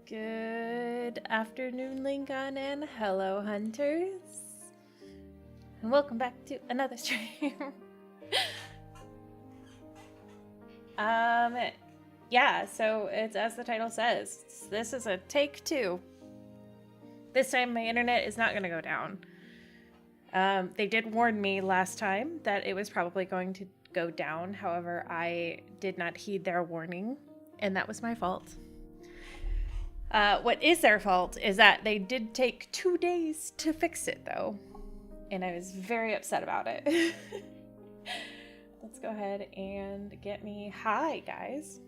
Good afternoon, Lincoln, and hello, hunters, and welcome back to another stream. Yeah, so it's as the title says, this is a take 2. This time my internet is not going to go down. They did warn me last time that it was probably going to go down. However, I did not heed their warning, and that was my fault. What is their fault is that they did take 2 days to fix it, though. And I was very upset about it. Let's go ahead and get me hi, guys.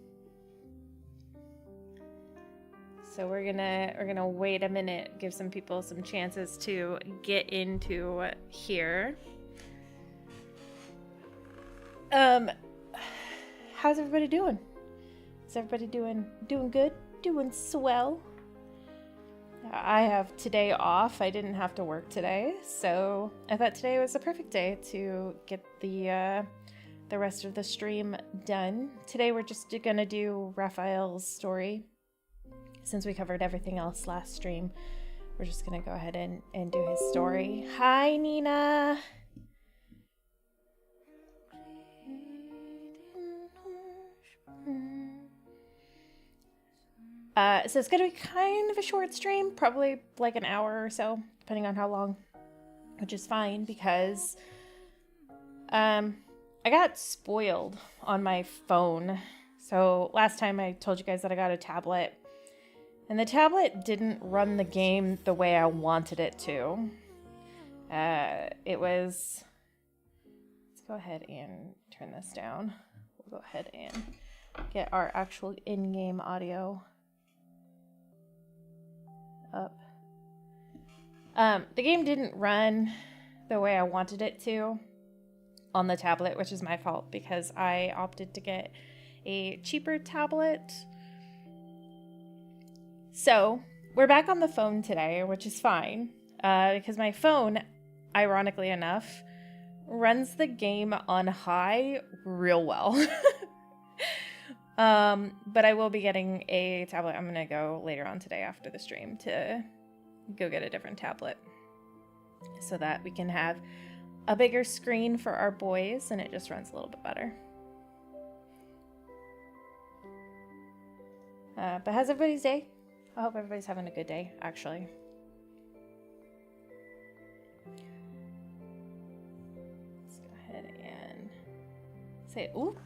So we're gonna wait a minute, give some people some chances to get into here. How's everybody doing? Is everybody doing good? Doing swell. I have today off. I didn't have to work today, so I thought today was the perfect day to get the rest of the stream done. Today we're just gonna do Rafayel's story. Since we covered everything else last stream, we're just gonna go ahead and do his story. Hi, Nina. So it's gonna be kind of a short stream, probably like an hour or so, depending on how long, which is fine because I got spoiled on my phone. So last time I told you guys that I got a tablet, and the tablet didn't run the game the way I wanted it to. It was, let's go ahead and turn this down. We'll go ahead and get our actual in-game audio up. The game didn't run the way I wanted it to on the tablet, which is my fault because I opted to get a cheaper tablet. So we're back on the phone today, which is fine, because my phone, ironically enough, runs the game on high real well. But I will be getting a tablet. I'm gonna go later on today after the stream to go get a different tablet so that we can have a bigger screen for our boys and it just runs a little bit better. But how's everybody's day? I hope everybody's having a good day, actually. Let's go ahead and say, ooh,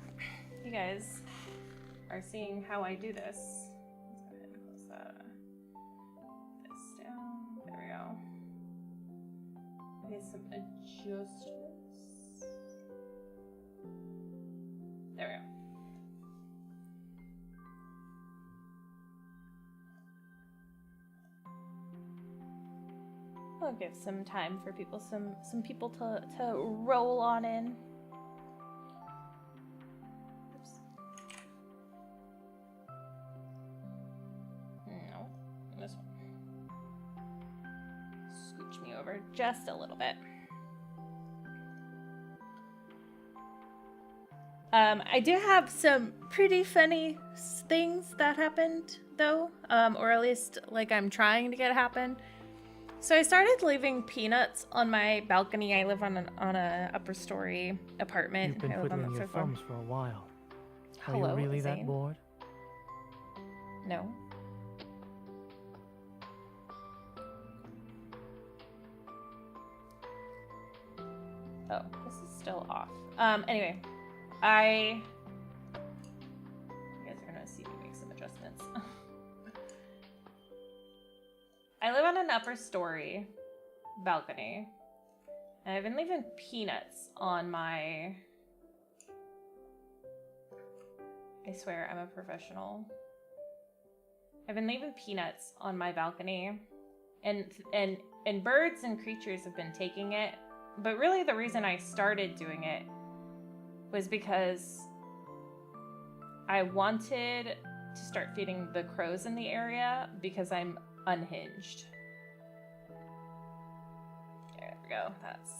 you guys are seeing how I do this. Let's go ahead and close this down. There we go. Okay, some adjustments. There we go. I'll give some time for people, some people to roll on in. Oops. No, this one. Scooch me over just a little bit. I do have some pretty funny things that happened though, or at least like I'm trying to get happen. So I started leaving peanuts on my balcony. I live on a upper story apartment. You've been twiddling your thumbs for a while. Hello, are you really Zane? that bored? No. Oh, this is still off. Anyway, you guys are gonna see me make some adjustments. I live on an upper story balcony, and I've been leaving peanuts on my... I swear, I'm a professional. I've been leaving peanuts on my balcony, and birds and creatures have been taking it, but really the reason I started doing it was because I wanted to start feeding the crows in the area because I'm unhinged. There we go. That's...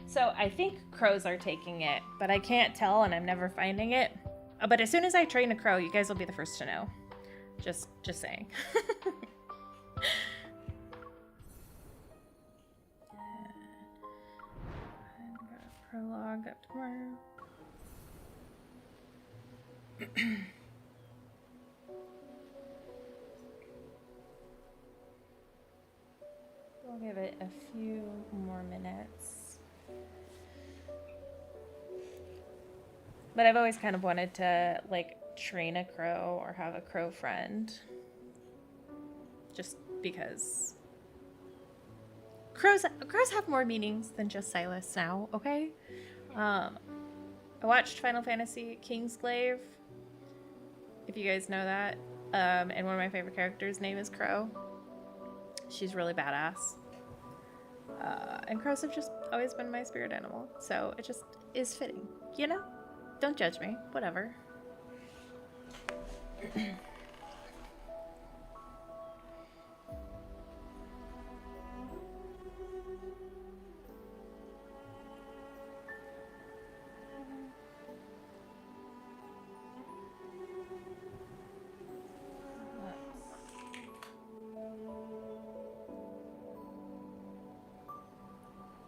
So I think crows are taking it, but I can't tell and I'm never finding it. But as soon as I train a crow, you guys will be the first to know. Just saying. Prologue up tomorrow. We'll give it a few more minutes. But I've always kind of wanted to like train a crow or have a crow friend. Just because crows have more meanings than just Silas now, okay? I watched Final Fantasy Kingsglaive, if you guys know that. And one of my favorite characters' name is Crow. She's really badass. And crows have just always been my spirit animal, so it just is fitting, you know? Don't judge me, whatever.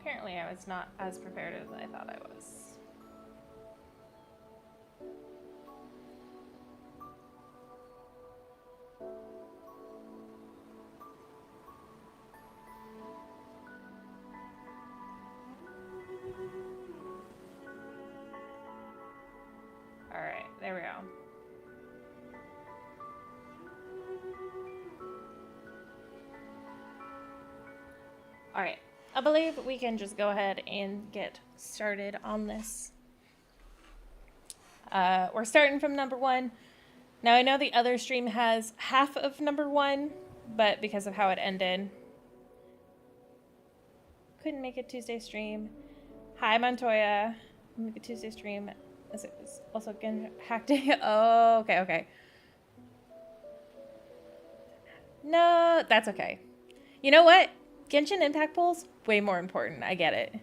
Apparently I was not as prepared as I thought I was. Alright, there we go. Alright, I believe we can just go ahead and get started on this. We're starting from number 1. Now, I know the other stream has half of number 1, but because of how it ended, couldn't make it Tuesday stream. Hi, Montoya. Make a Tuesday stream as it was also again hack day. Oh, okay. No, that's okay. You know what? Genshin Impact polls, way more important. I get it.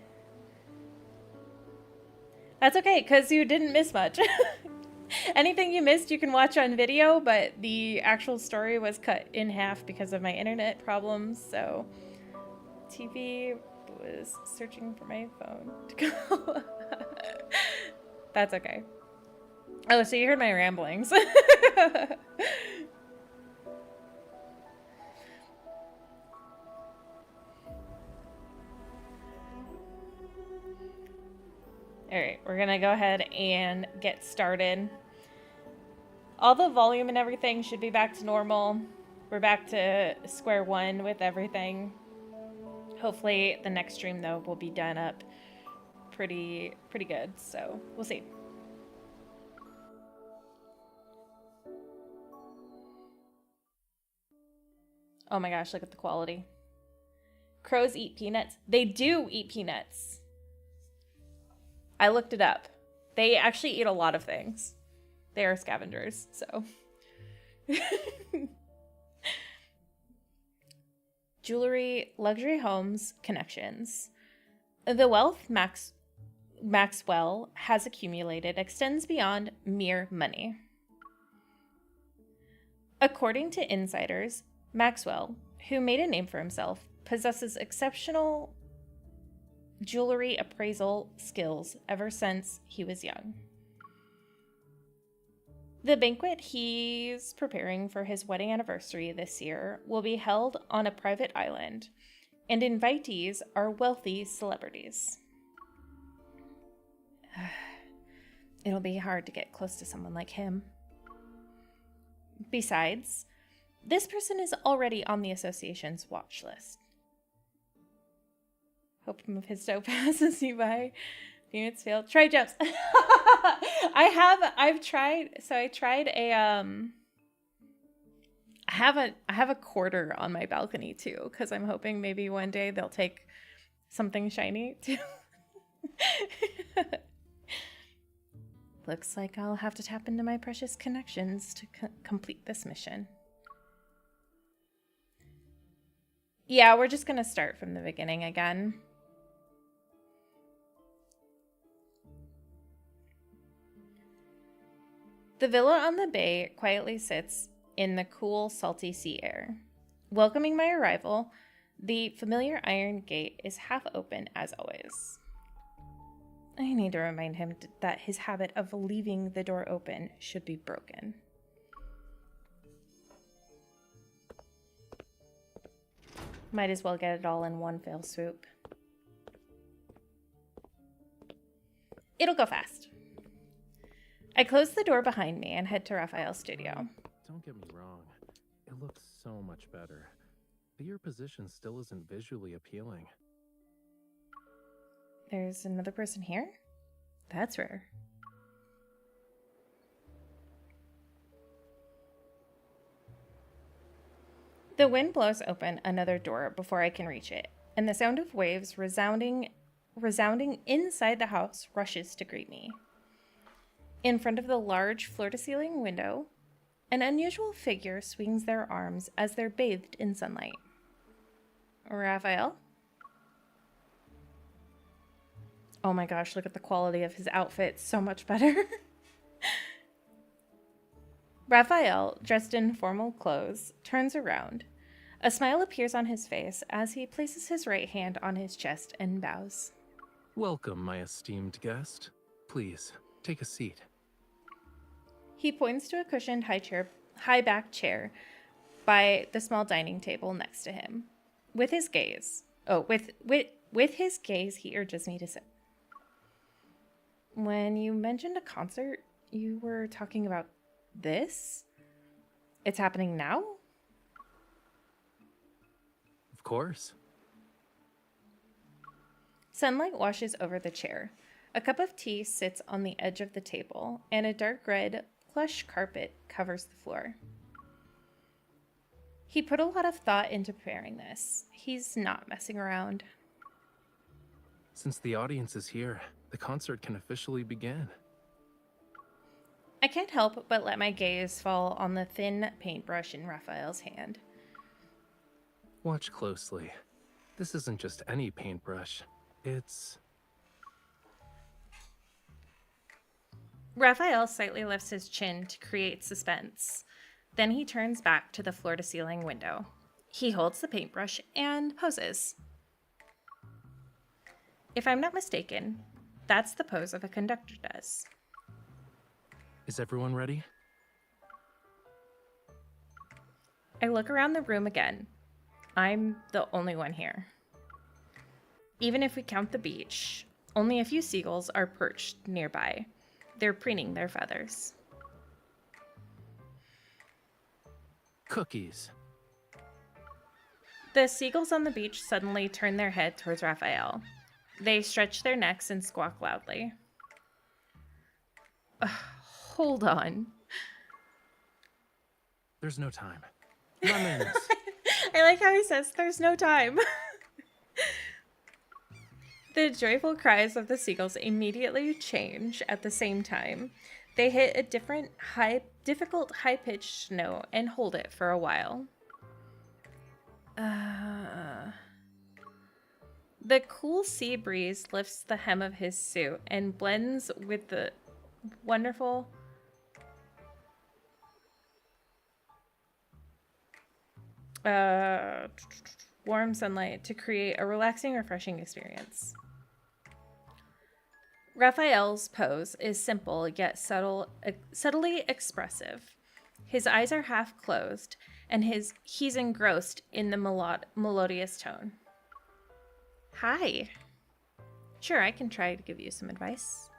That's okay, because you didn't miss much. Anything you missed, you can watch on video, but the actual story was cut in half because of my internet problems, so TV was searching for my phone to go. That's okay. Oh, so you heard my ramblings. All right, we're gonna go ahead and get started. All the volume and everything should be back to normal. We're back to square one with everything. Hopefully the next stream though will be done up pretty good, so we'll see. Oh my gosh, look at the quality. Crows eat peanuts. They do eat peanuts. I looked it up. They actually eat a lot of things. They are scavengers, so. Jewelry, luxury homes, connections. The wealth Maxwell has accumulated extends beyond mere money. According to insiders, Maxwell, who made a name for himself, possesses exceptional jewelry appraisal skills ever since he was young. The banquet he's preparing for his wedding anniversary this year will be held on a private island, and invitees are wealthy celebrities. It'll be hard to get close to someone like him. Besides, this person is already on the association's watch list. Hope some of his dough passes you by. Peanuts failed. Try jumps. I tried a I have a quarter on my balcony too, because I'm hoping maybe one day they'll take something shiny too. Looks like I'll have to tap into my precious connections to complete this mission. Yeah, we're just gonna start from the beginning again. The villa on the bay quietly sits in the cool, salty sea air. Welcoming my arrival, the familiar iron gate is half open as always. I need to remind him that his habit of leaving the door open should be broken. Might as well get it all in one fell swoop. It'll go fast. I close the door behind me and head to Rafayel's studio. Don't get me wrong. It looks so much better. But your position still isn't visually appealing. There's another person here? That's rare. The wind blows open another door before I can reach it, and the sound of waves resounding inside the house rushes to greet me. In front of the large floor-to-ceiling window, an unusual figure swings their arms as they're bathed in sunlight. Rafayel? Oh my gosh, look at the quality of his outfit. So much better. Rafayel, dressed in formal clothes, turns around. A smile appears on his face as he places his right hand on his chest and bows. Welcome, my esteemed guest. Please, take a seat. He points to a cushioned high-backed chair by the small dining table next to him. With his gaze, he urges me to sit. When you mentioned a concert, you were talking about this? It's happening now? Of course. Sunlight washes over the chair. A cup of tea sits on the edge of the table, and a dark red plush carpet covers the floor. He put a lot of thought into preparing this. He's not messing around. Since the audience is here, the concert can officially begin. I can't help but let my gaze fall on the thin paintbrush in Raphael's hand. Watch closely. This isn't just any paintbrush. It's... Raphael slightly lifts his chin to create suspense. Then he turns back to the floor-to-ceiling window. He holds the paintbrush and poses. If I'm not mistaken, that's the pose of a conductor does. Is everyone ready? I look around the room again. I'm the only one here. Even if we count the beach, only a few seagulls are perched nearby. They're preening their feathers. Cookies. The seagulls on the beach suddenly turn their head towards Raphael. They stretch their necks and squawk loudly. Hold on. There's no time. Lemons. I like how he says there's no time. The joyful cries of the seagulls immediately change at the same time. They hit a difficult high-pitched note and hold it for a while. The cool sea breeze lifts the hem of his suit and blends with the wonderful warm sunlight to create a relaxing, refreshing experience. Raphael's pose is simple yet subtly expressive. His eyes are half closed, and he's engrossed in the melodious tone. Hi. Sure, I can try to give you some advice.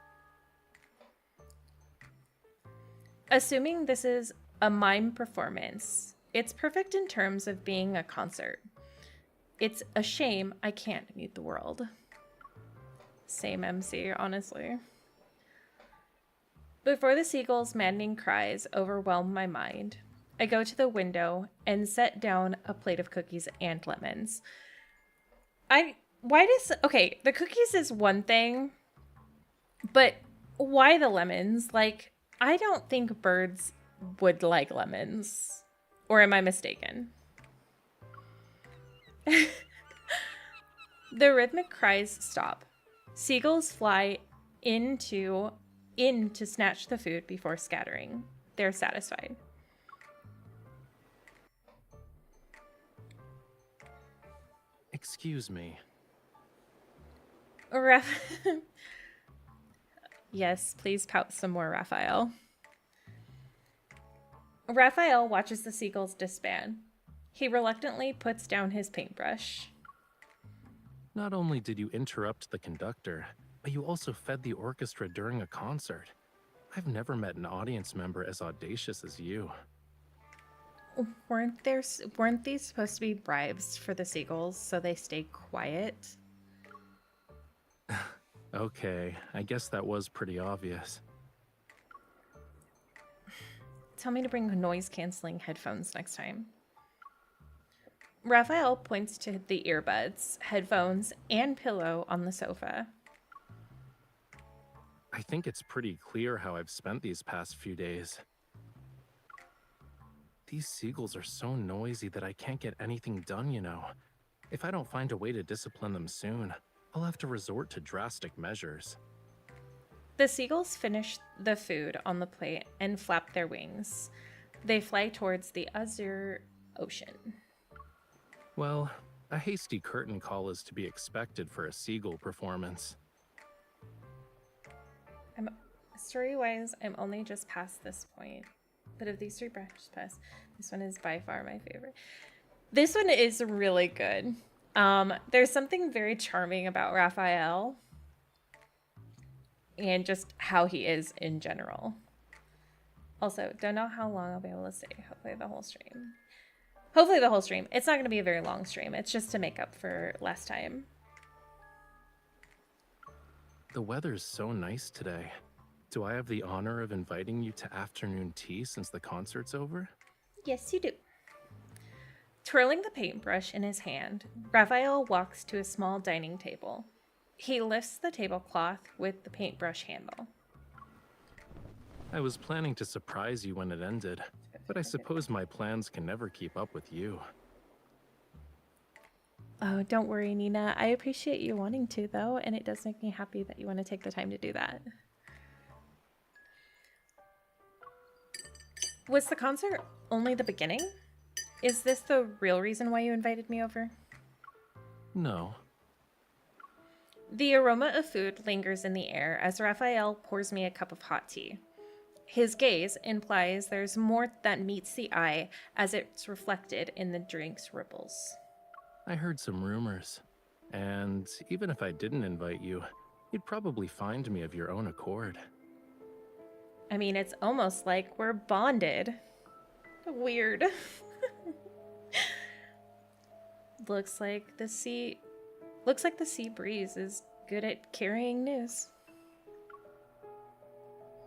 Assuming this is a mime performance, it's perfect in terms of being a concert. It's a shame I can't meet the world. Same MC, honestly. Before the seagull's maddening cries overwhelm my mind, I go to the window and set down a plate of cookies and lemons. Okay, the cookies is one thing, but why the lemons? Like, I don't think birds would like lemons. Or am I mistaken? The rhythmic cries stop. Seagulls fly in to snatch the food before scattering. They're satisfied. Excuse me. Yes, please pout some more, Raphael. Raphael watches the seagulls disband. He reluctantly puts down his paintbrush. Not only did you interrupt the conductor, but you also fed the orchestra during a concert. I've never met an audience member as audacious as you. Weren't these supposed to be bribes for the seagulls so they stay quiet? Okay, I guess that was pretty obvious. Tell me to bring noise-canceling headphones next time. Raphael points to the earbuds, headphones, and pillow on the sofa. I think it's pretty clear how I've spent these past few days. These seagulls are so noisy that I can't get anything done, you know. If I don't find a way to discipline them soon, I'll have to resort to drastic measures. The seagulls finish the food on the plate and flap their wings. They fly towards the azure ocean. Well, a hasty curtain call is to be expected for a seagull performance. Story-wise, I'm only just past this point. But of these three branches past, this one is by far my favorite. This one is really good. There's something very charming about Raphael and just how he is in general. Also, don't know how long I'll be able to stay. Hopefully the whole stream. Hopefully the whole stream. It's not going to be a very long stream. It's just to make up for last time. The weather's so nice today. Do I have the honor of inviting you to afternoon tea since the concert's over? Yes, you do. Twirling the paintbrush in his hand, Raphael walks to a small dining table. He lifts the tablecloth with the paintbrush handle. I was planning to surprise you when it ended, but I suppose my plans can never keep up with you. Oh, don't worry, Nina. I appreciate you wanting to, though, and it does make me happy that you want to take the time to do that. Was the concert only the beginning? Is this the real reason why you invited me over? No. The aroma of food lingers in the air as Raphael pours me a cup of hot tea. His gaze implies there's more that meets the eye as it's reflected in the drink's ripples. I heard some rumors, and even if I didn't invite you, you'd probably find me of your own accord. I mean, it's almost like we're bonded. Weird. Looks like the sea breeze is good at carrying news.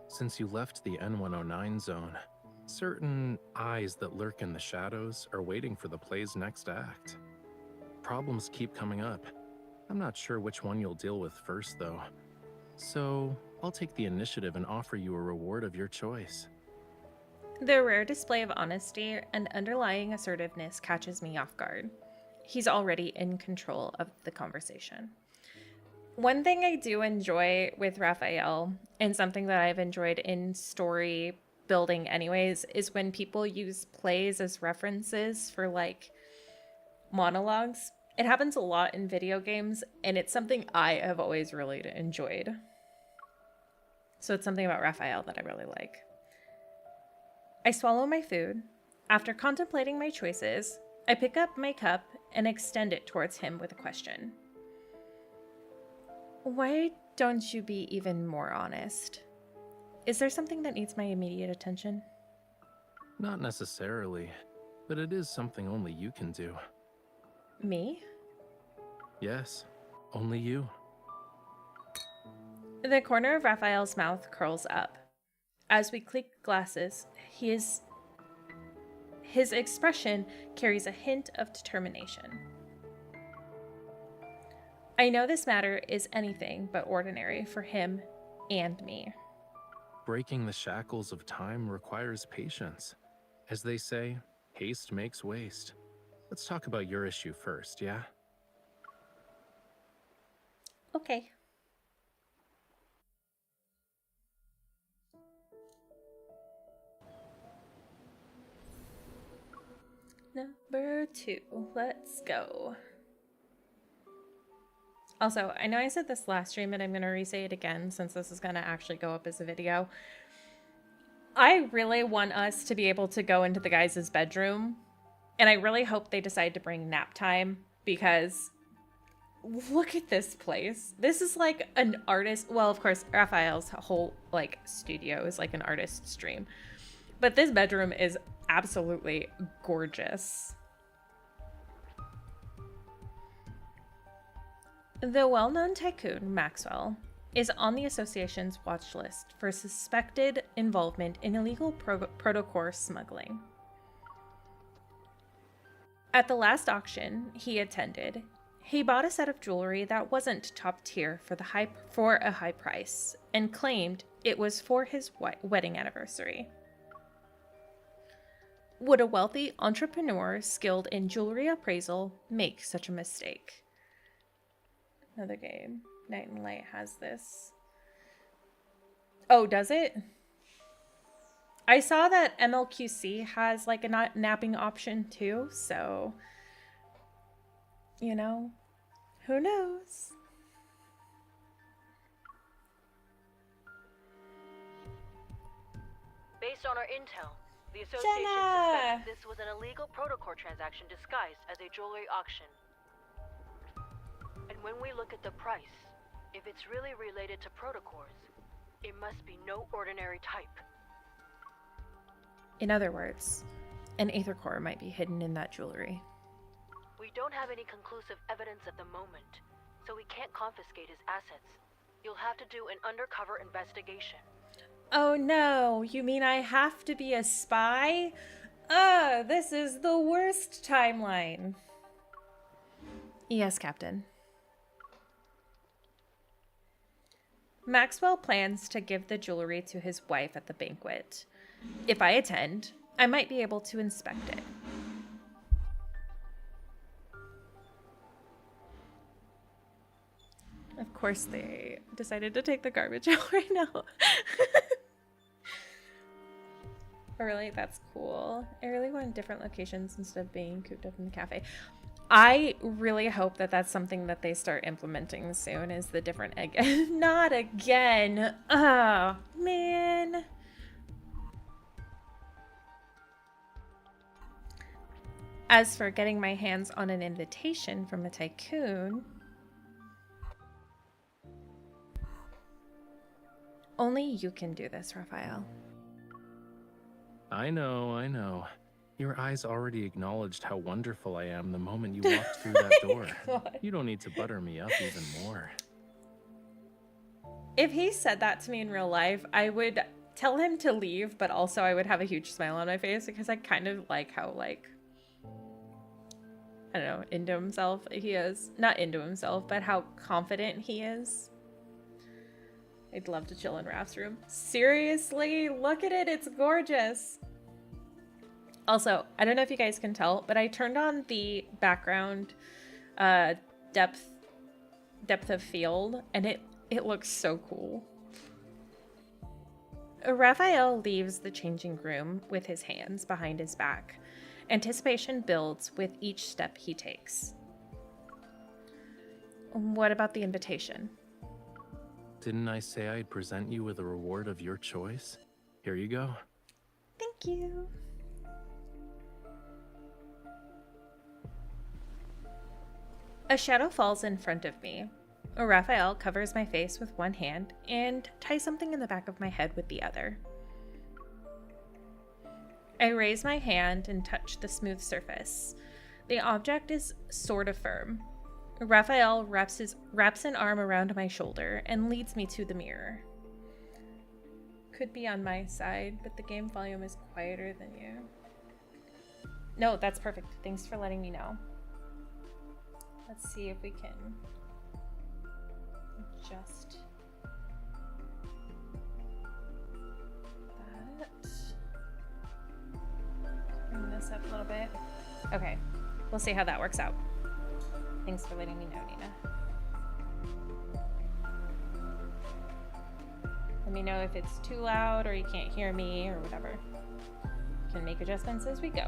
Since you left the N109 zone, certain eyes that lurk in the shadows are waiting for the play's next act. Problems keep coming up. I'm not sure which one you'll deal with first, though. So, I'll take the initiative and offer you a reward of your choice. The rare display of honesty and underlying assertiveness catches me off guard. He's already in control of the conversation. One thing I do enjoy with Raphael, and something that I've enjoyed in story building anyways, is when people use plays as references for like monologues. It happens a lot in video games, and it's something I have always really enjoyed. So it's something about Raphael that I really like. I swallow my food. After contemplating my choices, I pick up my cup and extend it towards him with a question. Why don't you be even more honest? Is there something that needs my immediate attention? Not necessarily, but it is something only you can do. Me? Yes, only you. The corner of Raphael's mouth curls up. As we clink glasses, his expression carries a hint of determination. I know this matter is anything but ordinary for him and me. Breaking the shackles of time requires patience. As they say, haste makes waste. Let's talk about your issue first, yeah? Okay. Number 2. Let's go. Also, I know I said this last stream, and I'm going to re-say it again since this is going to actually go up as a video. I really want us to be able to go into the guys' bedroom, and I really hope they decide to bring nap time, because look at this place. This is like an artist. Well, of course, Raphael's whole like studio is like an artist's dream, but this bedroom is absolutely gorgeous. The well-known tycoon, Maxwell, is on the association's watch list for suspected involvement in illegal protocore smuggling. At the last auction he attended, he bought a set of jewelry that wasn't top tier for a high price, and claimed it was for his wedding anniversary. Would a wealthy entrepreneur skilled in jewelry appraisal make such a mistake? Another game. Night and Light has this. Oh, does it? I saw that MLQC has like a napping option too, so you know, who knows? Based on our intel, the association suspects this was an illegal protocore transaction disguised as a jewelry auction. And when we look at the price, if it's really related to protocores, it must be no ordinary type. In other words, an aether core might be hidden in that jewelry. We don't have any conclusive evidence at the moment, so we can't confiscate his assets. You'll have to do an undercover investigation. Oh no, you mean I have to be a spy? This is the worst timeline. Yes, Captain. Maxwell plans to give the jewelry to his wife at the banquet. If I attend, I might be able to inspect it. Of course they decided to take the garbage out right now. Oh, really? That's cool. I really want different locations instead of being cooped up in the cafe. I really hope that that's something that they start implementing soon, is the different again. Not again. Oh, man. As for getting my hands on an invitation from a tycoon, only you can do this, Rafayel. I know. Your eyes already acknowledged how wonderful I am the moment you walked through that door. You don't need to butter me up even more. If he said that to me in real life, I would tell him to leave, but also I would have a huge smile on my face because I kind of like how, like, I don't know, into himself he is. Not into himself, but how confident he is. I'd love to chill in Raph's room. Seriously, look at it. It's gorgeous. Also, I don't know if you guys can tell, but I turned on the background depth of field, and it looks so cool. Rafayel leaves the changing room with his hands behind his back. Anticipation builds with each step he takes. What about the invitation? Didn't I say I'd present you with a reward of your choice? Here you go. Thank you. A shadow falls in front of me. Rafayel covers my face with one hand and ties something in the back of my head with the other. I raise my hand and touch the smooth surface. The object is sort of firm. Rafayel wraps an arm around my shoulder and leads me to the mirror. Could be on my side, but the game volume is quieter than you. No, that's perfect. Thanks for letting me know. Let's see if we can adjust that. Bring this up a little bit. Okay, we'll see how that works out. Thanks for letting me know, Nina. Let me know if it's too loud or you can't hear me or whatever. You can make adjustments as we go.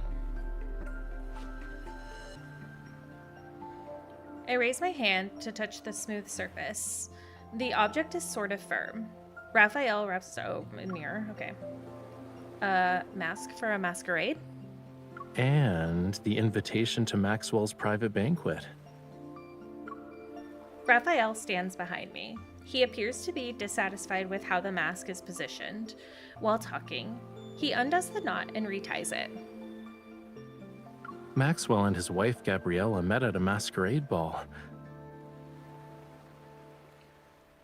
I raise my hand to touch the smooth surface. The object is sort of firm. Rafayel wraps a mirror. Okay. Mask for a masquerade. And the invitation to Maxwell's private banquet. Rafayel stands behind me. He appears to be dissatisfied with how the mask is positioned. While talking, he undoes the knot and reties it. Maxwell and his wife Gabriella met at a masquerade ball.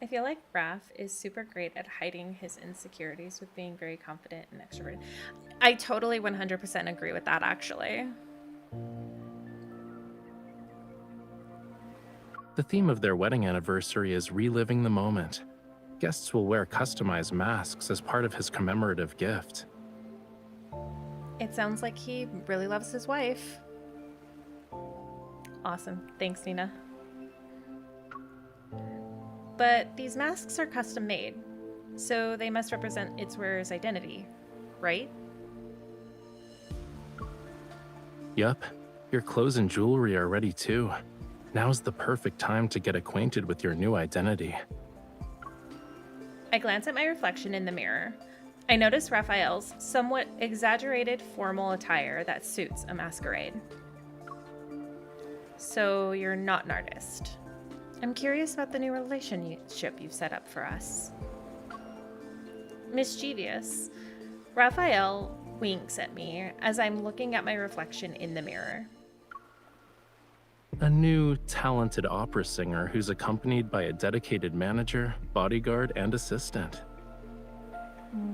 I feel like Raph is super great at hiding his insecurities with being very confident and extroverted. I totally 100% agree with that, actually. The theme of their wedding anniversary is reliving the moment. Guests will wear customized masks as part of his commemorative gift. It sounds like he really loves his wife. Awesome. Thanks, Nina. But these masks are custom made, so they must represent its wearer's identity, right? Yup, your clothes and jewelry are ready too. Now's the perfect time to get acquainted with your new identity. I glance at my reflection in the mirror. I notice Rafayel's somewhat exaggerated formal attire that suits a masquerade. So you're not an artist. I'm curious about the new relationship you've set up for us. Mischievous, Rafayel winks at me as I'm looking at my reflection in the mirror. A new, talented opera singer who's accompanied by a dedicated manager, bodyguard, and assistant.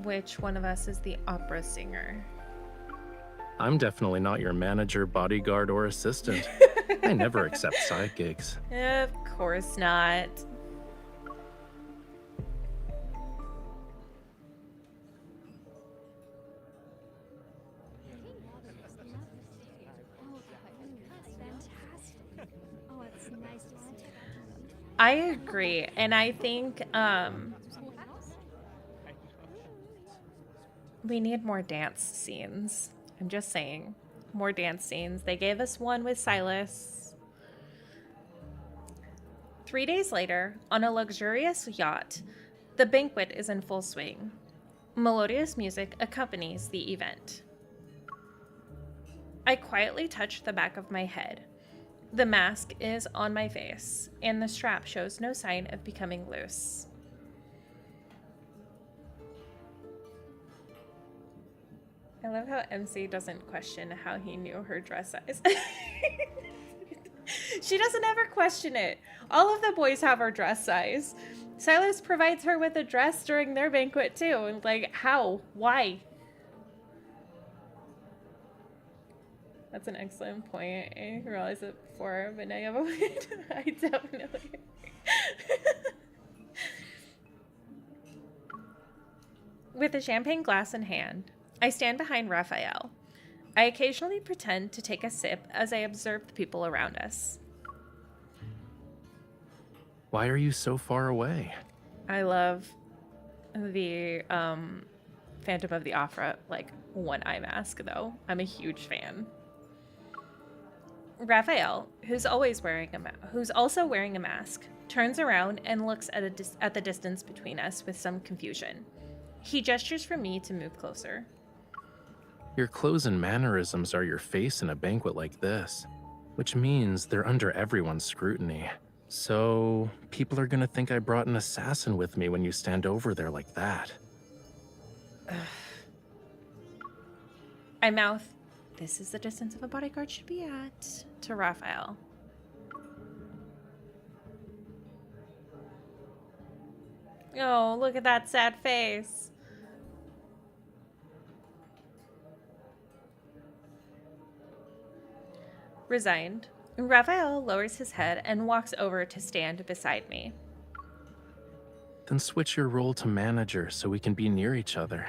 Which one of us is the opera singer? I'm definitely not your manager, bodyguard, or assistant. I never accept side gigs. Of course not. I agree, and I think we need more dance scenes. I'm just saying, more dance scenes. They gave us one with Silas. 3 days later, on a luxurious yacht, the banquet is in full swing. Melodious music accompanies the event. I quietly touch the back of my head. The mask is on my face, and the strap shows no sign of becoming loose. I love how MC doesn't question how he knew her dress size. She doesn't ever question it. All of the boys have her dress size. Silas provides her with a dress during their banquet too. And like, how? Why? That's an excellent point. I didn't realize it before, but now you have a way to, I definitely. With a champagne glass in hand, I stand behind Rafayel. I occasionally pretend to take a sip as I observe the people around us. Why are you so far away? I love the Phantom of the Opera, like, one eye mask, though. I'm a huge fan. Rafayel, who's also wearing a mask, turns around and looks at the distance between us with some confusion. He gestures for me to move closer. Your clothes and mannerisms are your face in a banquet like this, which means they're under everyone's scrutiny. So, people are gonna think I brought an assassin with me when you stand over there like that. I mouth, "This is the distance a bodyguard should be at," to Rafayel. Oh, look at that sad face. Resigned, Rafayel lowers his head and walks over to stand beside me. Then switch your role to manager so we can be near each other.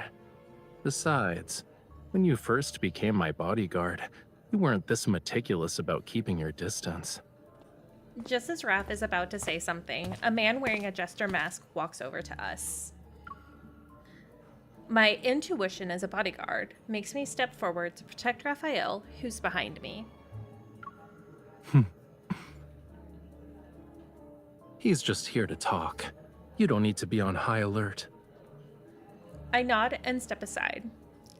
Besides, when you first became my bodyguard, you weren't this meticulous about keeping your distance. Just as Raph is about to say something, a man wearing a jester mask walks over to us. My intuition as a bodyguard makes me step forward to protect Rafayel, who's behind me. He's just here to talk. You don't need to be on high alert. I nod and step aside.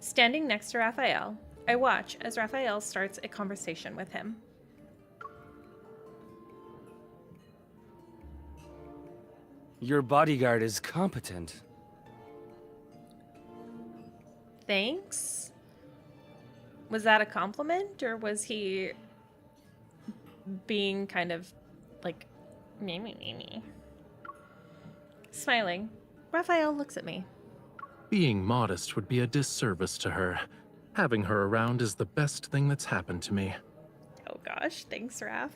Standing next to Rafayel, I watch as Rafayel starts a conversation with him. Your bodyguard is competent. Thanks? Was that a compliment, or was he being kind of like me? Smiling, Rafayel looks at me. Being modest would be a disservice to her. Having her around is the best thing that's happened to me. Oh gosh, thanks, Raph.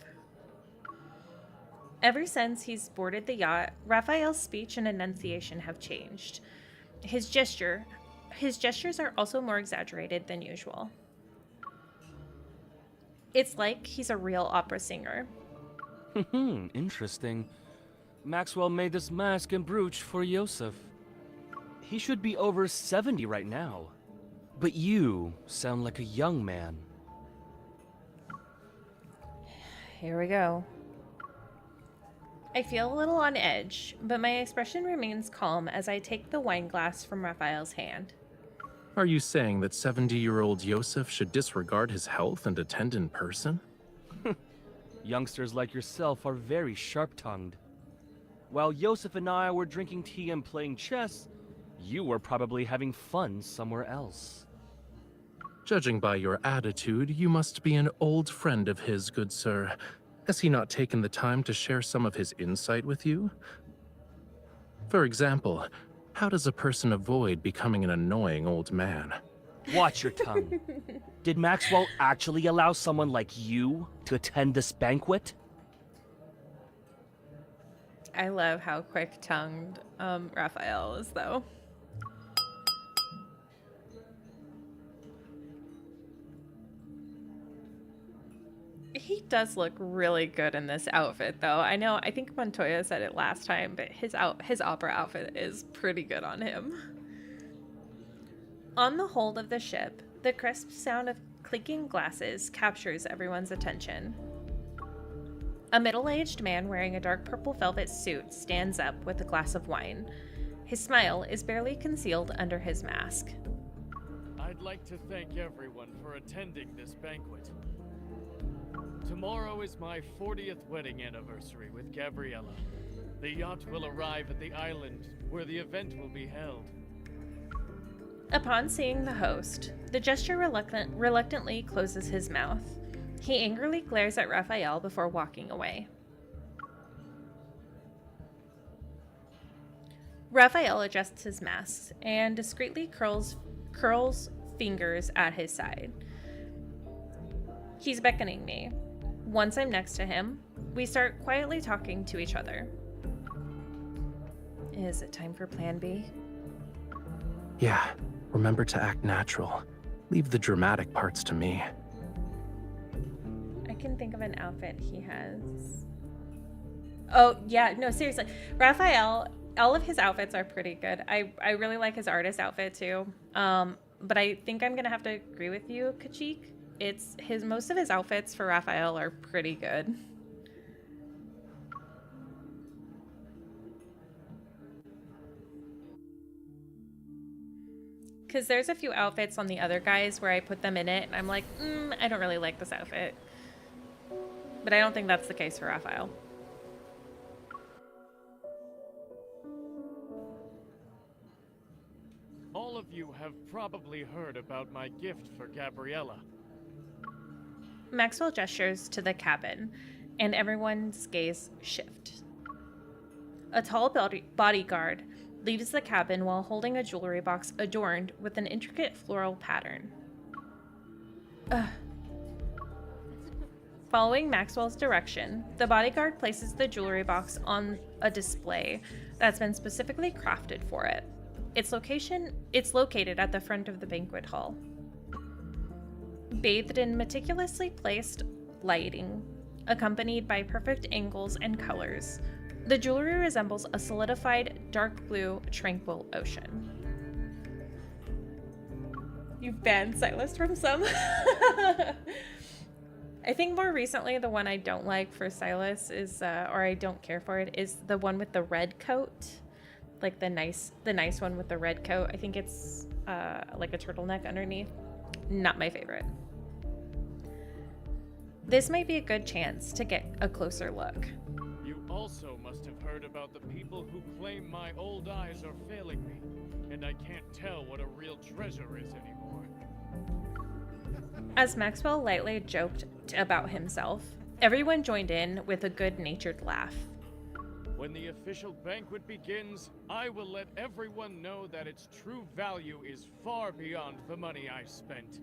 Ever since he's boarded the yacht, Rafayel's speech and enunciation have changed. His gestures are also more exaggerated than usual. It's like he's a real opera singer. Interesting. Maxwell made this mask and brooch for Yosef. He should be over 70 right now. But you sound like a young man. Here we go. I feel a little on edge, but my expression remains calm as I take the wine glass from Rafayel's hand. Are you saying that 70-year-old Yosef should disregard his health and attend in person? Youngsters like yourself are very sharp-tongued. While Yosef and I were drinking tea and playing chess, you were probably having fun somewhere else. Judging by your attitude, you must be an old friend of his, good sir. Has he not taken the time to share some of his insight with you? For example, How does a person avoid becoming an annoying old man? Watch your tongue. Did Maxwell actually allow someone like you to attend this banquet? I love how quick-tongued Rafayel is, though. He does look really good in this outfit, though. I think Montoya said it last time, but his opera outfit is pretty good on him. On the hold of the ship, the crisp sound of clinking glasses captures everyone's attention. A middle-aged man wearing a dark purple velvet suit stands up with a glass of wine. His smile is barely concealed under his mask. I'd like to thank everyone for attending this banquet. Tomorrow is my 40th wedding anniversary with Gabriella. The yacht will arrive at the island where the event will be held. Upon seeing the host, the gesture reluctantly closes his mouth. He angrily glares at Rafayel before walking away. Rafayel adjusts his mask and discreetly curls fingers at his side. He's beckoning me. Once I'm next to him, we start quietly talking to each other. Is it time for Plan B? Yeah, remember to act natural. Leave the dramatic parts to me. I can think of an outfit he has. Oh, yeah, no, seriously. Rafayel, all of his outfits are pretty good. I really like his artist outfit too. But I think I'm gonna have to agree with you, Kachik. Most of his outfits for Rafayel are pretty good. Because there's a few outfits on the other guys where I put them in it, and I'm like, I don't really like this outfit. But I don't think that's the case for Rafayel. All of you have probably heard about my gift for Gabriella. Maxwell gestures to the cabin, and everyone's gaze shift. A tall bodyguard leaves the cabin while holding a jewelry box adorned with an intricate floral pattern. Following Maxwell's direction, the bodyguard places the jewelry box on a display that's been specifically crafted for it. It's located at the front of the banquet hall. Bathed in meticulously placed lighting, accompanied by perfect angles and colors, the jewelry resembles a solidified, dark blue, tranquil ocean. You've banned Silas from some. I think more recently the one I don't like for Silas is, or I don't care for it, is the one with the red coat. Like the nice one with the red coat. I think it's like a turtleneck underneath. Not my favorite. This might be a good chance to get a closer look. You also must have heard about the people who claim my old eyes are failing me, and I can't tell what a real treasure is anymore. As Maxwell lightly joked about himself, everyone joined in with a good-natured laugh. When the official banquet begins, I will let everyone know that its true value is far beyond the money I spent.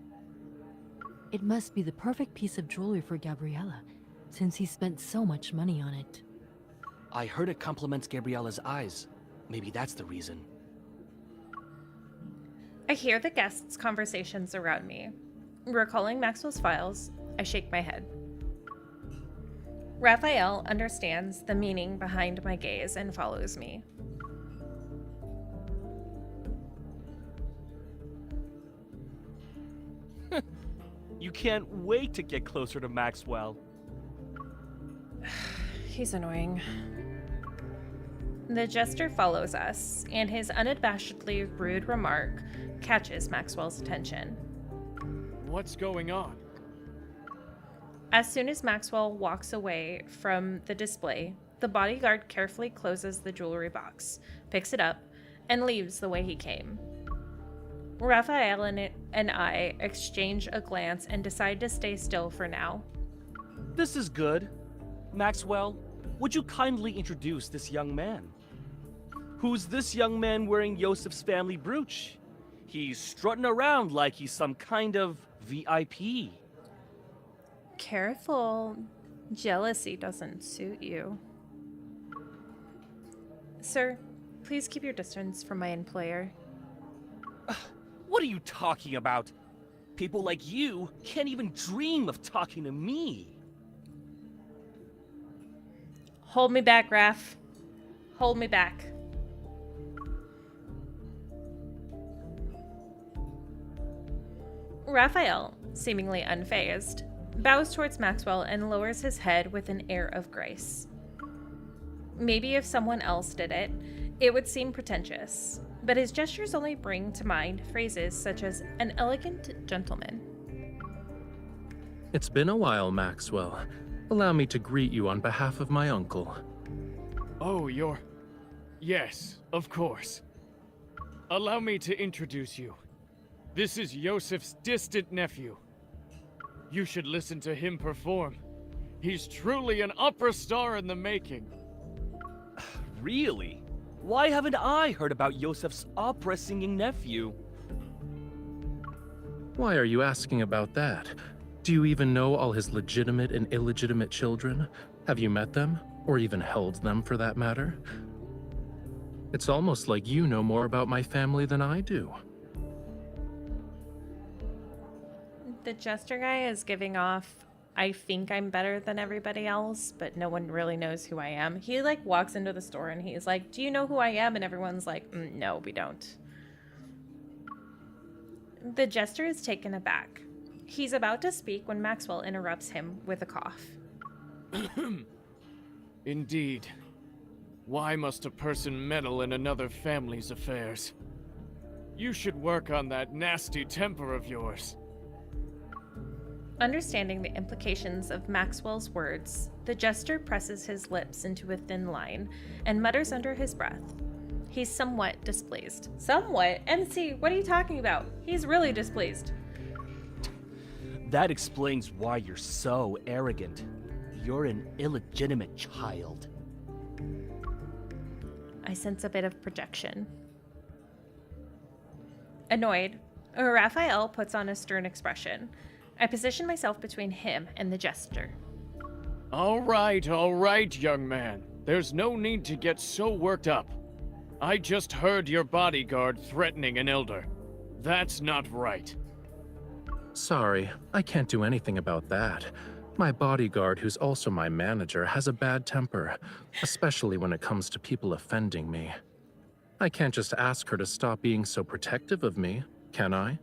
It must be the perfect piece of jewelry for Gabriella, since he spent so much money on it. I heard it compliments Gabriella's eyes. Maybe that's the reason. I hear the guests' conversations around me. Recalling Maxwell's files, I shake my head. Rafayel understands the meaning behind my gaze and follows me. You can't wait to get closer to Maxwell. He's annoying. The jester follows us, and his unabashedly rude remark catches Maxwell's attention. What's going on? As soon as Maxwell walks away from the display, the bodyguard carefully closes the jewelry box, picks it up, and leaves the way he came. Rafayel and I exchange a glance and decide to stay still for now. This is good. Maxwell, would you kindly introduce this young man? Who's this young man wearing Yosef's family brooch? He's strutting around like he's some kind of VIP. Careful. Jealousy doesn't suit you. Sir, please keep your distance from my employer. What are you talking about? People like you can't even dream of talking to me. Hold me back, Raph. Hold me back. Raphael, seemingly unfazed, bows towards Maxwell and lowers his head with an air of grace. Maybe if someone else did it, it would seem pretentious, but his gestures only bring to mind phrases such as an elegant gentleman. It's been a while, Maxwell. Allow me to greet you on behalf of my uncle. Oh, Yes, of course. Allow me to introduce you. This is Yosef's distant nephew. You should listen to him perform. He's truly an opera star in the making. Really? Why haven't I heard about Yosef's opera-singing nephew? Why are you asking about that? Do you even know all his legitimate and illegitimate children? Have you met them? Or even held them, for that matter? It's almost like you know more about my family than I do. The jester guy is giving off, I think I'm better than everybody else, but no one really knows who I am. He like walks into the store and he's like, do you know who I am? And everyone's like, no, we don't. The jester is taken aback. He's about to speak when Maxwell interrupts him with a cough. Indeed. Why must a person meddle in another family's affairs? You should work on that nasty temper of yours. Understanding the implications of Maxwell's words, the jester presses his lips into a thin line and mutters under his breath. He's somewhat displeased. Somewhat? MC, what are you talking about? He's really displeased. That explains why you're so arrogant. You're an illegitimate child. I sense a bit of projection. Annoyed, Rafayel puts on a stern expression. I position myself between him and the jester. All right, young man. There's no need to get so worked up. I just heard your bodyguard threatening an elder. That's not right. Sorry, I can't do anything about that. My bodyguard, who's also my manager, has a bad temper, especially when it comes to people offending me. I can't just ask her to stop being so protective of me, can I?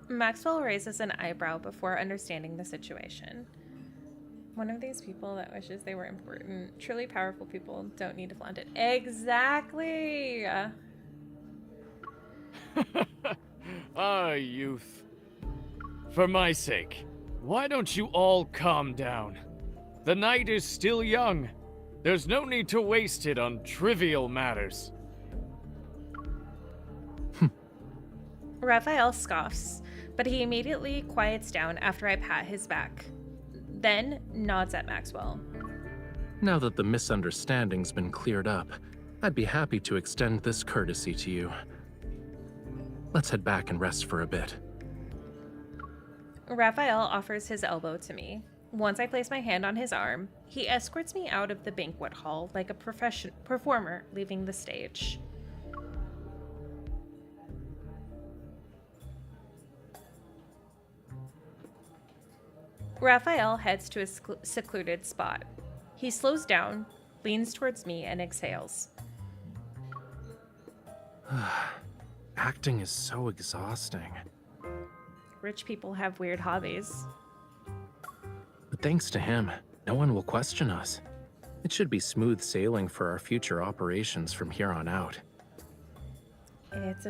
Maxwell raises an eyebrow before understanding the situation. One of these people that wishes they were important. Truly powerful people don't need to flaunt it. Exactly! Ah, youth. For my sake, why don't you all calm down? The night is still young. There's no need to waste it on trivial matters. Raphael scoffs, but he immediately quiets down after I pat his back. Then nods at Maxwell. Now that the misunderstanding's been cleared up, I'd be happy to extend this courtesy to you. Let's head back and rest for a bit. Raphael offers his elbow to me. Once I place my hand on his arm, he escorts me out of the banquet hall like a performer leaving the stage. Raphael heads to a secluded spot. He slows down, leans towards me, and exhales. Acting is so exhausting. Rich people have weird hobbies. But thanks to him, no one will question us. It should be smooth sailing for our future operations from here on out. It's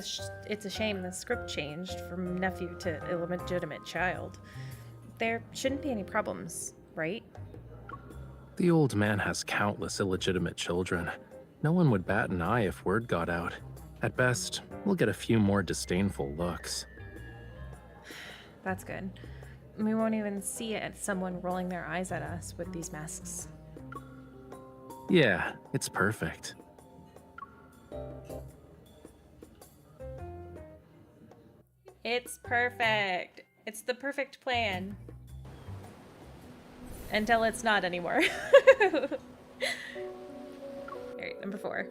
a shame the script changed from nephew to illegitimate child. There shouldn't be any problems, right? The old man has countless illegitimate children. No one would bat an eye if word got out. At best, we'll get a few more disdainful looks. That's good. We won't even see it as someone rolling their eyes at us with these masks. Yeah, it's perfect. It's perfect. It's the perfect plan. Until it's not anymore. Alright, number 4.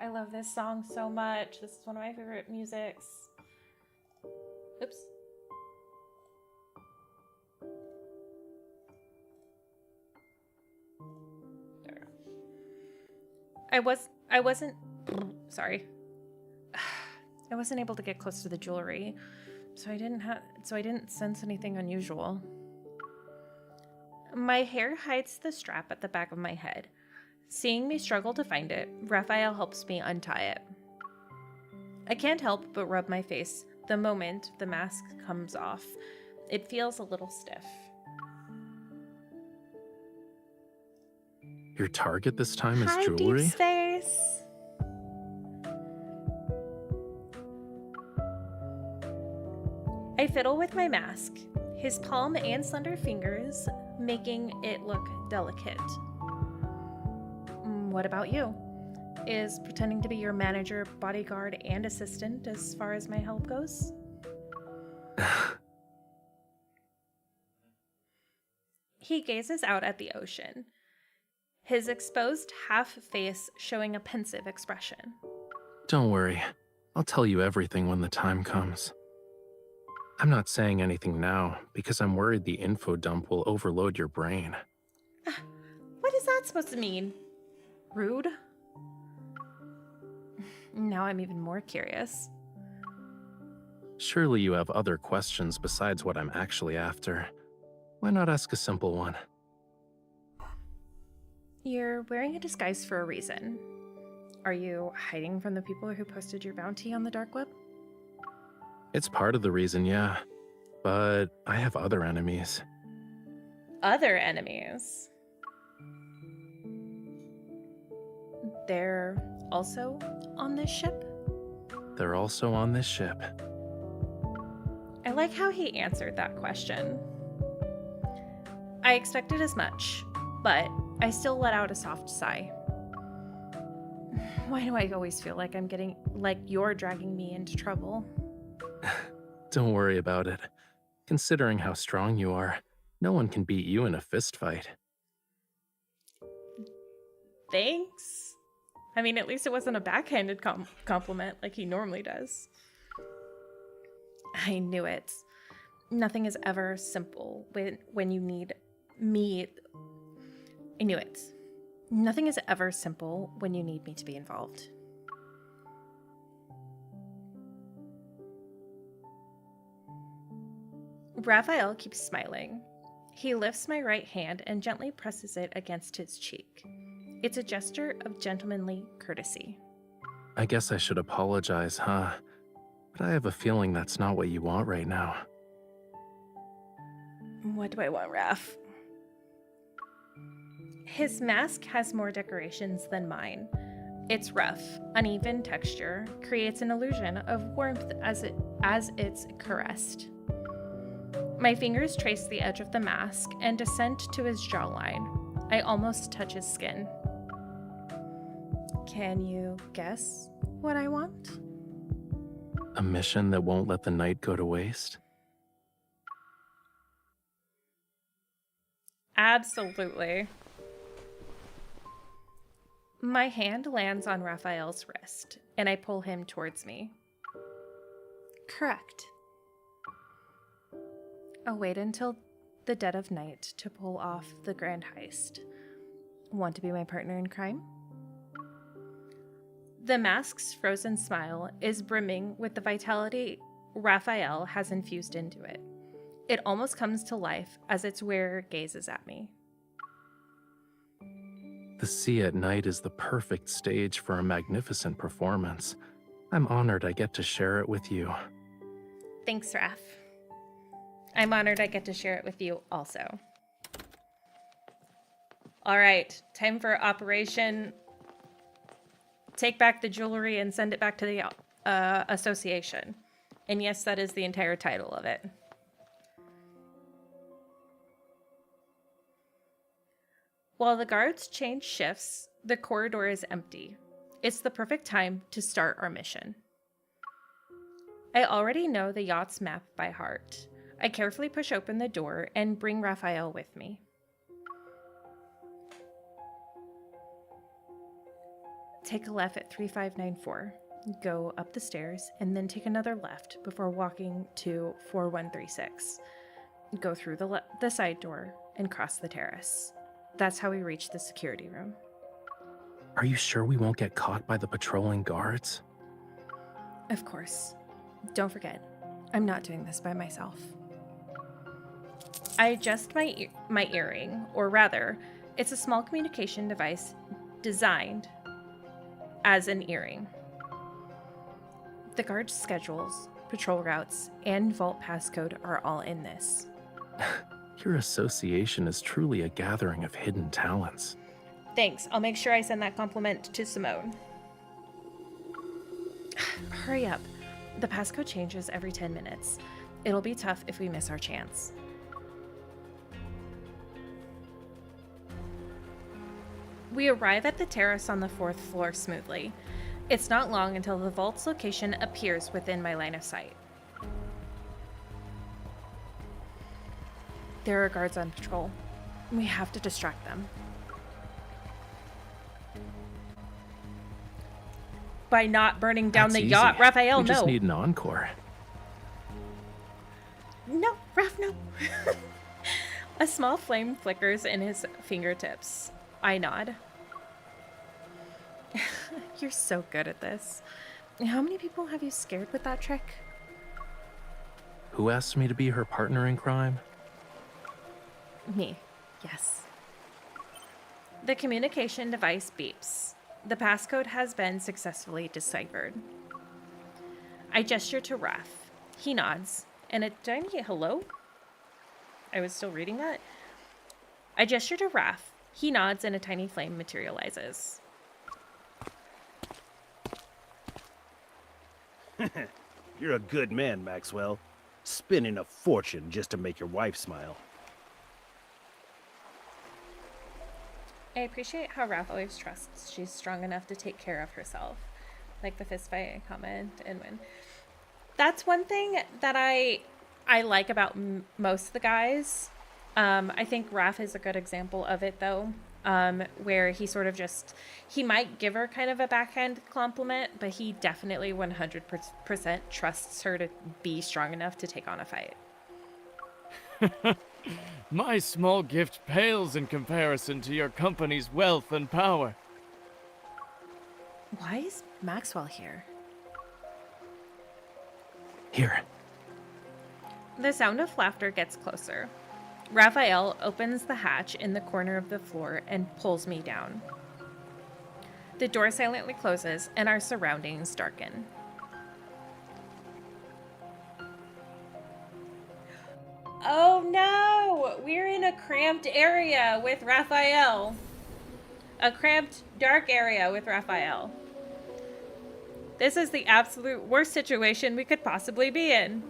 I love this song so much. This is one of my favorite musics. Oops. There we go. I wasn't sorry. I wasn't able to get close to the jewelry, so I didn't sense anything unusual. My hair hides the strap at the back of my head. Seeing me struggle to find it, Rafayel helps me untie it. I can't help but rub my face the moment the mask comes off. It feels a little stiff. Your target this time is Hi, jewelry? Deepspace. I fiddle with my mask, his palm and slender fingers making it look delicate. What about you? Is pretending to be your manager, bodyguard, and assistant as far as my help goes? He gazes out at the ocean, his exposed half face showing a pensive expression. Don't worry. I'll tell you everything when the time comes. I'm not saying anything now because I'm worried the info dump will overload your brain. What is that supposed to mean? Rude? Now I'm even more curious. Surely you have other questions besides what I'm actually after. Why not ask a simple one? You're wearing a disguise for a reason. Are you hiding from the people who posted your bounty on the dark web? It's part of the reason, yeah. But I have other enemies. Other enemies? They're also on this ship? They're also on this ship. I like how he answered that question. I expected as much, but I still let out a soft sigh. Why do I always feel like you're dragging me into trouble? Don't worry about it. Considering how strong you are, no one can beat you in a fist fight. Thanks. I mean, at least it wasn't a backhanded compliment like he normally does. I knew it. Nothing is ever simple when you need me. I knew it. Nothing is ever simple when you need me to be involved. Rafayel keeps smiling. He lifts my right hand and gently presses it against his cheek. It's a gesture of gentlemanly courtesy. I guess I should apologize, huh? But I have a feeling that's not what you want right now. What do I want, Raf? His mask has more decorations than mine. Its rough, uneven texture creates an illusion of warmth as it's caressed. My fingers trace the edge of the mask and descend to his jawline. I almost touch his skin. Can you guess what I want? A mission that won't let the night go to waste? Absolutely. My hand lands on Rafayel's wrist, and I pull him towards me. Correct. I'll wait until the dead of night to pull off the grand heist. Want to be my partner in crime? The mask's frozen smile is brimming with the vitality Rafayel has infused into it. It almost comes to life as its wearer gazes at me. The sea at night is the perfect stage for a magnificent performance. I'm honored I get to share it with you. Thanks, Raf. I'm honored I get to share it with you also. All right, time for Operation Take Back the Jewelry and Send It Back to the Association. And yes, that is the entire title of it. While the guards change shifts, the corridor is empty. It's the perfect time to start our mission. I already know the yacht's map by heart. I carefully push open the door and bring Rafayel with me. Take a left at 3594. Go up the stairs and then take another left before walking to 4136. Go through the side door and cross the terrace. That's how we reach the security room. Are you sure we won't get caught by the patrolling guards? Of course. Don't forget, I'm not doing this by myself. I adjust my earring, or rather, it's a small communication device designed as an earring. The guard schedules, patrol routes, and vault passcode are all in this. Your association is truly a gathering of hidden talents. Thanks. I'll make sure I send that compliment to Simone. Hurry up. The passcode changes every 10 minutes. It'll be tough if we miss our chance. We arrive at the terrace on the 4th floor smoothly. It's not long until the vault's location appears within my line of sight. There are guards on patrol. We have to distract them. By not burning down That's the easy. yacht, Rafayel, We no. just need an encore. No, Raph, no. A small flame flickers in his fingertips. I nod. You're so good at this. How many people have you scared with that trick? Who asked me to be her partner in crime? Me, yes. The communication device beeps. The passcode has been successfully deciphered. I gesture to Raph. He nods, and a tiny hello? I was still reading that? I gesture to Raph. He nods, and a tiny flame materializes. You're a good man, Maxwell. Spending a fortune just to make your wife smile. I appreciate how Raph always trusts she's strong enough to take care of herself. Like the fistfight comment and when. That's one thing that I like about most of the guys. I think Raph is a good example of it, though, where he sort of he might give her kind of a backhand compliment, but he definitely 100% trusts her to be strong enough to take on a fight. My small gift pales in comparison to your company's wealth and power. Why is Maxwell here? Here. The sound of laughter gets closer. Rafayel opens the hatch in the corner of the floor and pulls me down. The door silently closes and our surroundings darken. Oh no! We're in a cramped area with Rafayel. A cramped, dark area with Rafayel. This is the absolute worst situation we could possibly be in.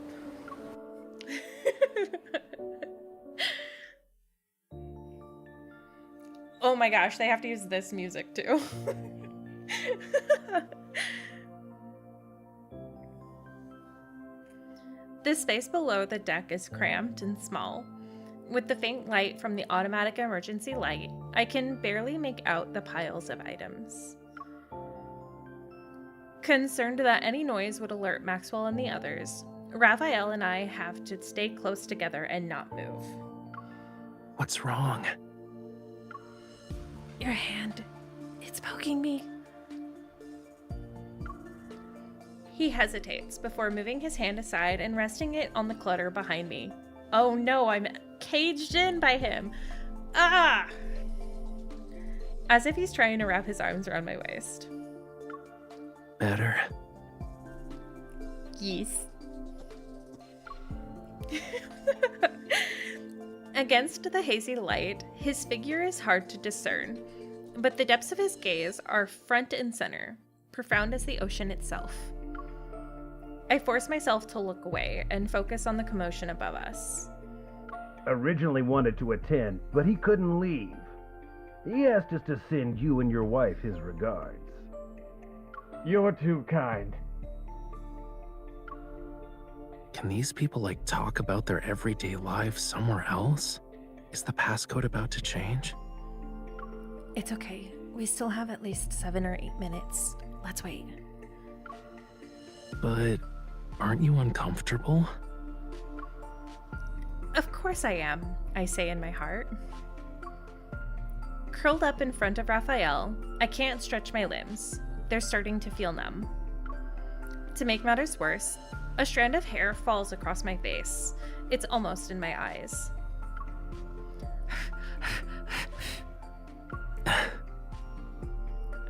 Oh my gosh, they have to use this music too. The space below the deck is cramped and small. With the faint light from the automatic emergency light, I can barely make out the piles of items. Concerned that any noise would alert Maxwell and the others, Rafayel and I have to stay close together and not move. What's wrong? Your hand. It's poking me. He hesitates before moving his hand aside and resting it on the clutter behind me. Oh no, I'm caged in by him. Ah! As if he's trying to wrap his arms around my waist. Better. Yes. Against the hazy light, his figure is hard to discern, but the depths of his gaze are front and center, profound as the ocean itself. I force myself to look away and focus on the commotion above us. Originally wanted to attend, but he couldn't leave. He asked us to send you and your wife his regards. You're too kind. Can these people, like, talk about their everyday lives somewhere else? Is the passcode about to change? It's okay. We still have at least 7 or 8 minutes. Let's wait. But aren't you uncomfortable? Of course I am, I say in my heart. Curled up in front of Rafayel, I can't stretch my limbs. They're starting to feel numb. To make matters worse, a strand of hair falls across my face. It's almost in my eyes.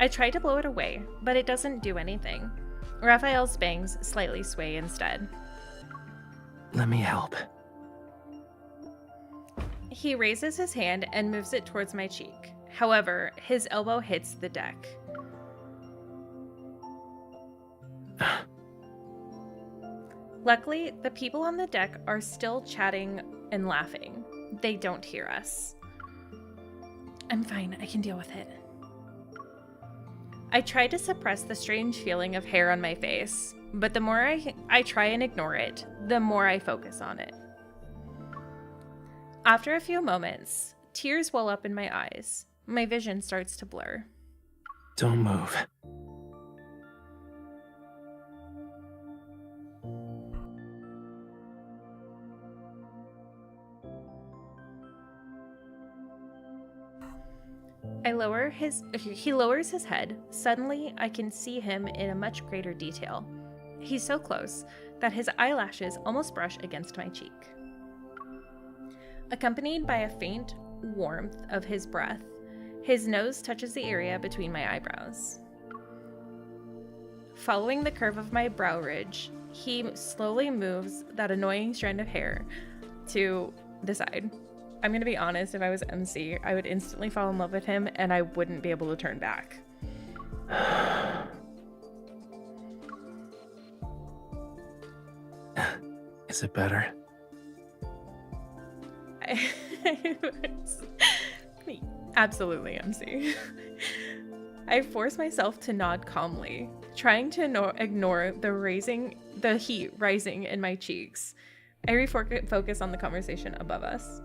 I try to blow it away, but it doesn't do anything. Raphael's bangs slightly sway instead. Let me help. He raises his hand and moves it towards my cheek. However, his elbow hits the deck. Luckily, the people on the deck are still chatting and laughing. They don't hear us. I'm fine, I can deal with it. I try to suppress the strange feeling of hair on my face, but the more I try and ignore it, the more I focus on it. After a few moments, tears well up in my eyes. My vision starts to blur. Don't move. He lowers his head. Suddenly, I can see him in a much greater detail. He's so close that his eyelashes almost brush against my cheek. Accompanied by a faint warmth of his breath, his nose touches the area between my eyebrows. Following the curve of my brow ridge, he slowly moves that annoying strand of hair to the side. I'm gonna be honest, if I was MC, I would instantly fall in love with him and I wouldn't be able to turn back. Is it better? Absolutely, MC. I force myself to nod calmly, trying to ignore the heat rising in my cheeks. I refocus on the conversation above us.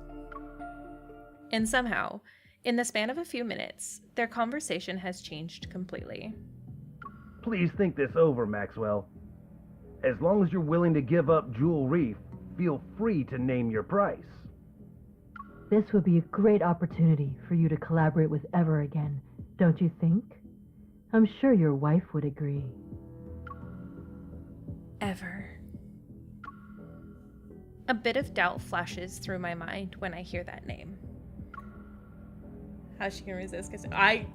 And somehow, in the span of a few minutes, their conversation has changed completely. Please think this over, Maxwell. As long as you're willing to give up Jewel Reef, feel free to name your price. This would be a great opportunity for you to collaborate with Ever again, don't you think? I'm sure your wife would agree. Ever. A bit of doubt flashes through my mind when I hear that name. How she can resist? Because I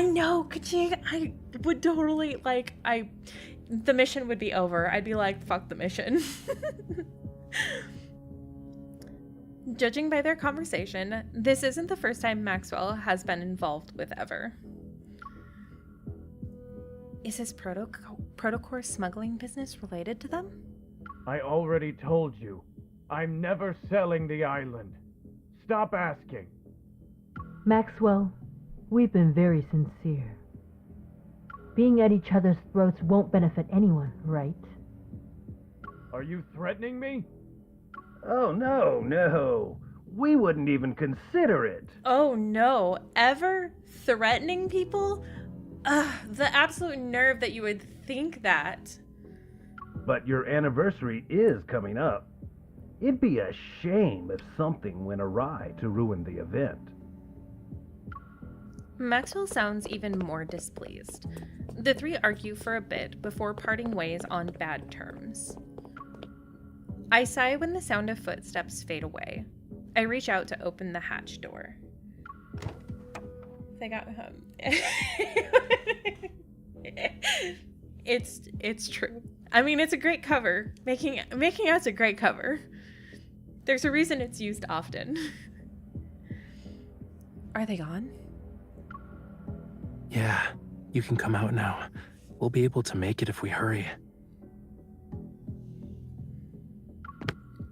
know, Kaching. I would totally the mission would be over. I'd be like, fuck the mission. Judging by their conversation, this isn't the first time Maxwell has been involved with Ever. Is his protocore smuggling business related to them? I already told you. I'm never selling the island. Stop asking. Maxwell, we've been very sincere. Being at each other's throats won't benefit anyone, right? Are you threatening me? Oh, no. We wouldn't even consider it. Oh no, Ever threatening people? Ugh, the absolute nerve that you would think that. But your anniversary is coming up. It'd be a shame if something went awry to ruin the event. Maxwell sounds even more displeased. The three argue for a bit before parting ways on bad terms. I sigh when the sound of footsteps fade away. I reach out to open the hatch door. They got It's true. I mean, it's a great cover. Making out's a great cover. There's a reason it's used often. Are they gone? Yeah, you can come out now. We'll be able to make it if we hurry.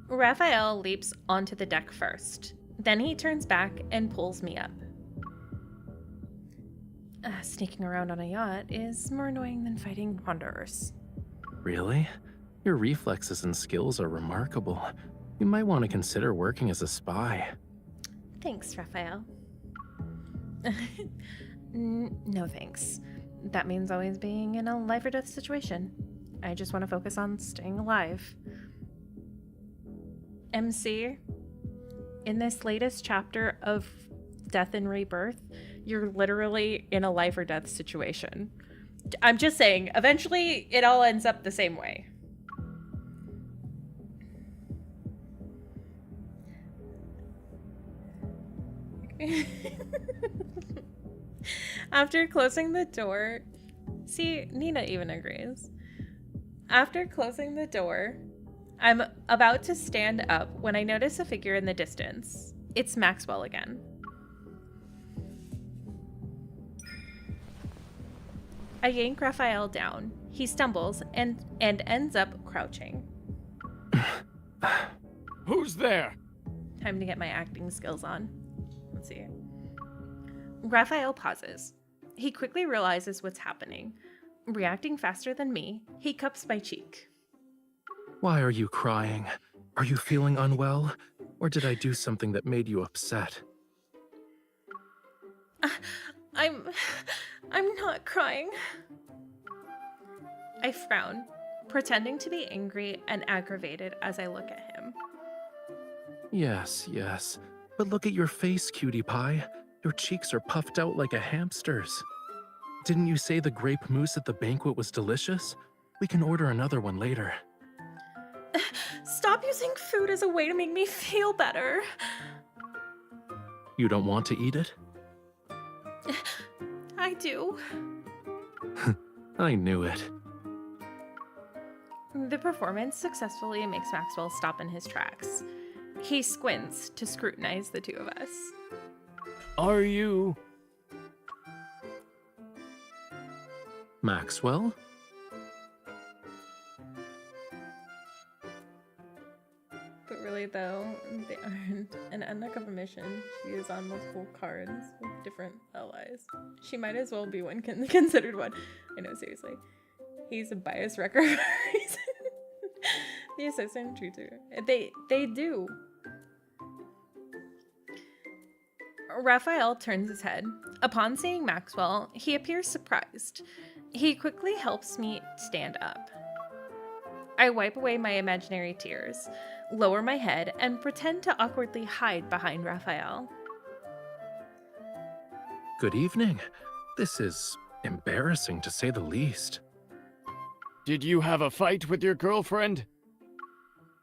Rafayel leaps onto the deck first. Then he turns back and pulls me up. Sneaking around on a yacht is more annoying than fighting wanderers. Really? Your reflexes and skills are remarkable. You might want to consider working as a spy. Thanks, Raphael. No thanks. That means always being in a life or death situation. I just want to focus on staying alive. MC, in this latest chapter of Death and Rebirth, you're literally in a life or death situation. I'm just saying, eventually it all ends up the same way. After closing the door, see, Nina even agrees. After closing the door, I'm about to stand up when I notice a figure in the distance. It's Maxwell again. I yank Raphael down. He stumbles and ends up crouching. Who's there? Time to get my acting skills on. Let's see. Raphael pauses. He quickly realizes what's happening. Reacting faster than me, he cups my cheek. Why are you crying? Are you feeling unwell? Or did I do something that made you upset? I'm not crying. I frown, pretending to be angry and aggravated as I look at him. Yes, yes. But look at your face, cutie pie. Your cheeks are puffed out like a hamster's. Didn't you say the grape mousse at the banquet was delicious? We can order another one later. Stop using food as a way to make me feel better. You don't want to eat it? I do. I knew it. The performance successfully makes Maxwell stop in his tracks. He squints to scrutinize the two of us. Are you... Maxwell? But really, though, they aren't an undercover mission. She is on multiple cards with different allies. She might as well be one considered one. I know, seriously. He's a bias wrecker for a reason. The assistant treats her. They do. Raphael turns his head. Upon seeing Maxwell, he appears surprised. He quickly helps me stand up. I wipe away my imaginary tears, lower my head, and pretend to awkwardly hide behind Raphael. Good evening. This is embarrassing to say the least. Did you have a fight with your girlfriend?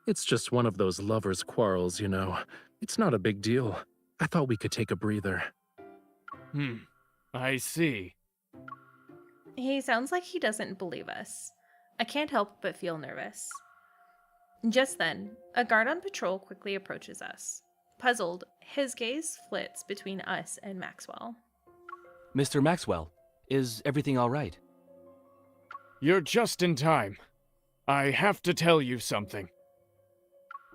It's just one of those lovers' quarrels, you know. It's not a big deal. I thought we could take a breather. I see. He sounds like he doesn't believe us. I can't help but feel nervous. Just then, a guard on patrol quickly approaches us. Puzzled, his gaze flits between us and Maxwell. Mr. Maxwell, is everything all right? You're just in time. I have to tell you something.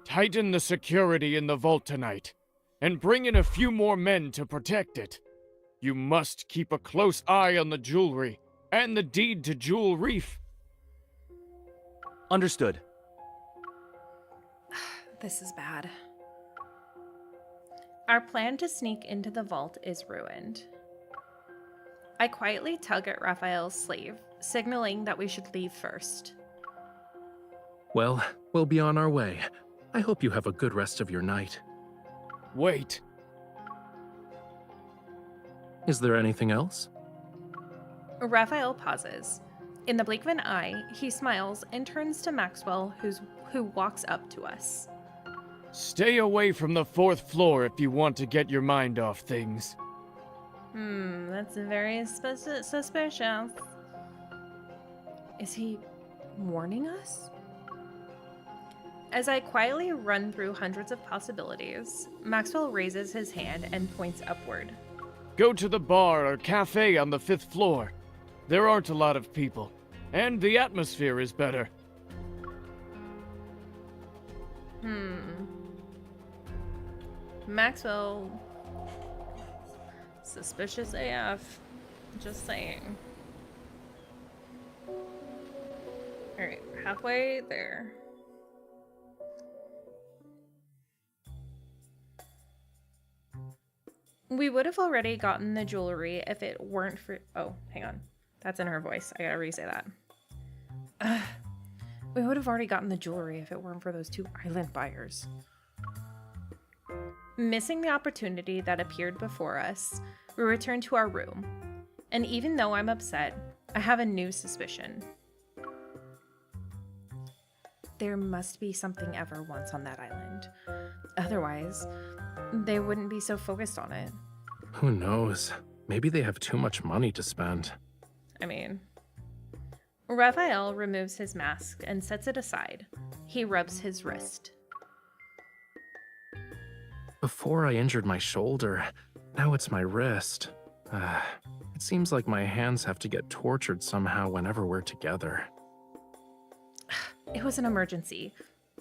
Tighten the security in the vault tonight, and bring in a few more men to protect it. You must keep a close eye on the jewelry and the deed to Jewel Reef. Understood. This is bad. Our plan to sneak into the vault is ruined. I quietly tug at Raphael's sleeve, signaling that we should leave first. Well, we'll be on our way. I hope you have a good rest of your night. Wait. Is there anything else? Raphael pauses. In the blink of an eye, he smiles and turns to Maxwell, who walks up to us. Stay away from the 4th floor if you want to get your mind off things. That's very suspicious. Is he warning us? As I quietly run through hundreds of possibilities, Maxwell raises his hand and points upward. Go to the bar or cafe on the 5th floor. There aren't a lot of people, and the atmosphere is better. Maxwell... suspicious AF. Just saying. Alright, we're halfway there. We would have already gotten the jewelry if it weren't for... Oh, hang on. That's in her voice. I gotta re-say that. We would have already gotten the jewelry if it weren't for those 2 island buyers. Missing the opportunity that appeared before us, we returned to our room. And even though I'm upset, I have a new suspicion. There must be something ever once on that island. Otherwise, they wouldn't be so focused on it. Who knows? Maybe they have too much money to spend. I mean... Rafayel removes his mask and sets it aside. He rubs his wrist. Before I injured my shoulder, now it's my wrist. It seems like my hands have to get tortured somehow whenever we're together. It was an emergency.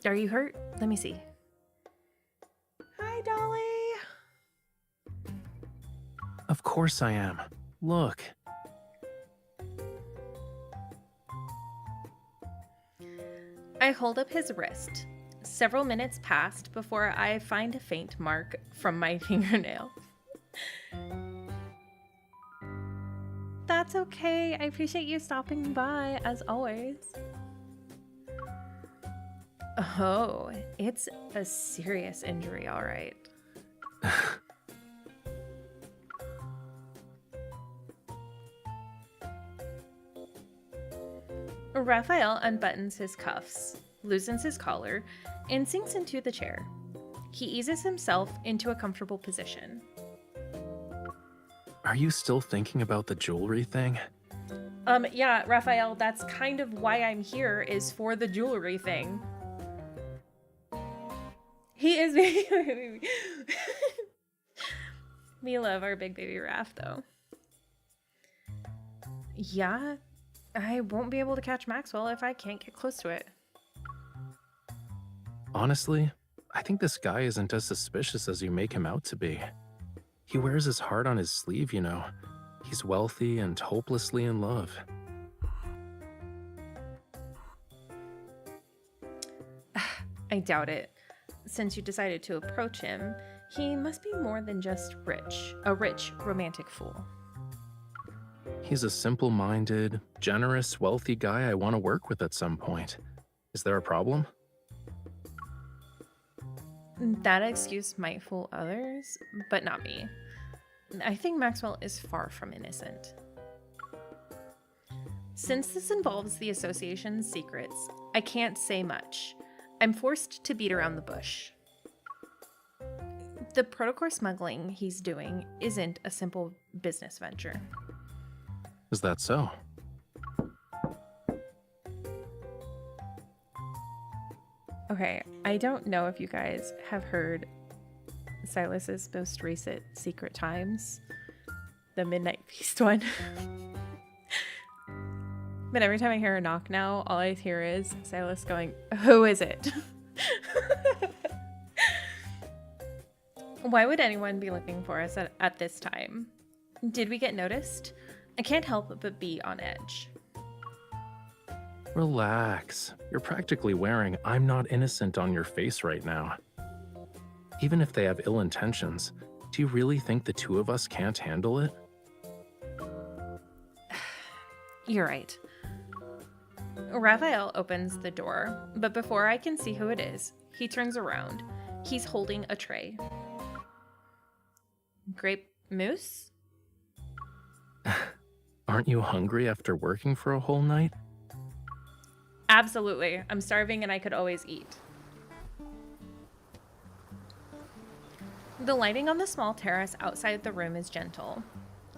Are you hurt? Let me see. Hi, Dolly. Of course I am. Look. I hold up his wrist. Several minutes passed before I find a faint mark from my fingernail. That's okay. I appreciate you stopping by, as always. Oh, it's a serious injury, all right. Rafayel unbuttons his cuffs, loosens his collar, and sinks into the chair. He eases himself into a comfortable position. Are you still thinking about the jewelry thing? Yeah, Rafayel, that's kind of why I'm here, is for the jewelry thing. He is baby. We love our big baby Raph, though. Yeah, I won't be able to catch Maxwell if I can't get close to it. Honestly, I think this guy isn't as suspicious as you make him out to be. He wears his heart on his sleeve, you know. He's wealthy and hopelessly in love. I doubt it. Since you decided to approach him, he must be more than just rich, a rich, romantic fool. He's a simple-minded, generous, wealthy guy I want to work with at some point. Is there a problem? That excuse might fool others, but not me. I think Maxwell is far from innocent. Since this involves the association's secrets, I can't say much. I'm forced to beat around the bush. The protocore smuggling he's doing isn't a simple business venture. Is that so? Okay, I don't know if you guys have heard Silas's most recent Secret Times, the Midnight Feast one. But every time I hear a knock now, all I hear is Silas going, "Who is it?" Why would anyone be looking for us at this time? Did we get noticed? I can't help but be on edge. Relax. You're practically wearing "I'm not innocent" on your face right now. Even if they have ill intentions, do you really think the two of us can't handle it? You're right. Rafayel opens the door, but before I can see who it is, he turns around. He's holding a tray. Grape mousse? Aren't you hungry after working for a whole night? Absolutely. I'm starving and I could always eat. The lighting on the small terrace outside the room is gentle.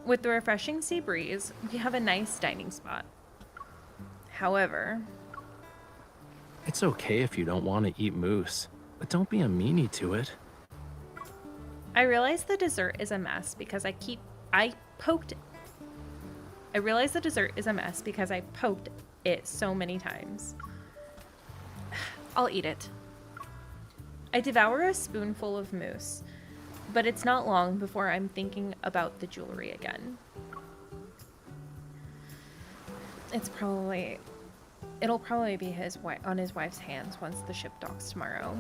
With the refreshing sea breeze, we have a nice dining spot. However... It's okay if you don't want to eat mousse, but don't be a meanie to it. I realize the dessert is a mess because I poked it so many times. I'll eat it. I devour a spoonful of mousse, but it's not long before I'm thinking about the jewelry again. It'll probably be on his wife's hands once the ship docks tomorrow.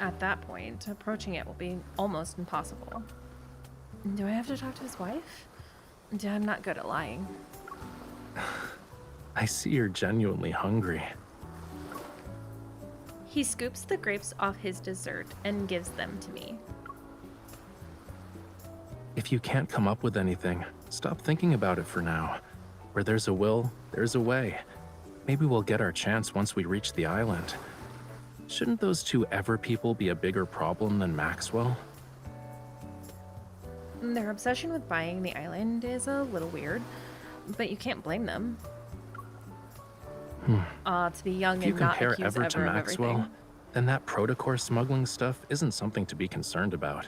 At that point, approaching it will be almost impossible. Do I have to talk to his wife? I'm not good at lying. I see you're genuinely hungry. He scoops the grapes off his dessert and gives them to me. If you can't come up with anything, stop thinking about it for now. Where there's a will, there's a way. Maybe we'll get our chance once we reach the island. Shouldn't those two Ever people be a bigger problem than Maxwell? Their obsession with buying the island is a little weird, but you can't blame them. To be young If you and not compare accuse Ever to Ever of Maxwell, everything. then that protocore smuggling stuff isn't something to be concerned about.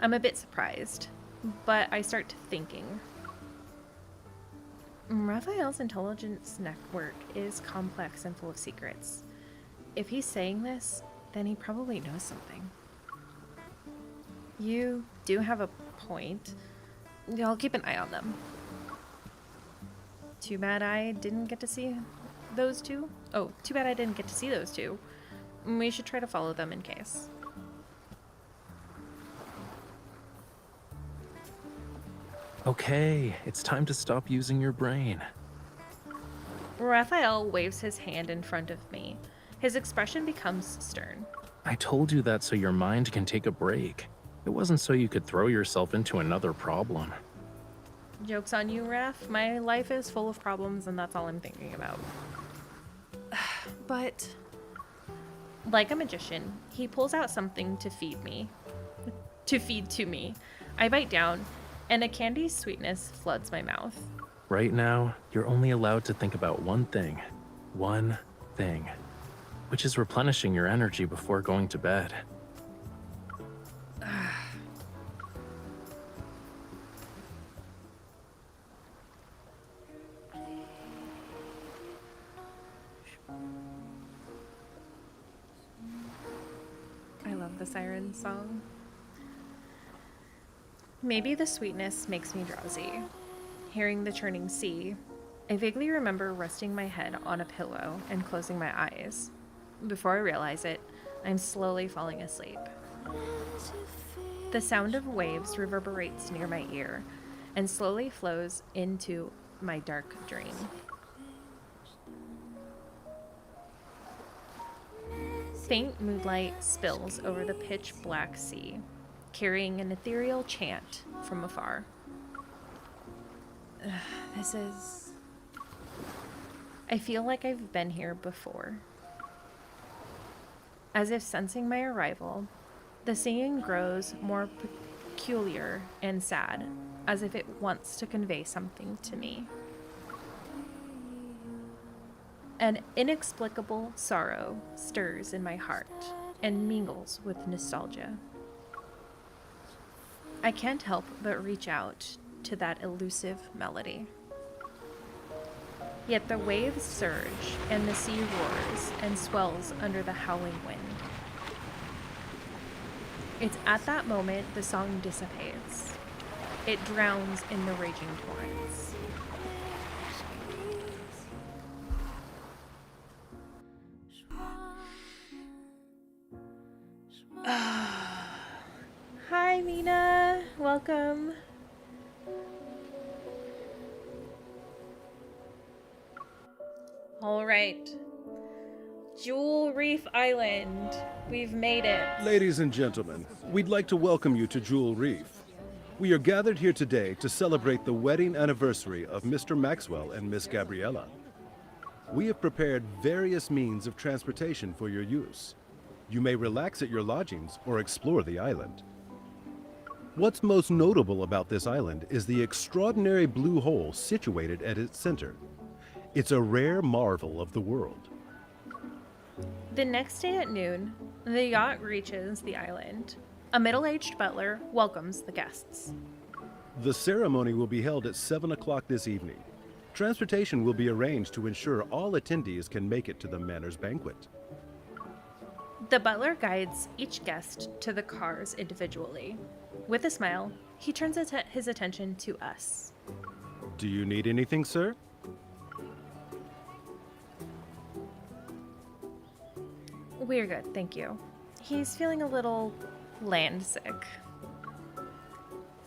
I'm a bit surprised, but I start thinking. Raphael's intelligence network is complex and full of secrets. If he's saying this, then he probably knows something. You do have a point. I'll keep an eye on them. Too bad I didn't get to see those two. Oh, too bad I didn't get to see those two. We should try to follow them in case. Okay, it's time to stop using your brain. Raphael waves his hand in front of me. His expression becomes stern. I told you that so your mind can take a break. It wasn't so you could throw yourself into another problem. Joke's on you, Raph. My life is full of problems and that's all I'm thinking about. But, like a magician, he pulls out something to feed to me. I bite down, and a candy's sweetness floods my mouth. Right now, you're only allowed to think about one thing, which is replenishing your energy before going to bed. I love the siren song. Maybe the sweetness makes me drowsy. Hearing the churning sea, I vaguely remember resting my head on a pillow and closing my eyes. Before I realize it, I'm slowly falling asleep. The sound of waves reverberates near my ear and slowly flows into my dark dream. Faint moonlight spills over the pitch black sea, carrying an ethereal chant from afar. I feel like I've been here before. As if sensing my arrival, the singing grows more peculiar and sad, as if it wants to convey something to me. An inexplicable sorrow stirs in my heart and mingles with nostalgia. I can't help but reach out to that elusive melody. Yet the waves surge and the sea roars and swells under the howling wind. It's at that moment the song dissipates. It drowns in the raging torrents. Hi, Mina. Welcome. All right. Jewel Reef Island. We've made it. Ladies and gentlemen, we'd like to welcome you to Jewel Reef. We are gathered here today to celebrate the wedding anniversary of Mr. Maxwell and Miss Gabriella. We have prepared various means of transportation for your use. You may relax at your lodgings or explore the island. What's most notable about this island is the extraordinary blue hole situated at its center. It's a rare marvel of the world. The next day at noon, the yacht reaches the island. A middle-aged butler welcomes the guests. The ceremony will be held at 7 o'clock this evening. Transportation will be arranged to ensure all attendees can make it to the Manor's banquet. The butler guides each guest to the cars individually. With a smile, he turns his attention to us. Do you need anything, sir? We're good, thank you. He's feeling a little land sick.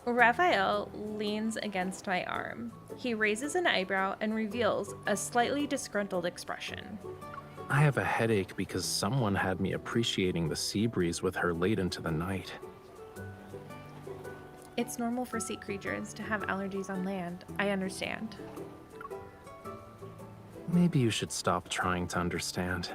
Raphael leans against my arm. He raises an eyebrow and reveals a slightly disgruntled expression. I have a headache because someone had me appreciating the sea breeze with her late into the night. It's normal for sea creatures to have allergies on land. I understand. Maybe you should stop trying to understand.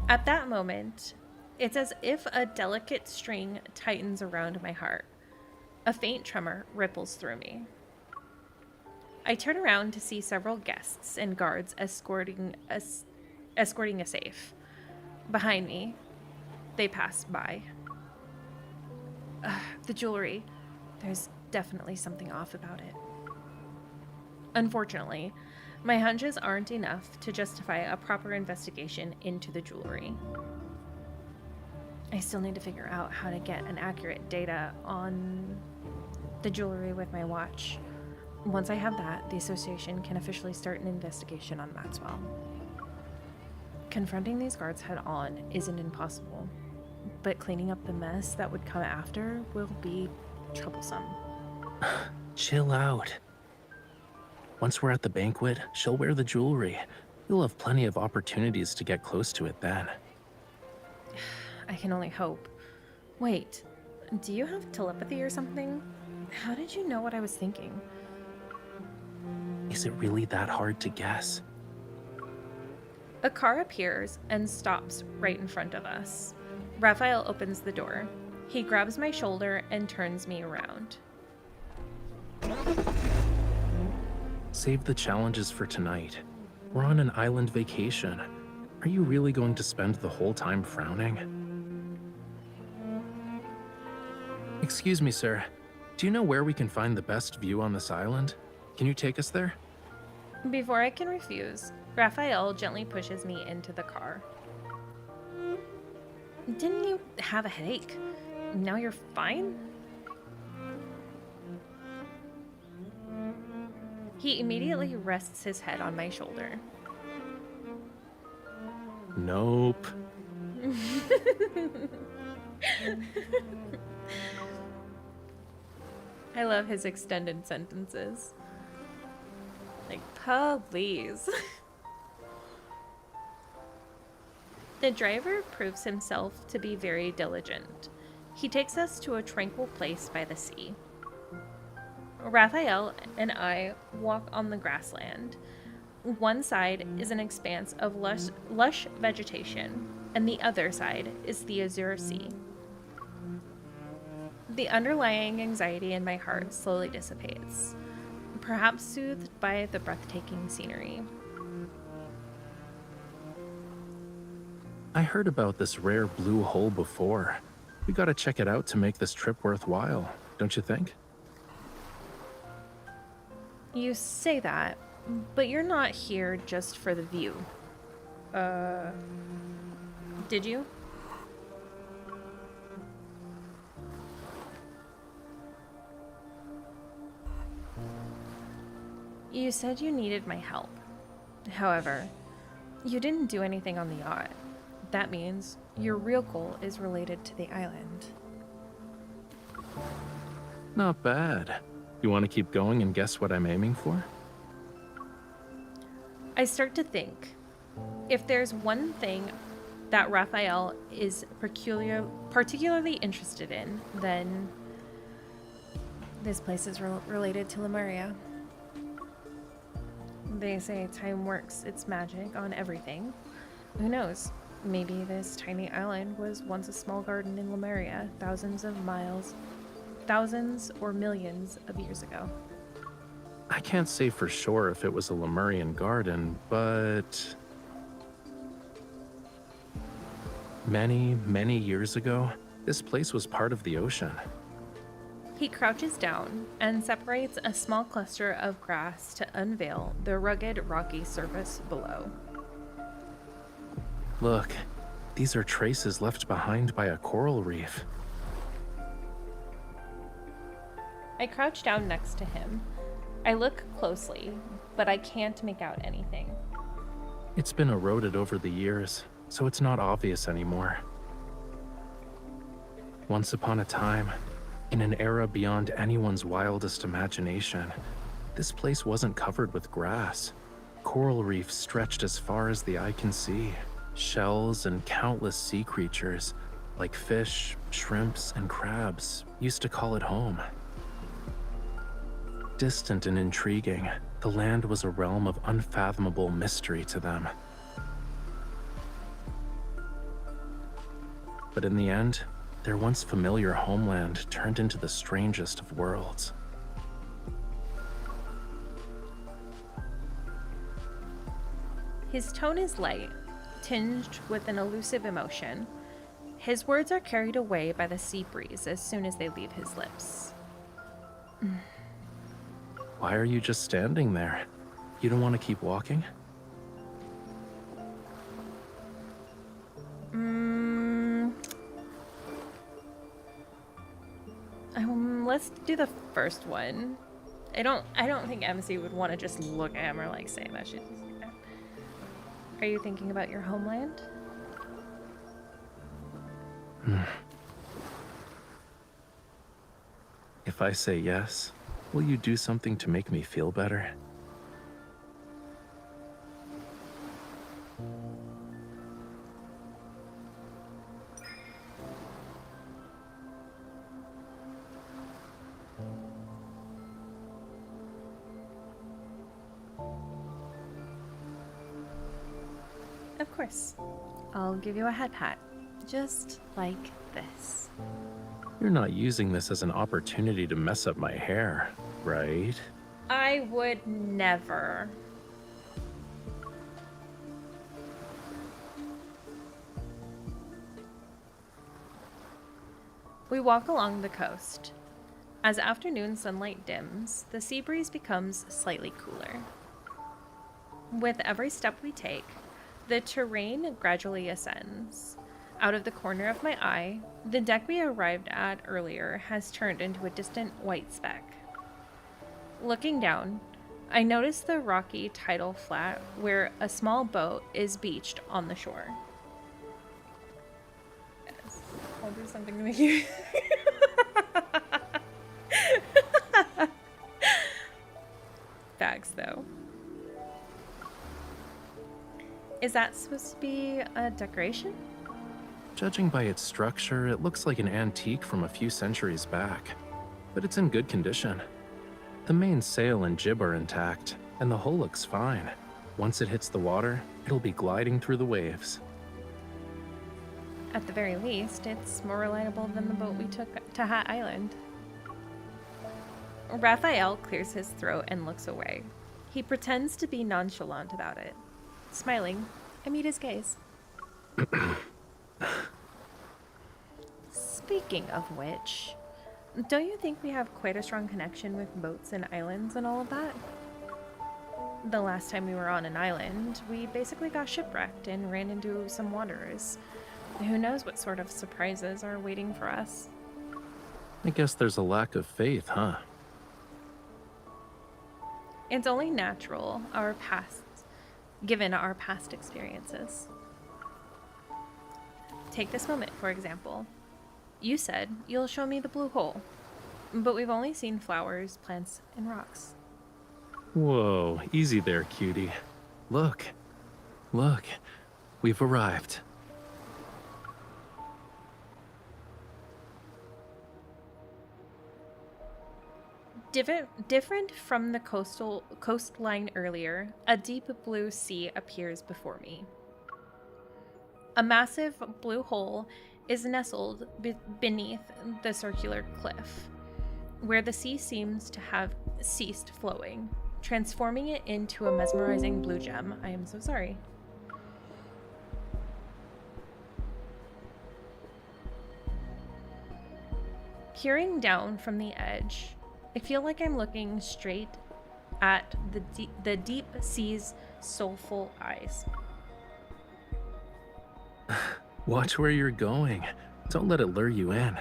At that moment, it's as if a delicate string tightens around my heart. A faint tremor ripples through me. I turn around to see several guests and guards escorting a safe. Behind me, they pass by. The jewelry. There's definitely something off about it. Unfortunately, my hunches aren't enough to justify a proper investigation into the jewelry. I still need to figure out how to get an accurate data on the jewelry with my watch. Once I have that, the association can officially start an investigation on Maxwell. Confronting these guards head on isn't impossible, but cleaning up the mess that would come after will be troublesome. Chill out. Once we're at the banquet, she'll wear the jewelry. You'll have plenty of opportunities to get close to it then. I can only hope. Wait, do you have telepathy or something? How did you know what I was thinking? Is it really that hard to guess? A car appears and stops right in front of us. Raphael opens the door. He grabs my shoulder and turns me around. Save the challenges for tonight. We're on an island vacation. Are you really going to spend the whole time frowning? Excuse me, sir. Do you know where we can find the best view on this island? Can you take us there? Before I can refuse, Raphael gently pushes me into the car. Didn't you have a headache? Now you're fine? He immediately rests his head on my shoulder. Nope. I love his extended sentences. Like, please. The driver proves himself to be very diligent. He takes us to a tranquil place by the sea. Raphael and I walk on the grassland. One side is an expanse of lush vegetation, and the other side is the azure sea. The underlying anxiety in my heart slowly dissipates, perhaps soothed by the breathtaking scenery. I heard about this rare blue hole before. We gotta check it out to make this trip worthwhile, don't you think? You say that, but you're not here just for the view. Did you? You said you needed my help. However, you didn't do anything on the yacht. That means your real goal is related to the island. Not bad. You want to keep going and guess what I'm aiming for? I start to think, if there's one thing that Raphael is particularly interested in, then this place is related to Lemuria. They say time works its magic on everything. Who knows? Maybe this tiny island was once a small garden in Lemuria, thousands or millions of years ago. I can't say for sure if it was a Lemurian garden, but many, many years ago, this place was part of the ocean. He crouches down and separates a small cluster of grass to unveil the rugged, rocky surface below. Look, These are traces left behind by a coral reef. I crouch down next to him. I look closely, but I can't make out anything. It's been eroded over the years, so it's not obvious anymore. Once upon a time, in an era beyond anyone's wildest imagination, this place wasn't covered with grass. Coral reefs stretched as far as the eye can see. Shells and countless sea creatures, like fish, shrimps, and crabs, used to call it home. Distant and intriguing, the land was a realm of unfathomable mystery to them. But in the end, their once familiar homeland turned into the strangest of worlds. His tone is light, tinged with an elusive emotion. His words are carried away by the sea breeze as soon as they leave his lips. Why are you just standing there? You don't want to keep walking? Let's do the first one. I don't think MC would want to just look at him or like say that shit. Are you thinking about your homeland? If I say yes, will you do something to make me feel better? Of course. I'll give you a head pat. Just like this. You're not using this as an opportunity to mess up my hair, right? I would never. We walk along the coast. As afternoon sunlight dims, the sea breeze becomes slightly cooler. With every step we take, the terrain gradually ascends. Out of the corner of my eye, the deck we arrived at earlier has turned into a distant white speck. Looking down, I notice the rocky tidal flat where a small boat is beached on the shore. Yes, I'll do something to make you... Facts, though. Is that supposed to be a decoration? Judging by its structure, it looks like an antique from a few centuries back, but it's in good condition. The main sail and jib are intact, and the hull looks fine. Once it hits the water, it'll be gliding through the waves. At the very least, it's more reliable than the boat we took to Hat Island. Rafayel clears his throat and looks away. He pretends to be nonchalant about it. Smiling, I meet his gaze. Speaking of which, don't you think we have quite a strong connection with boats and islands and all of that? The last time we were on an island, we basically got shipwrecked and ran into some wanderers. Who knows what sort of surprises are waiting for us? I guess there's a lack of faith, huh? It's only natural, given our past experiences. Take this moment, for example. You said you'll show me the blue hole, but we've only seen flowers, plants, and rocks. Whoa, easy there, cutie. Look, we've arrived. Different from the coastline earlier, a deep blue sea appears before me. A massive blue hole is nestled beneath the circular cliff, where the sea seems to have ceased flowing, transforming it into a mesmerizing blue gem. I am so sorry. Peering down from the edge, I feel like I'm looking straight at the deep sea's soulful eyes. Watch where you're going. Don't let it lure you in.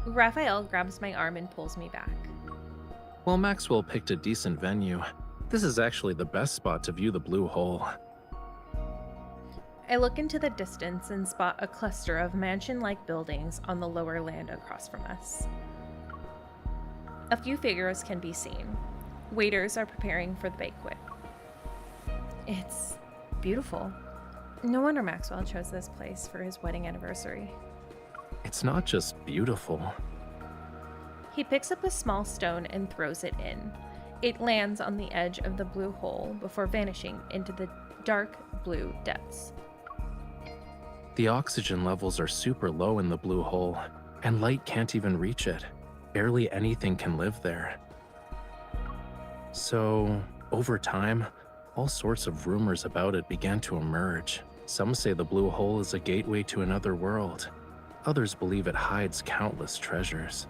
Rafayel grabs my arm and pulls me back. Well, Maxwell picked a decent venue. This is actually the best spot to view the blue hole. I look into the distance and spot a cluster of mansion-like buildings on the lower land across from us. A few figures can be seen. Waiters are preparing for the banquet. It's beautiful. No wonder Maxwell chose this place for his wedding anniversary. It's not just beautiful. He picks up a small stone and throws it in. It lands on the edge of the blue hole before vanishing into the dark blue depths. The oxygen levels are super low in the blue hole, and light can't even reach it. Barely anything can live there. So, over time, all sorts of rumors about it began to emerge. Some say the blue hole is a gateway to another world. Others believe it hides countless treasures.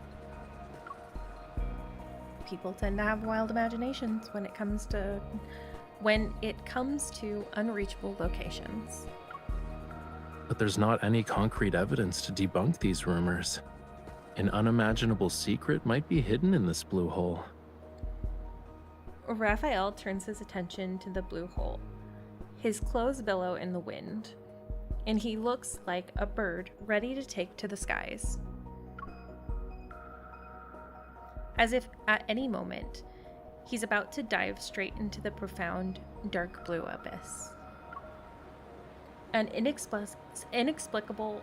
People tend to have wild imaginations when it comes to unreachable locations. But there's not any concrete evidence to debunk these rumors. An unimaginable secret might be hidden in this blue hole. Rafayel turns his attention to the blue hole. His clothes billow in the wind, and he looks like a bird ready to take to the skies. As if at any moment, he's about to dive straight into the profound, dark blue abyss. An inexplicable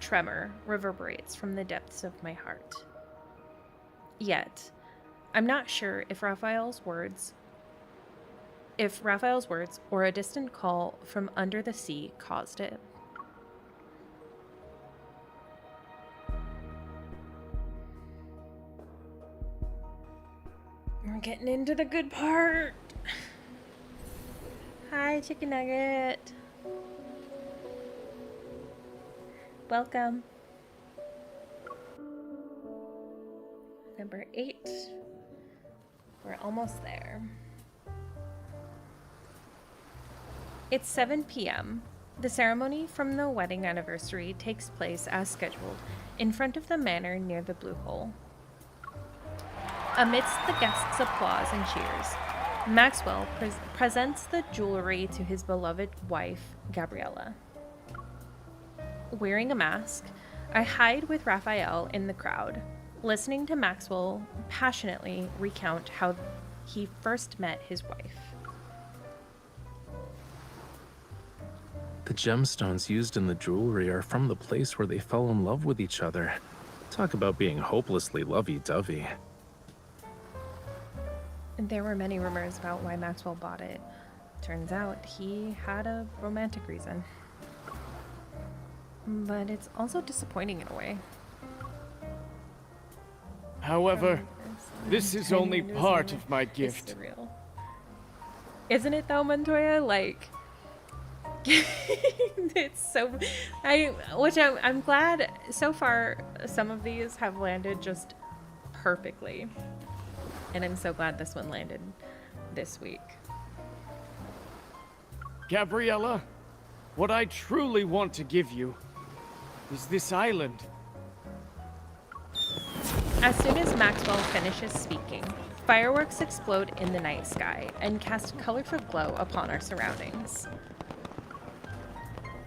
tremor reverberates from the depths of my heart. Yet, I'm not sure if Rafayel's words or a distant call from under the sea caused it. We're getting into the good part. Hi, Chicken Nugget. Welcome. Number 8. We're almost there. It's 7 p.m. The ceremony from the wedding anniversary takes place as scheduled in front of the manor near the blue hole. Amidst the guests' applause and cheers, Maxwell presents the jewelry to his beloved wife, Gabriella. Wearing a mask, I hide with Rafayel in the crowd, listening to Maxwell passionately recount how he first met his wife. The gemstones used in the jewelry are from the place where they fell in love with each other. Talk about being hopelessly lovey-dovey. There were many rumors about why Maxwell bought it. Turns out he had a romantic reason. But it's also disappointing in a way. However, this is only part of my gift. Surreal. Isn't it though, Montoya? Like, it's so... I'm glad so far some of these have landed just perfectly. And I'm so glad this one landed this week. Gabriella, what I truly want to give you is this island. As soon as Maxwell finishes speaking, fireworks explode in the night sky and cast colorful glow upon our surroundings.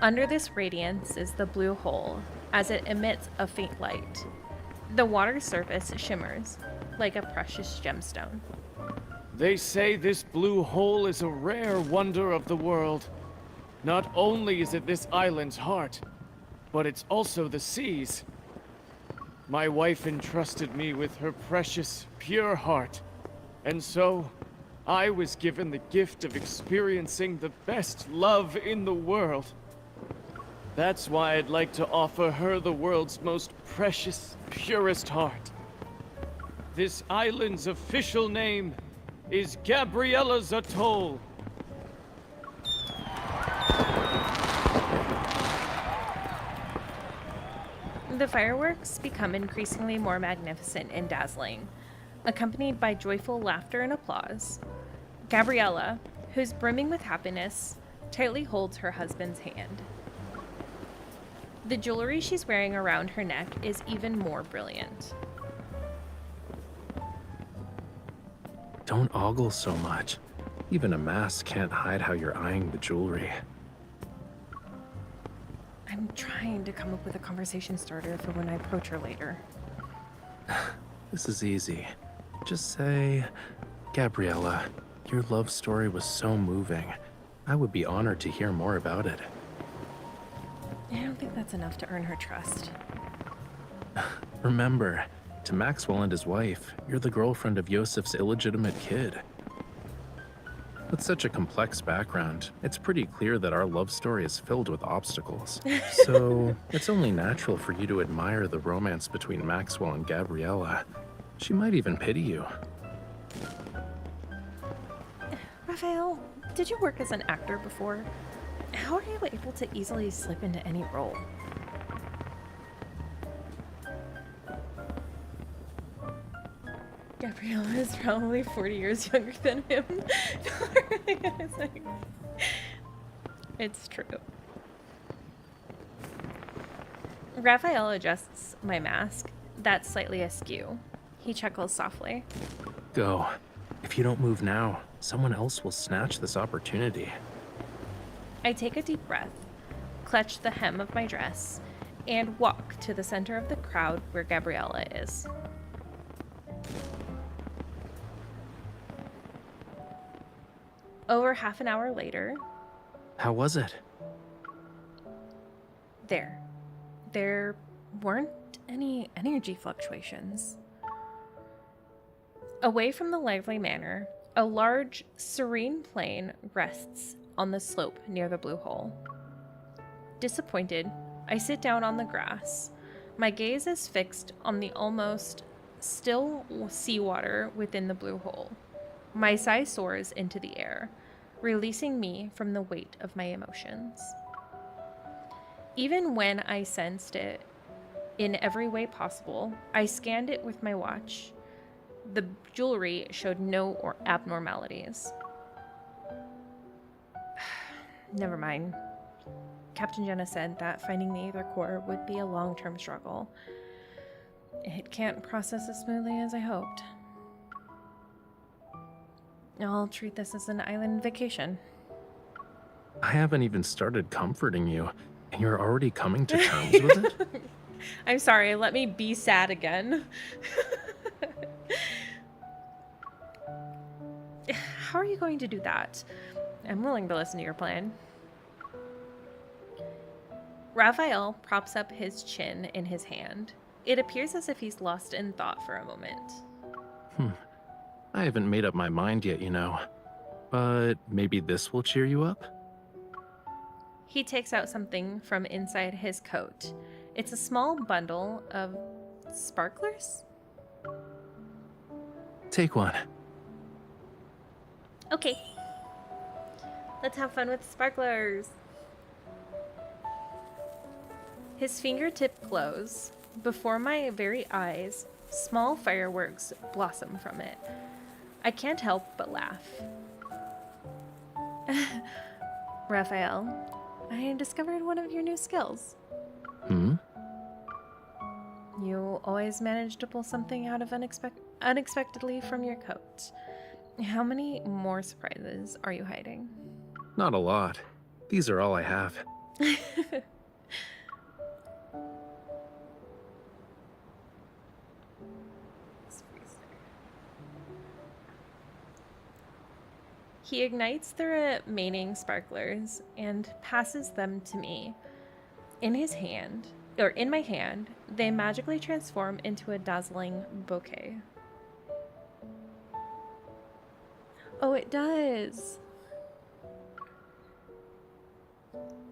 Under this radiance is the blue hole, as it emits a faint light. The water surface shimmers like a precious gemstone. They say this blue hole is a rare wonder of the world. Not only is it this island's heart, but it's also the sea's. My wife entrusted me with her precious, pure heart, and so I was given the gift of experiencing the best love in the world. That's why I'd like to offer her the world's most precious, purest heart. This island's official name is Gabriella's Atoll. The fireworks become increasingly more magnificent and dazzling, accompanied by joyful laughter and applause. Gabriella, who's brimming with happiness, tightly holds her husband's hand. The jewelry she's wearing around her neck is even more brilliant. Don't ogle so much. Even a mask can't hide how you're eyeing the jewelry. I'm trying to come up with a conversation starter for when I approach her later. This is easy. Just say, Gabriella, your love story was so moving. I would be honored to hear more about it. I don't think that's enough to earn her trust. Remember, to Maxwell and his wife, you're the girlfriend of Yosef's illegitimate kid. With such a complex background, it's pretty clear that our love story is filled with obstacles. So, it's only natural for you to admire the romance between Maxwell and Gabriella. She might even pity you. Rafayel, did you work as an actor before? How are you able to easily slip into any role? Gabriella is probably 40 years younger than him. It's true. Rafayel adjusts my mask. That's slightly askew. He chuckles softly. Go. If you don't move now, someone else will snatch this opportunity. I take a deep breath, clutch the hem of my dress, and walk to the center of the crowd where Gabriella is. Over half an hour later... How was it? There weren't any energy fluctuations. Away from the lively manor, a large, serene plane rests on the slope near the blue hole. Disappointed, I sit down on the grass. My gaze is fixed on the almost still seawater within the blue hole. My sigh soars into the air, releasing me from the weight of my emotions. Even when I sensed it in every way possible, I scanned it with my watch. The jewelry showed no abnormalities. Never mind. Captain Jenna said that finding the Aether Core would be a long-term struggle. It can't process as smoothly as I hoped. I'll treat this as an island vacation. I haven't even started comforting you, and you're already coming to terms with it? I'm sorry, let me be sad again. How are you going to do that? I'm willing to listen to your plan. Rafayel props up his chin in his hand. It appears as if he's lost in thought for a moment. I haven't made up my mind yet, you know. But maybe this will cheer you up? He takes out something from inside his coat. It's a small bundle of sparklers? Take one. Okay. Let's have fun with sparklers. His fingertip glows. Before my very eyes, small fireworks blossom from it. I can't help but laugh. Rafayel, I discovered one of your new skills. You always manage to pull something out of unexpectedly from your coat. How many more surprises are you hiding? Not a lot. These are all I have. He ignites the remaining sparklers and passes them to me. In my hand, they magically transform into a dazzling bouquet. Oh, it does.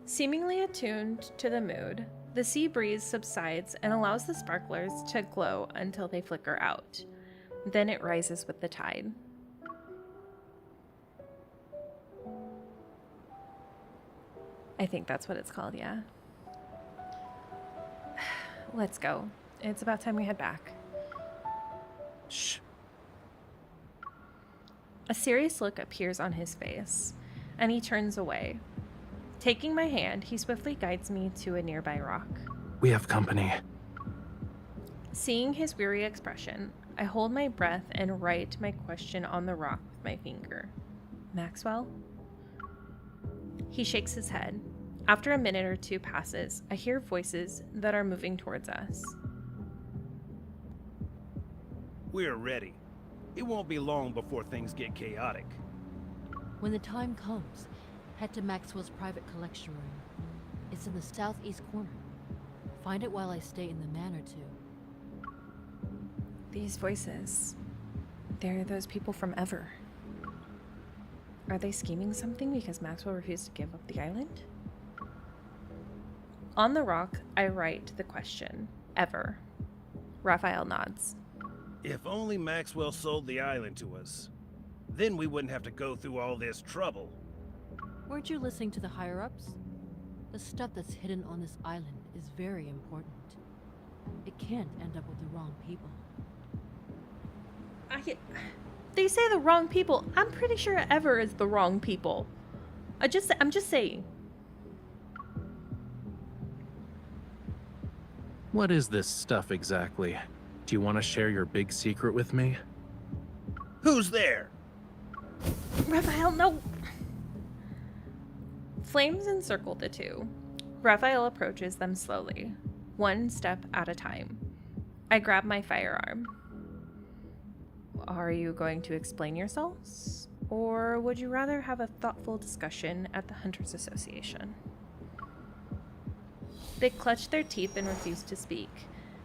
Seemingly attuned to the mood, the sea breeze subsides and allows the sparklers to glow until they flicker out. Then it rises with the tide. I think that's what it's called, yeah. Let's go. It's about time we head back. Shh. A serious look appears on his face, and he turns away. Taking my hand, he swiftly guides me to a nearby rock. We have company. Seeing his weary expression, I hold my breath and write my question on the rock with my finger. Maxwell? He shakes his head. After a minute or two passes, I hear voices that are moving towards us. We're ready. It won't be long before things get chaotic. When the time comes, head to Maxwell's private collection room. It's in the southeast corner. Find it while I stay in the manor too. These voices, they're those people from Ever. Are they scheming something because Maxwell refused to give up the island? On the rock, I write the question, Ever. Rafayel nods. If only Maxwell sold the island to us. Then we wouldn't have to go through all this trouble. Weren't you listening to the higher-ups? The stuff that's hidden on this island is very important. It can't end up with the wrong people. They say the wrong people. I'm pretty sure Ever is the wrong people. I'm just saying. What is this stuff exactly? Do you want to share your big secret with me? Who's there? Rafayel, no! Flames encircle the two. Rafayel approaches them slowly, one step at a time. I grab my firearm. Are you going to explain yourselves? Or would you rather have a thoughtful discussion at the Hunters Association? They clutch their teeth and refuse to speak.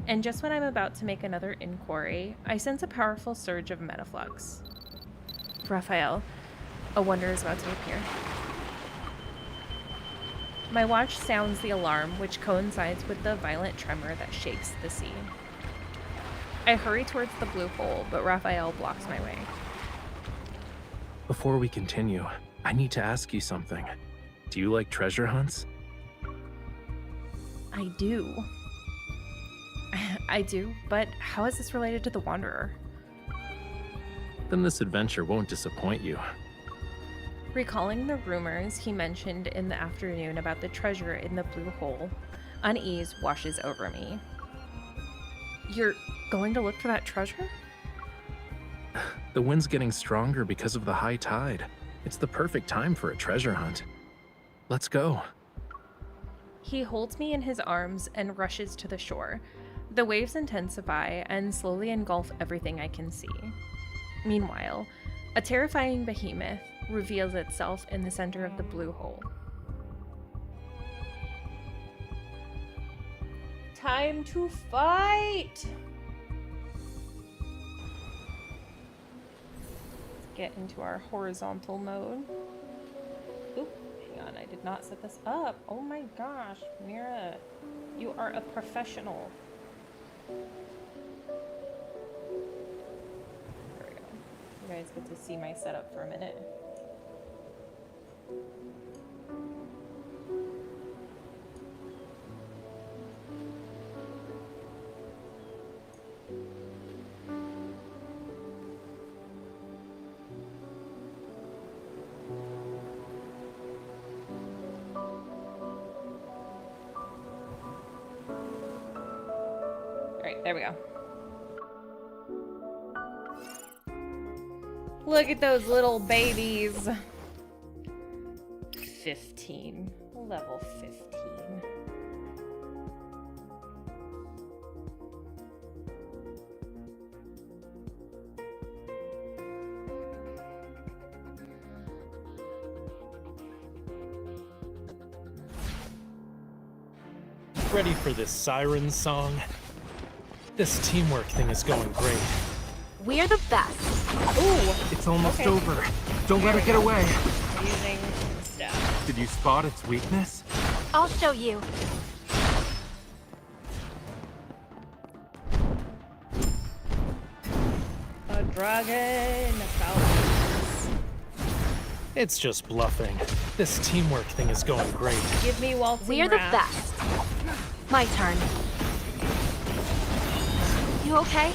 And just when I'm about to make another inquiry, I sense a powerful surge of metaflux. Rafayel, a wonder is about to appear. My watch sounds the alarm, which coincides with the violent tremor that shakes the sea. I hurry towards the blue hole, but Rafayel blocks my way. Before we continue, I need to ask you something. Do you like treasure hunts? I do. I do, but how is this related to the Wanderer? Then this adventure won't disappoint you. Recalling the rumors he mentioned in the afternoon about the treasure in the blue hole, unease washes over me. You're going to look for that treasure? The wind's getting stronger because of the high tide. It's the perfect time for a treasure hunt. Let's go. He holds me in his arms and rushes to the shore. The waves intensify and slowly engulf everything I can see. Meanwhile, a terrifying behemoth reveals itself in the center of the blue hole. Time to fight! Let's get into our horizontal mode. Oop, hang on, I did not set this up. Oh my gosh, Mira, you are a professional. There we go. You guys get to see my setup for a minute. There we go. Look at those little babies. 15. Level 15. Ready for this siren song? This teamwork thing is going great. We're the best. Ooh! It's almost over. Don't let her get away. Using stuff. Did you spot its weakness? I'll show you. A dragon. It's just bluffing. This teamwork thing is going great. Give me waltzing We're the wrath. best. My turn. You okay?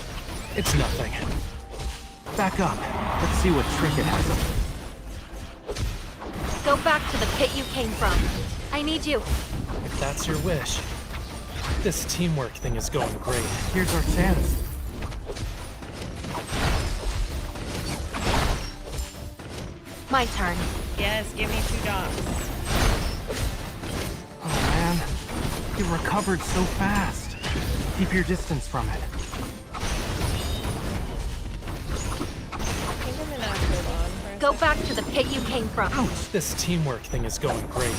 It's nothing. Back up. Let's see what trick it has. Go back to the pit you came from. I need you. If that's your wish. This teamwork thing is going great. Here's our chance. My turn. Yes, give me 2 dots. Oh man, it recovered so fast. Keep your distance from it. I think I'm gonna hold on for a Go second. back to the pit you came from. Ouch! This teamwork thing is going great.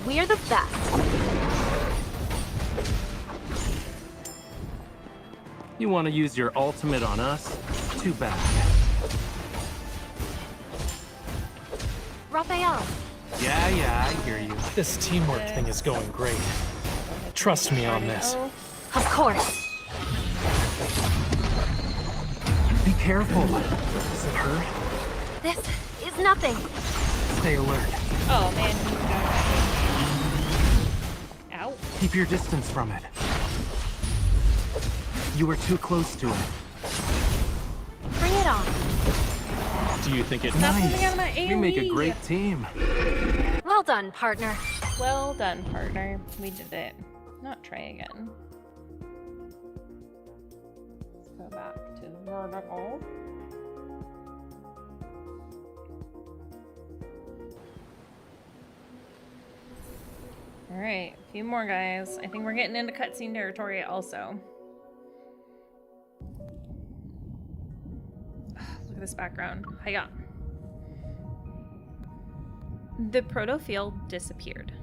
We're the best. You want to use your ultimate on us? Too bad. Rafayel. Yeah, I hear you. This teamwork thing is going great. Trust me on this. Of course. Be careful. Does it hurt? This is nothing. Stay alert. Oh man, you got it. Ow. Keep your distance from it. You were too close to it. Bring it on. Do you think it... Stop moving out of my AoE. We make a great team. Well done, partner. Well done, partner. We did it. Not try again. Let's go back to the vertical. Alright, a few more guys. I think we're getting into cutscene territory also. Look at this background. Hiya. The protofield disappeared.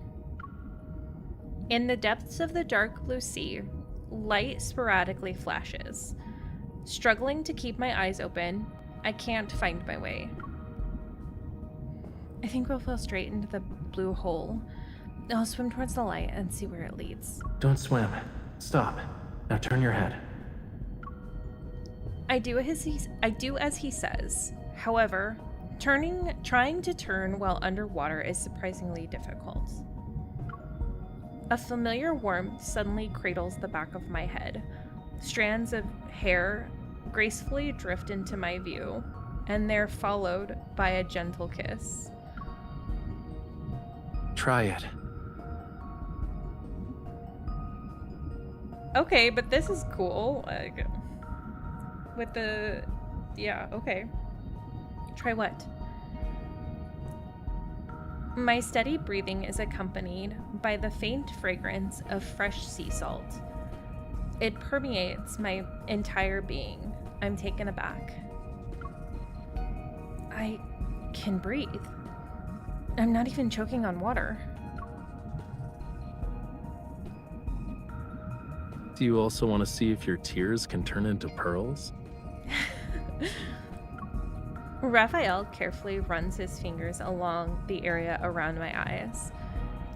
In the depths of the dark blue sea, light sporadically flashes. Struggling to keep my eyes open, I can't find my way. I think we'll fall straight into the blue hole. I'll swim towards the light and see where it leads. Don't swim. Stop. Now turn your head. I do as he says. However, trying to turn while underwater is surprisingly difficult. A familiar warmth suddenly cradles the back of my head. Strands of hair gracefully drift into my view, and they're followed by a gentle kiss. Try it. Okay, but this is cool. Like, with the... Yeah, okay. Try what? My steady breathing is accompanied by the faint fragrance of fresh sea salt. It permeates my entire being. I'm taken aback. I can breathe. I'm not even choking on water. Do you also want to see if your tears can turn into pearls? Rafayel carefully runs his fingers along the area around my eyes.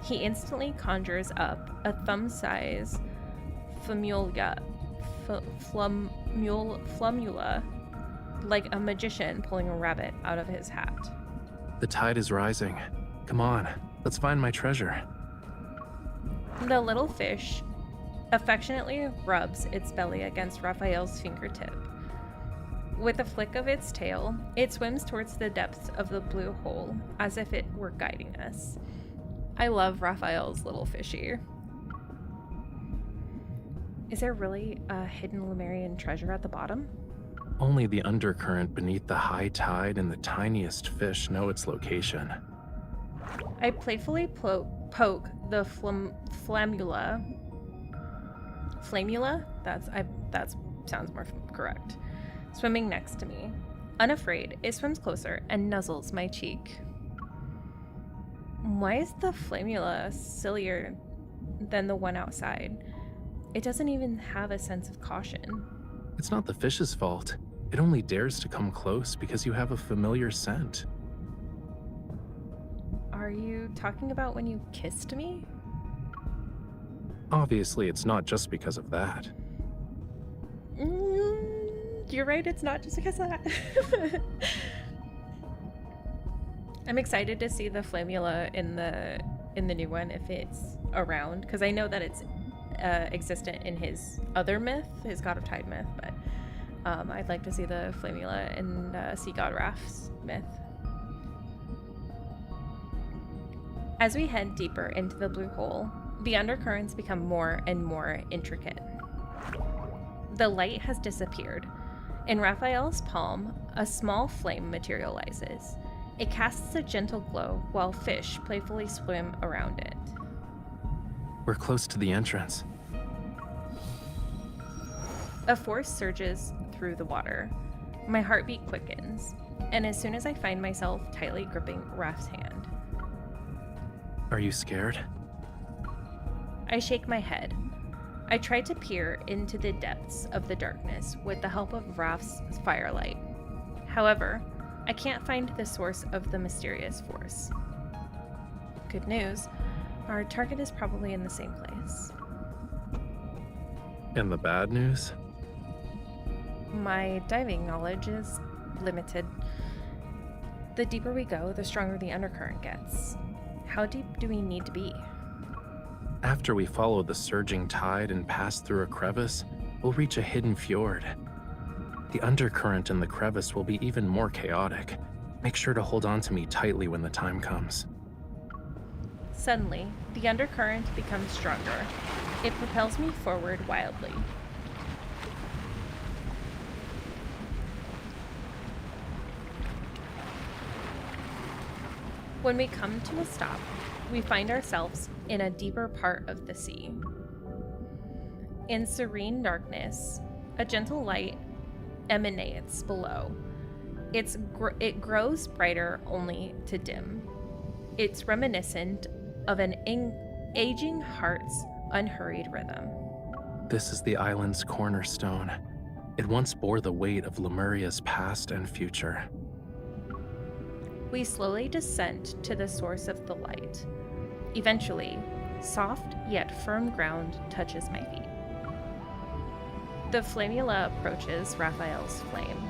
He instantly conjures up a thumb-size flammula, like a magician pulling a rabbit out of his hat. The tide is rising. Come on, let's find my treasure. The little fish affectionately rubs its belly against Rafayel's fingertip. With a flick of its tail, it swims towards the depths of the blue hole, as if it were guiding us. I love Rafayel's little fishy. Is there really a hidden Lemurian treasure at the bottom? Only the undercurrent beneath the high tide and the tiniest fish know its location. I playfully poke the flammula. Flammula? That sounds more correct. Swimming next to me. Unafraid, it swims closer and nuzzles my cheek. Why is the flammula sillier than the one outside? It doesn't even have a sense of caution. It's not the fish's fault. It only dares to come close because you have a familiar scent. Are you talking about when you kissed me? Obviously, it's not just because of that. You're right, it's not just because of that. I'm excited to see the flammula in the new one if it's around, because I know that it's existent in his other myth, his God of Tide myth, but I'd like to see the flammula in Sea God Raph's myth. As we head deeper into the blue hole, The undercurrents become more and more intricate. The light has disappeared. In Rafayel's palm, a small flame materializes. It casts a gentle glow while fish playfully swim around it. We're close to the entrance. A force surges through the water. My heartbeat quickens, and as soon as I find myself tightly gripping Raf's hand. Are you scared? I shake my head. I try to peer into the depths of the darkness with the help of Raf's firelight. However, I can't find the source of the mysterious force. Good news, our target is probably in the same place. And the bad news? My diving knowledge is limited. The deeper we go, the stronger the undercurrent gets. How deep do we need to be? After we follow the surging tide and pass through a crevice, we'll reach a hidden fjord. The undercurrent in the crevice will be even more chaotic. Make sure to hold on to me tightly when the time comes. Suddenly, the undercurrent becomes stronger. It propels me forward wildly. When we come to a stop, we find ourselves in a deeper part of the sea. In serene darkness, a gentle light emanates below. It grows brighter only to dim. It's reminiscent of an aging heart's unhurried rhythm. This is the island's cornerstone. It once bore the weight of Lemuria's past and future. We slowly descend to the source of the light. Eventually, soft yet firm ground touches my feet. The flammula approaches Rafayel's flame.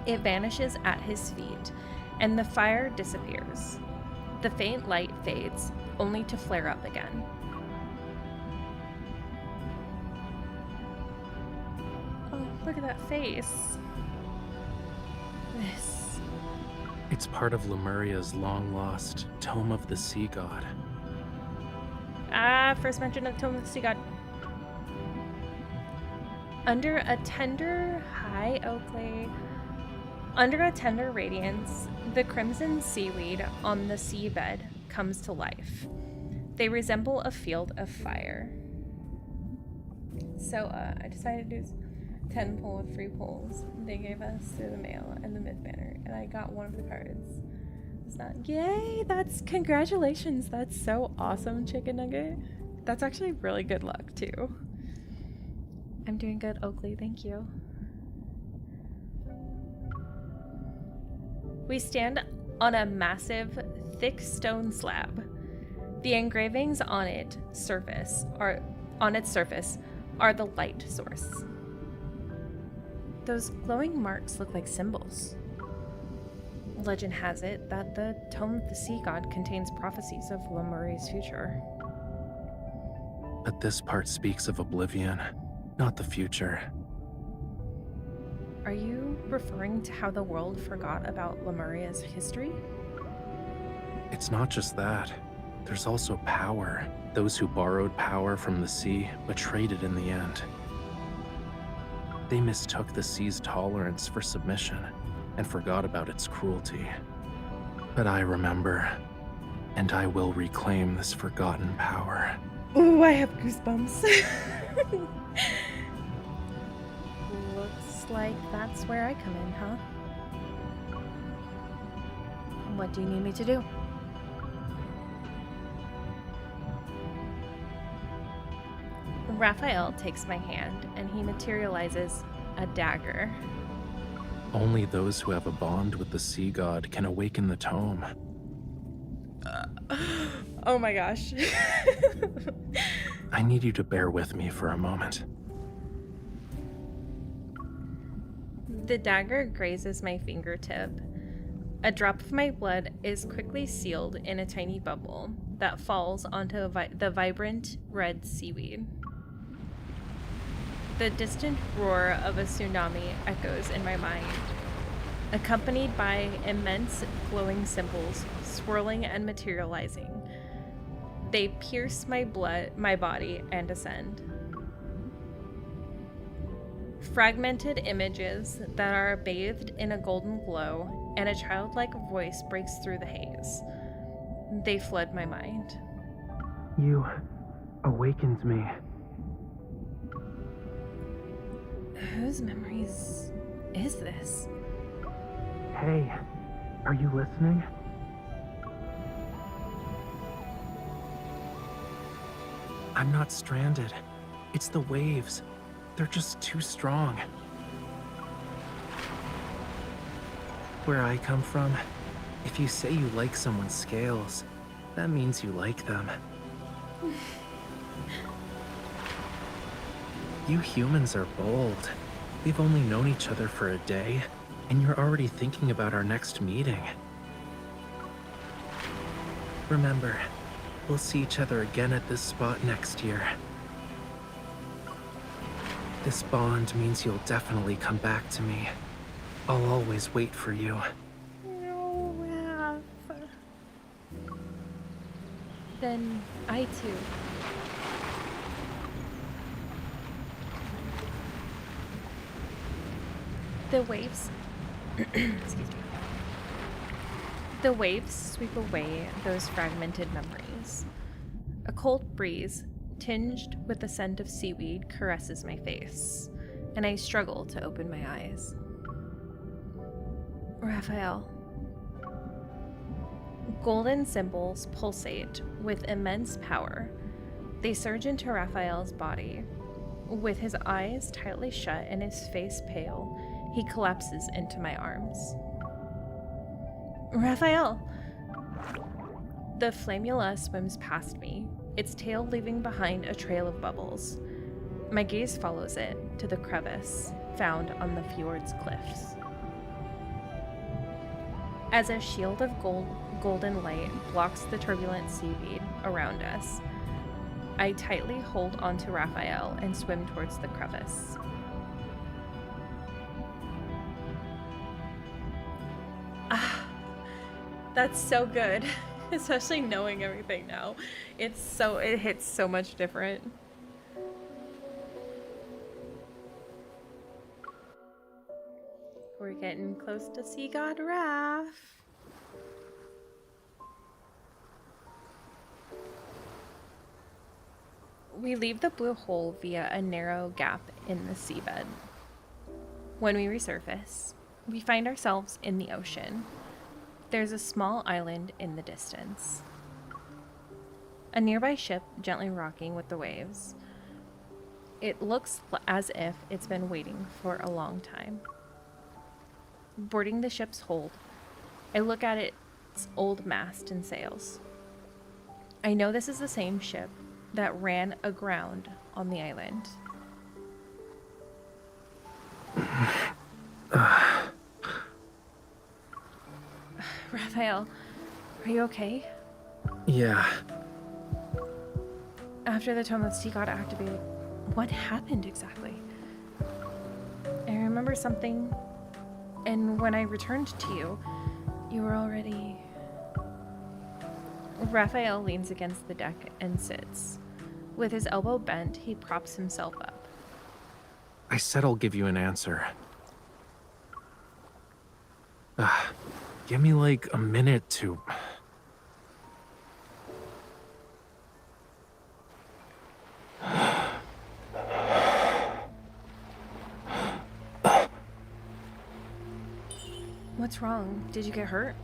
It vanishes at his feet, and the fire disappears. The faint light fades, only to flare up again. Oh, look at that face. It's part of Lemuria's long-lost Tome of the Sea God. First mention of Tome of the Sea God. Under a tender radiance, the crimson seaweed on the seabed comes to life. They resemble a field of fire. So, I decided to do 10 pull of free pulls they gave us through the mail and the mid-banner, and I got one of the cards. It's not, yay, congratulations, that's so awesome, Chicken Nugget. That's actually really good luck, too. I'm doing good, Oakley, thank you. We stand on a massive, thick stone slab. The engravings on its surface are the light source. Those glowing marks look like symbols. Legend has it that the Tome of the Sea God contains prophecies of Lemuria's future. But this part speaks of oblivion, not the future. Are you referring to how the world forgot about Lemuria's history? It's not just that. There's also power. Those who borrowed power from the sea, but traded in the end. They mistook the sea's tolerance for submission and forgot about its cruelty. But I remember, and I will reclaim this forgotten power. Ooh, I have goosebumps. Looks like that's where I come in, huh? What do you need me to do? Rafayel takes my hand and he materializes a dagger. Only those who have a bond with the sea god can awaken the tome. Oh my gosh. I need you to bear with me for a moment. The dagger grazes my fingertip. A drop of my blood is quickly sealed in a tiny bubble that falls onto the vibrant red seaweed. The distant roar of a tsunami echoes in my mind, accompanied by immense glowing symbols swirling and materializing. They pierce my body, and ascend. Fragmented images that are bathed in a golden glow, and a childlike voice breaks through the haze. They flood my mind. You awakened me. Whose memories is this? Hey, are you listening? I'm not stranded. It's the waves. They're just too strong. Where I come from, if you say you like someone's scales, that means you like them. You humans are bold. We've only known each other for a day, and you're already thinking about our next meeting. Remember, we'll see each other again at this spot next year. This bond means you'll definitely come back to me. I'll always wait for you. No, Raph. Then I too. The waves. Excuse me. The waves sweep away those fragmented memories. A cold breeze, tinged with the scent of seaweed, caresses my face, and I struggle to open my eyes. Rafayel. Golden symbols pulsate with immense power. They surge into Rafayel's body. With his eyes tightly shut and his face pale, he collapses into my arms. Rafayel! The Flamula swims past me, its tail leaving behind a trail of bubbles. My gaze follows it to the crevice found on the fjord's cliffs. As a shield of golden light blocks the turbulent seaweed around us, I tightly hold onto Rafayel and swim towards the crevice. Ah, that's so good, especially knowing everything now. It hits so much different. We're getting close to Sea God Raph. We leave the blue hole via a narrow gap in the seabed. When we resurface, we find ourselves in the ocean. There's a small island in the distance. A nearby ship gently rocking with the waves. It looks as if it's been waiting for a long time. Boarding the ship's hold, I look at its old mast and sails. I know this is the same ship that ran aground on the island. Rafayel, are you okay? Yeah. After the Tome of Sea God activated, what happened exactly? I remember something, and when I returned to you, you were already... Rafayel leans against the deck and sits. With his elbow bent, he props himself up. I said I'll give you an answer. Give me like a minute to... What's wrong? Did you get hurt?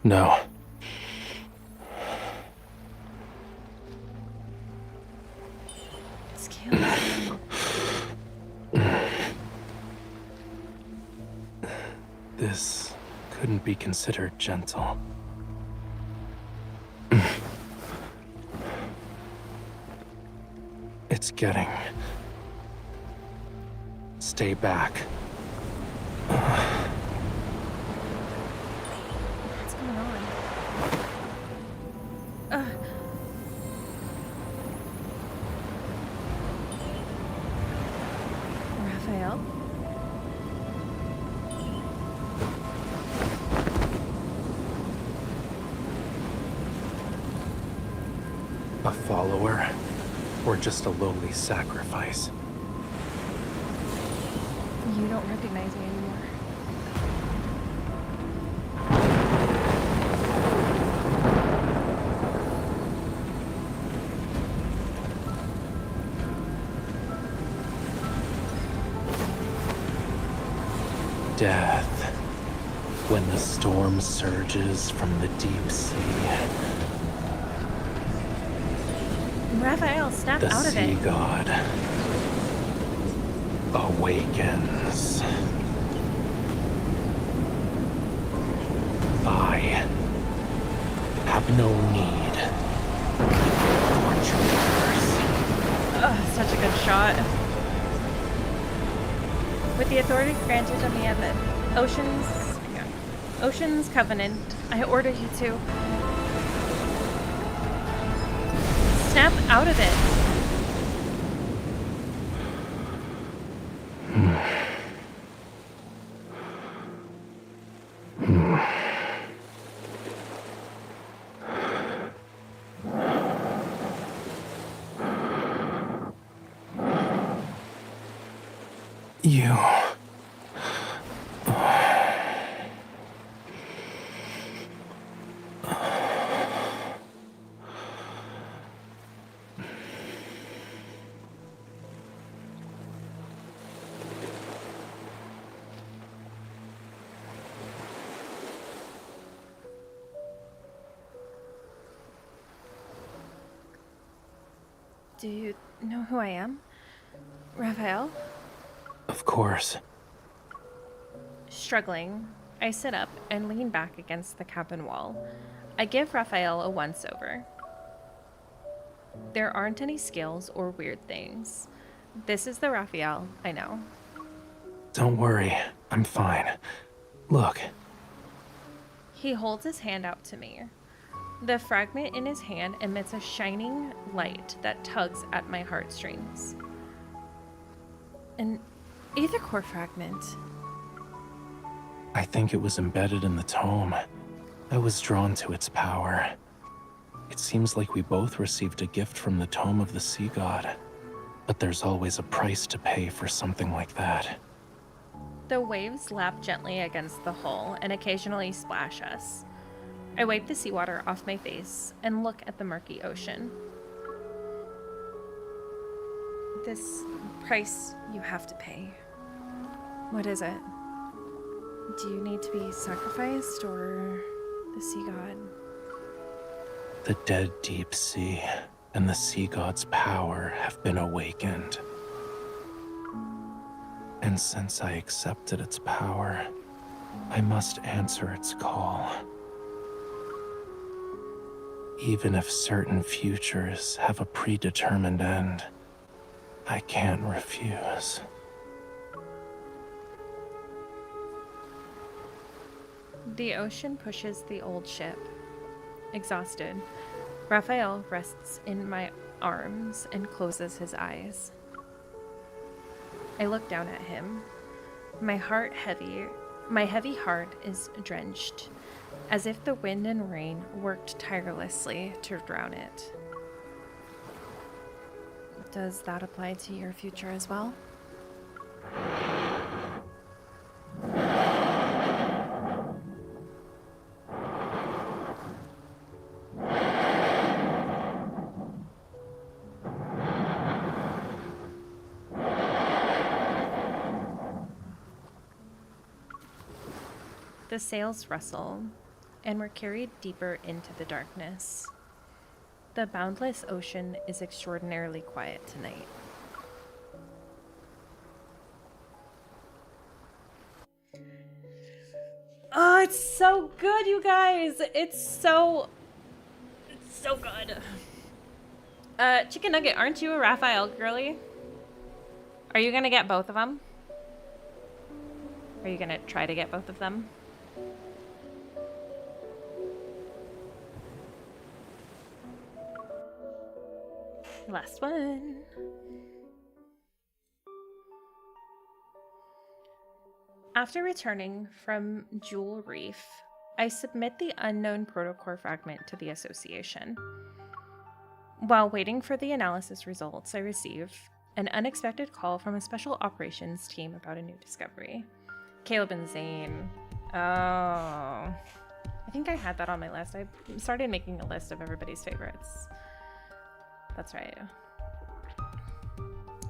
No. This couldn't be considered gentle. It's getting... Stay back. What's going on? Rafayel? A follower? Or just a lowly sacrifice? You don't recognize me anymore. Death. When the storm surges from the deep sea. Rafayel, snap The out of Sea it. God awakens. I have no need for troopers. Such a good shot. With the authority granted to me of the Ocean's Covenant, I order you to snap out of it. You. Do you know who I am? Rafayel? Of course. Struggling, I sit up and lean back against the cabin wall. I give Rafayel a once-over. There aren't any skills or weird things. This is the Rafayel I know. Don't worry, I'm fine. Look. He holds his hand out to me. The fragment in his hand emits a shining light that tugs at my heartstrings. An aether core fragment. I think it was embedded in the tome. I was drawn to its power. It seems like we both received a gift from the Tome of the Sea God. But there's always a price to pay for something like that. The waves lap gently against the hull and occasionally splash us. I wipe the seawater off my face and look at the murky ocean. This price you have to pay. What is it? Do you need to be sacrificed, or the Sea God? The dead deep sea and the Sea God's power have been awakened. And since I accepted its power, I must answer its call. Even if certain futures have a predetermined end, I can't refuse. The ocean pushes the old ship. Exhausted, Rafayel rests in my arms and closes his eyes. I look down at him. My heavy heart is drenched, as if the wind and rain worked tirelessly to drown it. Does that apply to your future as well? The sails rustle, and we're carried deeper into the darkness. The boundless ocean is extraordinarily quiet tonight. Oh, it's so good, you guys! It's so good. Chicken Nugget, aren't you a Rafayel girly? Are you gonna get both of them? Are you gonna try to get both of them? Last one. After returning from Jewel Reef, I submit the unknown protocore fragment to the Association. While waiting for the analysis results, I receive an unexpected call from a special operations team about a new discovery. Caleb and Zane. Oh. I think I had that on my list. I started making a list of everybody's favorites. That's right.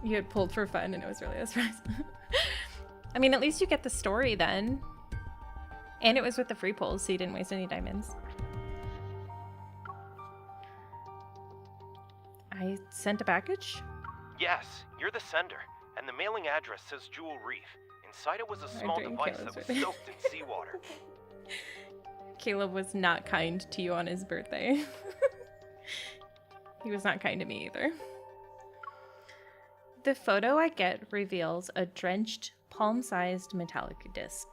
You had pulled for fun and it was really a surprise. I mean, at least you get the story then. And it was with the free pulls, so you didn't waste any diamonds. I sent a package? Yes, you're the sender, and the mailing address says Jewel Reef. Inside it was a small device that was soaked in seawater. Caleb was not kind to you on his birthday. He was not kind to me either. The photo I get reveals a drenched, palm-sized metallic disc.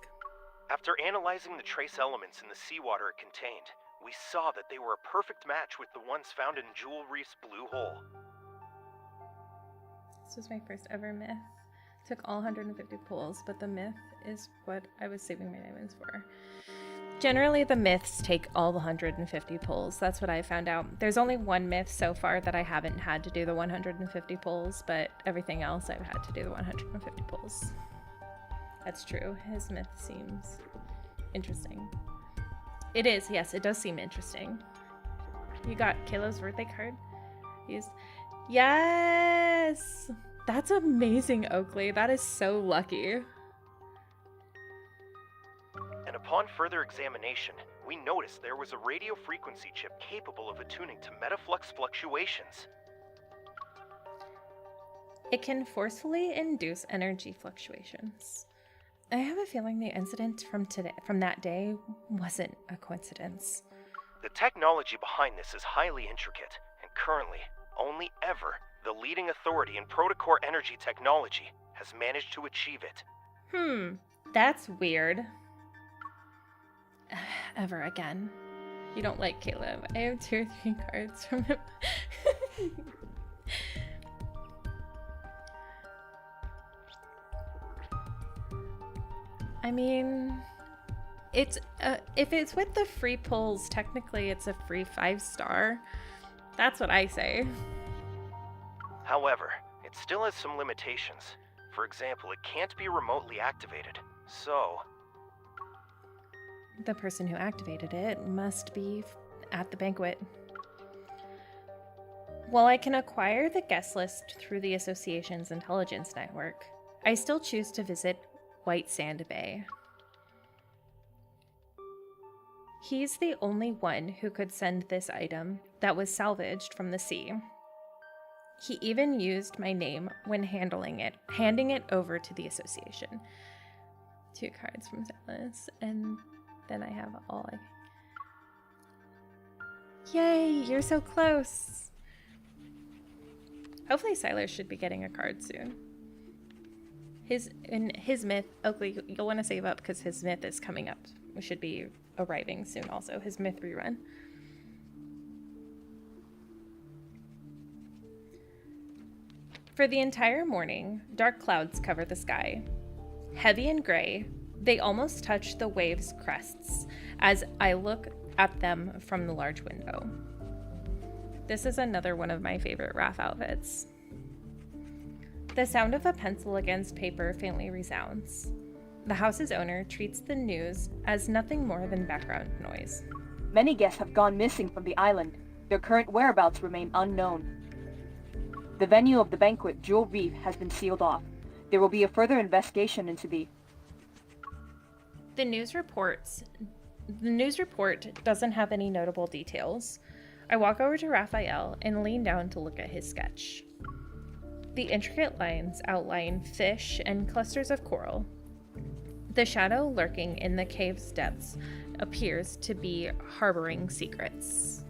After analyzing the trace elements in the seawater it contained, we saw that they were a perfect match with the ones found in Jewel Reef's blue hole. This was my first ever myth. Took all 150 pulls, but the myth is what I was saving my diamonds for. Generally, the myths take all the 150 pulls. That's what I found out. There's only one myth so far that I haven't had to do the 150 pulls, but everything else I've had to do the 150 pulls. That's true. His myth seems interesting. It is, yes, it does seem interesting. You got Caleb's birthday card? Yes! That's amazing, Oakley. That is so lucky. And upon further examination, we noticed there was a radio frequency chip capable of attuning to metaflux fluctuations. It can forcefully induce energy fluctuations. I have a feeling the incident from that day wasn't a coincidence. The technology behind this is highly intricate, and currently, only ever, the leading authority in protocore energy technology has managed to achieve it. That's weird. Ever again. You don't like Caleb. I have 2 or 3 cards from him. I mean, it's if it's with the free pulls, technically it's a free 5-star. That's what I say. However, it still has some limitations. For example, it can't be remotely activated, so... The person who activated it must be at the banquet. While I can acquire the guest list through the Association's intelligence network, I still choose to visit White Sand Bay. He's the only one who could send this item that was salvaged from the sea. He even used my name when handing it over to the Association. 2 cards from Silas, and then I have all Yay, you're so close! Hopefully Silas should be getting a card soon. His myth, Oakley, you'll want to save up because his myth is coming up. It should be arriving soon also, his myth rerun. For the entire morning, dark clouds cover the sky. Heavy and gray, they almost touch the waves' crests as I look at them from the large window. This is another one of my favorite Raph outfits. The sound of a pencil against paper faintly resounds. The house's owner treats the news as nothing more than background noise. Many guests have gone missing from the island. Their current whereabouts remain unknown. The venue of the banquet, Jewel Reef, has been sealed off. There will be a further investigation into the news report doesn't have any notable details. I walk over to Rafayel and lean down to look at his sketch. The intricate lines outline fish and clusters of coral. The shadow lurking in the cave's depths appears to be harboring secrets.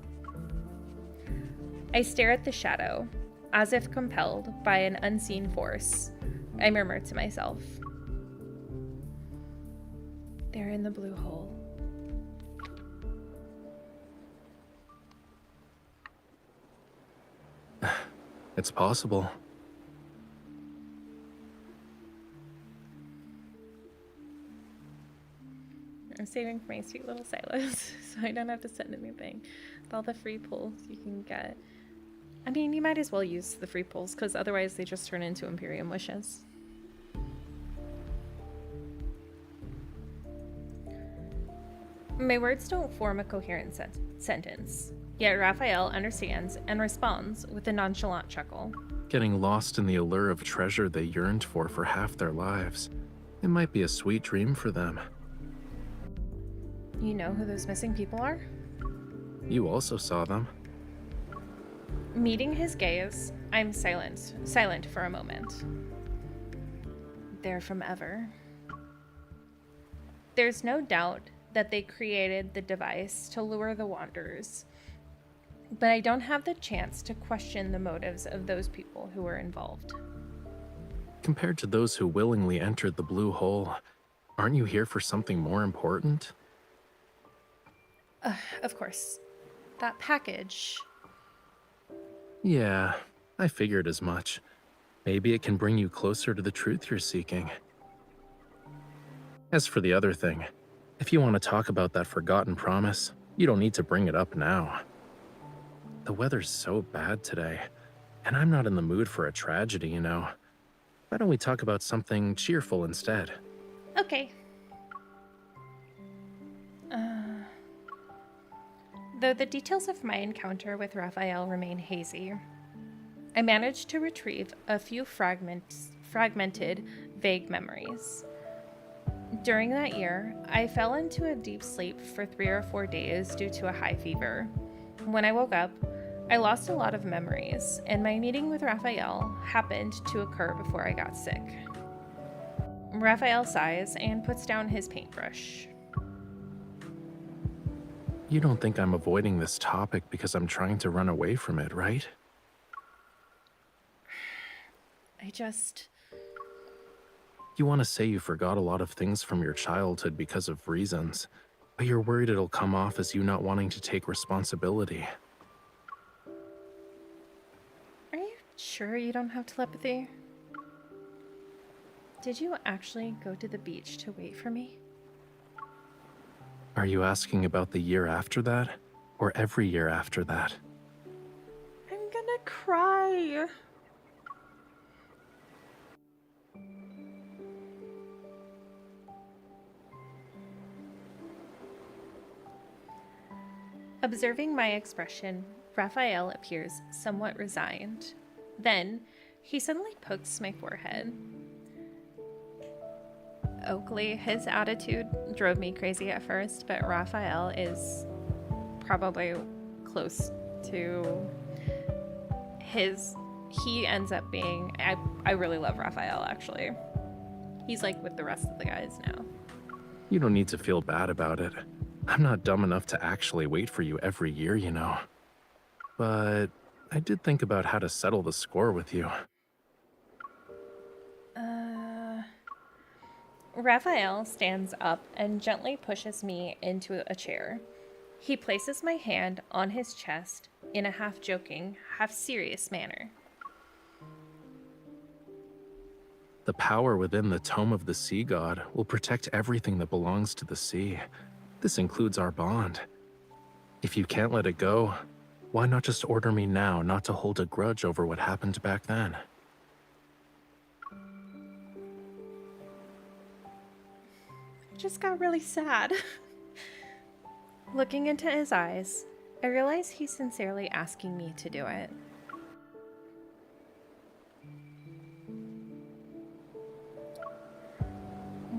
I stare at the shadow, as if compelled by an unseen force. I murmur to myself, "They're in the blue hole." It's possible. I'm saving for my sweet little Silas, so I don't have to send anything. With all the free pulls you can get. I mean, you might as well use the free pulls, because otherwise they just turn into Imperium wishes. My words don't form a coherent sentence, yet Rafayel understands and responds with a nonchalant chuckle. Getting lost in the allure of treasure they yearned for half their lives. It might be a sweet dream for them. You know who those missing people are? You also saw them. Meeting his gaze, I'm silent for a moment. They're from Ever. There's no doubt that they created the device to lure the Wanderers, but I don't have the chance to question the motives of those people who were involved. Compared to those who willingly entered the blue hole, aren't you here for something more important? Of course. That package. Yeah, I figured as much. Maybe it can bring you closer to the truth you're seeking. As for the other thing, if you want to talk about that forgotten promise, you don't need to bring it up now. The weather's so bad today, and I'm not in the mood for a tragedy, you know. Why don't we talk about something cheerful instead? Okay. Though the details of my encounter with Rafayel remain hazy, I managed to retrieve a few fragmented, vague memories. During that year, I fell into a deep sleep for 3 or 4 days due to a high fever. When I woke up, I lost a lot of memories, and my meeting with Rafayel happened to occur before I got sick. Rafayel sighs and puts down his paintbrush. You don't think I'm avoiding this topic because I'm trying to run away from it, right? You want to say you forgot a lot of things from your childhood because of reasons, but you're worried it'll come off as you not wanting to take responsibility. Are you sure you don't have telepathy? Did you actually go to the beach to wait for me? Are you asking about the year after that, or every year after that? I'm gonna cry. Observing my expression, Rafayel appears somewhat resigned. Then, he suddenly pokes my forehead. Oakley, his attitude drove me crazy at first, but Rafayel is probably close to he ends up being, I really love Rafayel, actually. He's like with the rest of the guys now. You don't need to feel bad about it. I'm not dumb enough to actually wait for you every year, you know. But I did think about how to settle the score with you. Rafayel stands up and gently pushes me into a chair. He places my hand on his chest in a half-joking, half-serious manner. The power within the Tome of the Sea God will protect everything that belongs to the sea. This includes our bond. If you can't let it go, why not just order me now not to hold a grudge over what happened back then? Just got really sad. Looking into his eyes, I realize he's sincerely asking me to do it.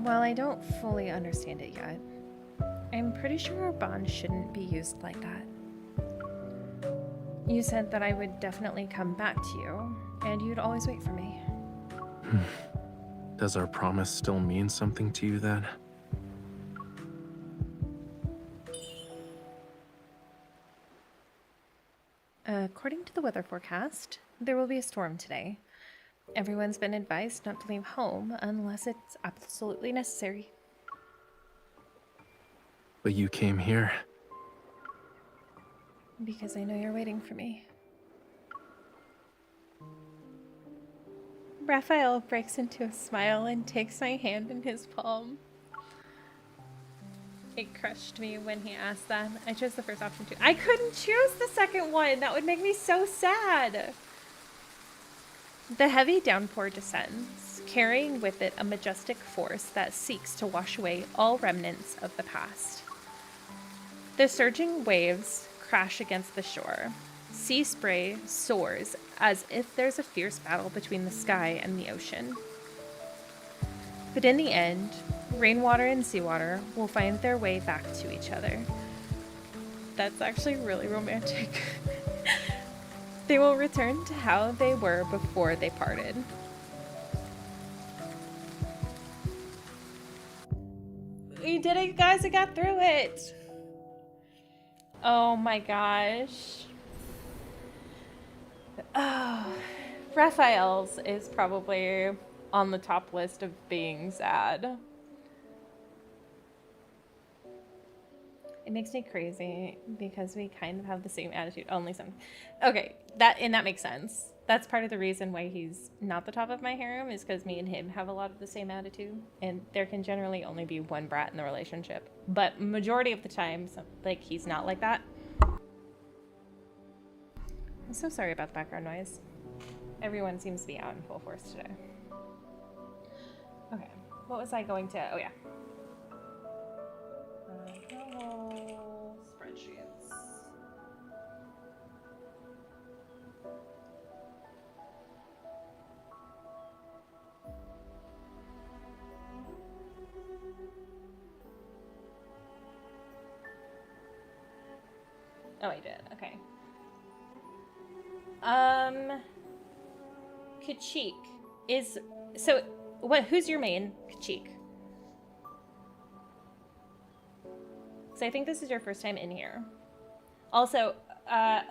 While I don't fully understand it yet, I'm pretty sure our bond shouldn't be used like that. You said that I would definitely come back to you, and you'd always wait for me. Does our promise still mean something to you then? According to the weather forecast, there will be a storm today. Everyone's been advised not to leave home unless it's absolutely necessary. But you came here. Because I know you're waiting for me. Rafayel breaks into a smile and takes my hand in his palm. It crushed me when he asked that. I chose the first option too. I couldn't choose the second one. That would make me so sad. The heavy downpour descends, carrying with it a majestic force that seeks to wash away all remnants of the past. The surging waves crash against the shore. Sea spray soars as if there's a fierce battle between the sky and the ocean. But in the end, rainwater and seawater will find their way back to each other. That's actually really romantic. They will return to how they were before they parted. We did it, guys. I got through it. Oh my gosh. Oh, Raphael's is probably on the top list of being sad. It makes me crazy because we kind of have the same attitude. Only some. Okay, that makes sense. That's part of the reason why he's not the top of my harem, is because me and him have a lot of the same attitude, and there can generally only be one brat in the relationship. But majority of the time, like, he's not like that. I'm so sorry about the background noise. Everyone seems to be out in full force today. Okay, what was I going to? Oh yeah. Spreadsheets. Oh, I did. Okay. Kachik is so. What? Who's your main, Kachik? So I think this is your first time in here. Also,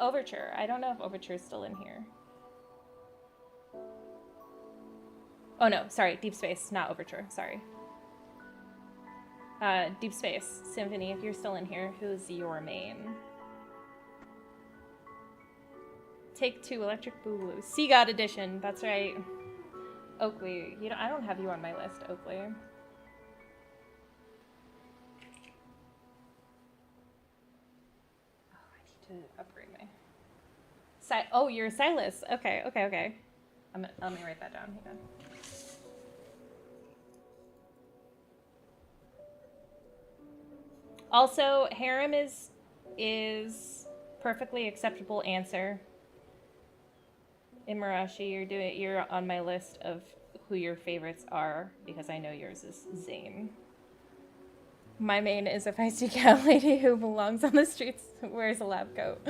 Overture. I don't know if Overture is still in here. Oh no, sorry, Deepspace, not Overture. Sorry. Deepspace, Symphony. If you're still in here, who's your main? Take 2, Electric Boogaloo. Sea God Edition. That's right. Oakley. I don't have you on my list, Oakley. To upgrade me. Oh, you're Silas. Okay. Let me write that down. Hang on. Also, harem is perfectly acceptable answer. Imarashi, you're on my list of who your favorites are because I know yours is Zane. My main is a feisty cat lady who belongs on the streets, wears a lab coat.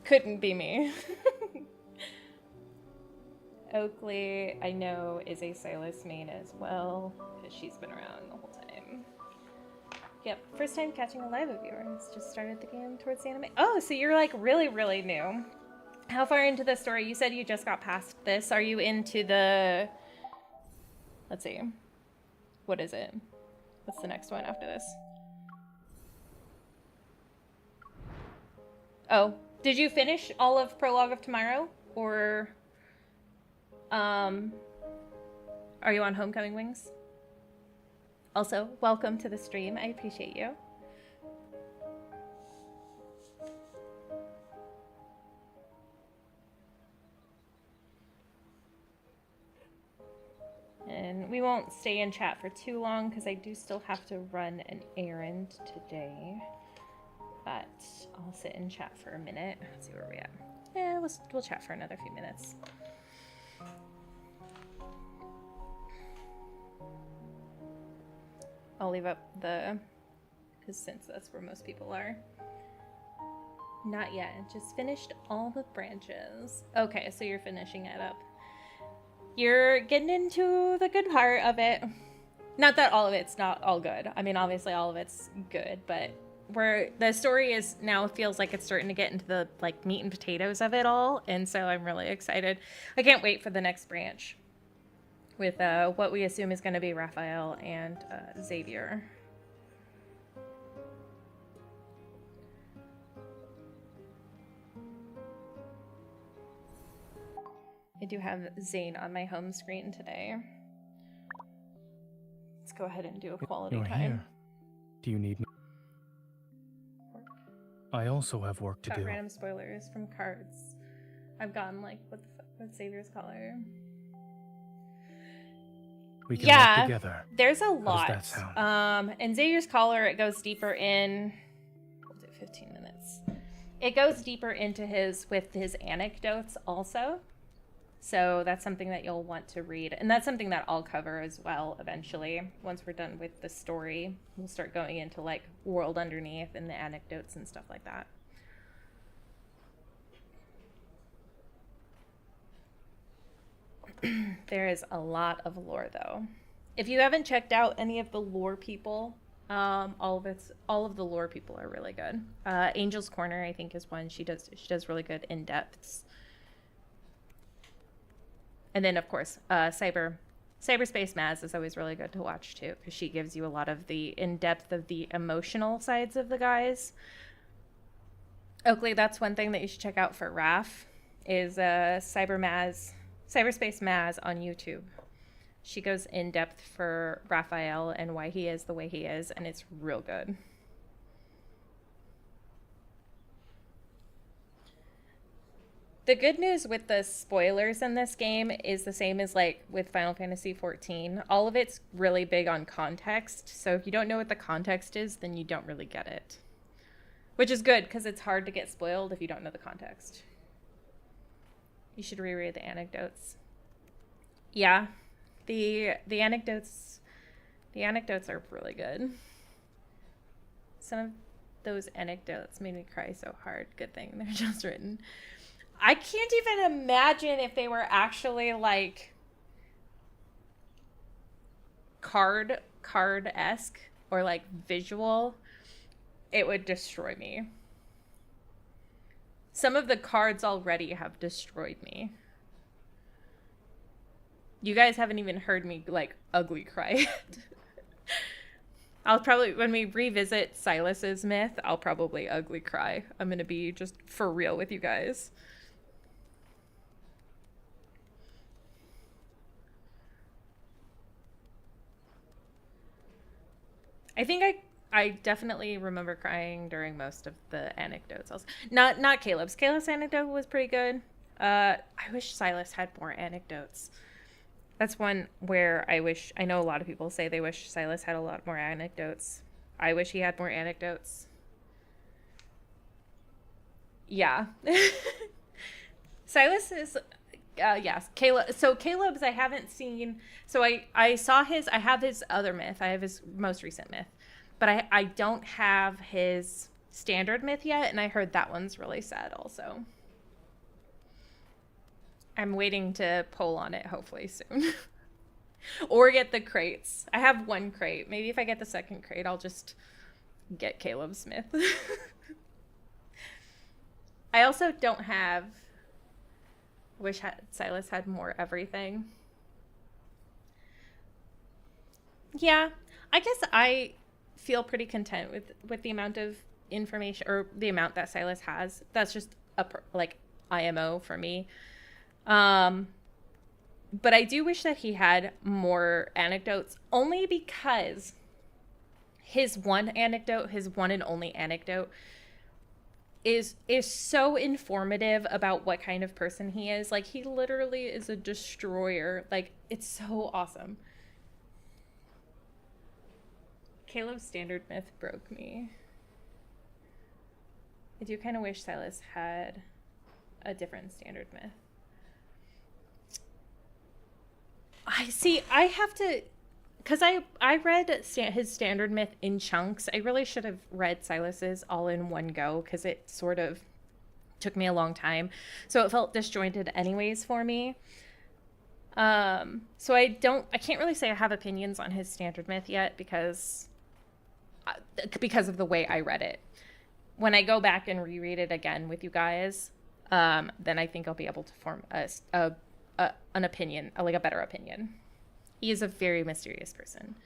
Couldn't be me. Oakley, I know, is a Silas main as well, because she's been around the whole time. Yep, first time catching a live viewer. Just started the game towards the end of May. Oh, so you're like really, really new. How far into the story? You said you just got past this. Are you into the... Let's see. What is it? What's the next one after this? Oh, did you finish all of Prologue of Tomorrow? Or, are you on Homecoming Wings? Also, welcome to the stream. I appreciate you. And we won't stay in chat for too long because I do still have to run an errand today. But I'll sit in chat for a minute. Let's see where we're at. Yeah, we'll chat for another few minutes. I'll leave up because since that's where most people are. Not yet. Just finished all the branches. Okay, so you're finishing it up. You're getting into the good part of it. Not that all of it's not all good. I mean, obviously all of it's good, but where the story is now feels like it's starting to get into the like meat and potatoes of it all, and so I'm really excited. I can't wait for the next branch with what we assume is going to be Rafayel and Xavier. I do have Zane on my home screen today. Let's go ahead and do a quality time. Here. Do you need me? I also have work to Got do. random spoilers from cards. I've gotten like, what the fuck, what's Xavier's color? We can work Yeah, together. there's a How lot. does that sound? In Xavier's collar, it goes deeper in. We'll do 15 minutes. It goes deeper into his anecdotes also. So that's something that you'll want to read, and that's something that I'll cover as well eventually. Once we're done with the story, we'll start going into like World Underneath and the anecdotes and stuff like that. There is a lot of lore though. If you haven't checked out any of the lore people, all of the lore people are really good. Angel's Corner, I think, is one. She does really good in-depths. And then of course, Cyberspace Maz is always really good to watch too, because she gives you a lot of the in-depth of the emotional sides of the guys. Oakley, that's one thing that you should check out for Raf, is Cyberspace Maz on YouTube. She goes in depth for Rafayel and why he is the way he is, and it's real good. The good news with the spoilers in this game is the same as like with Final Fantasy XIV. All of it's really big on context, so if you don't know what the context is, then you don't really get it. Which is good, because it's hard to get spoiled if you don't know the context. You should reread the anecdotes. Yeah, the anecdotes are really good. Some of those anecdotes made me cry so hard. Good thing they're just written. I can't even imagine if they were actually like card-esque or like visual. It would destroy me. Some of the cards already have destroyed me. You guys haven't even heard me like ugly cry yet. I'll probably, when we revisit Silas's myth, I'll probably ugly cry. I'm gonna be just for real with you guys. I think I definitely remember crying during most of the anecdotes. Also, not Caleb's. Caleb's anecdote was pretty good. I wish Silas had more anecdotes. That's one where I know a lot of people say they wish Silas had a lot more anecdotes. I wish he had more anecdotes. Yeah. Silas is, yes. Caleb. So Caleb's I haven't seen. So I saw his, I have his other myth. I have his most recent myth. But I don't have his standard myth yet, and I heard that one's really sad also. I'm waiting to poll on it hopefully soon. Or get the crates. I have one crate. Maybe if I get the second crate, I'll just get Caleb's myth. I also don't have... Wish Silas had more everything. Yeah, I guess I feel pretty content with the amount of information, or the amount that Silas has. That's just like IMO for me. But I do wish that he had more anecdotes, only because his one and only anecdote is so informative about what kind of person he is. Like, he literally is a destroyer. Like, it's so awesome. Caleb's standard myth broke me. I do kind of wish Silas had a different standard myth. I have to, because I read his standard myth in chunks. I really should have read Silas's all in one go, because it sort of took me a long time. So it felt disjointed anyways for me. So I can't really say I have opinions on his standard myth yet, because of the way I read it. When I go back and reread it again with you guys, then I think I'll be able to form an opinion, like a better opinion. He is a very mysterious person.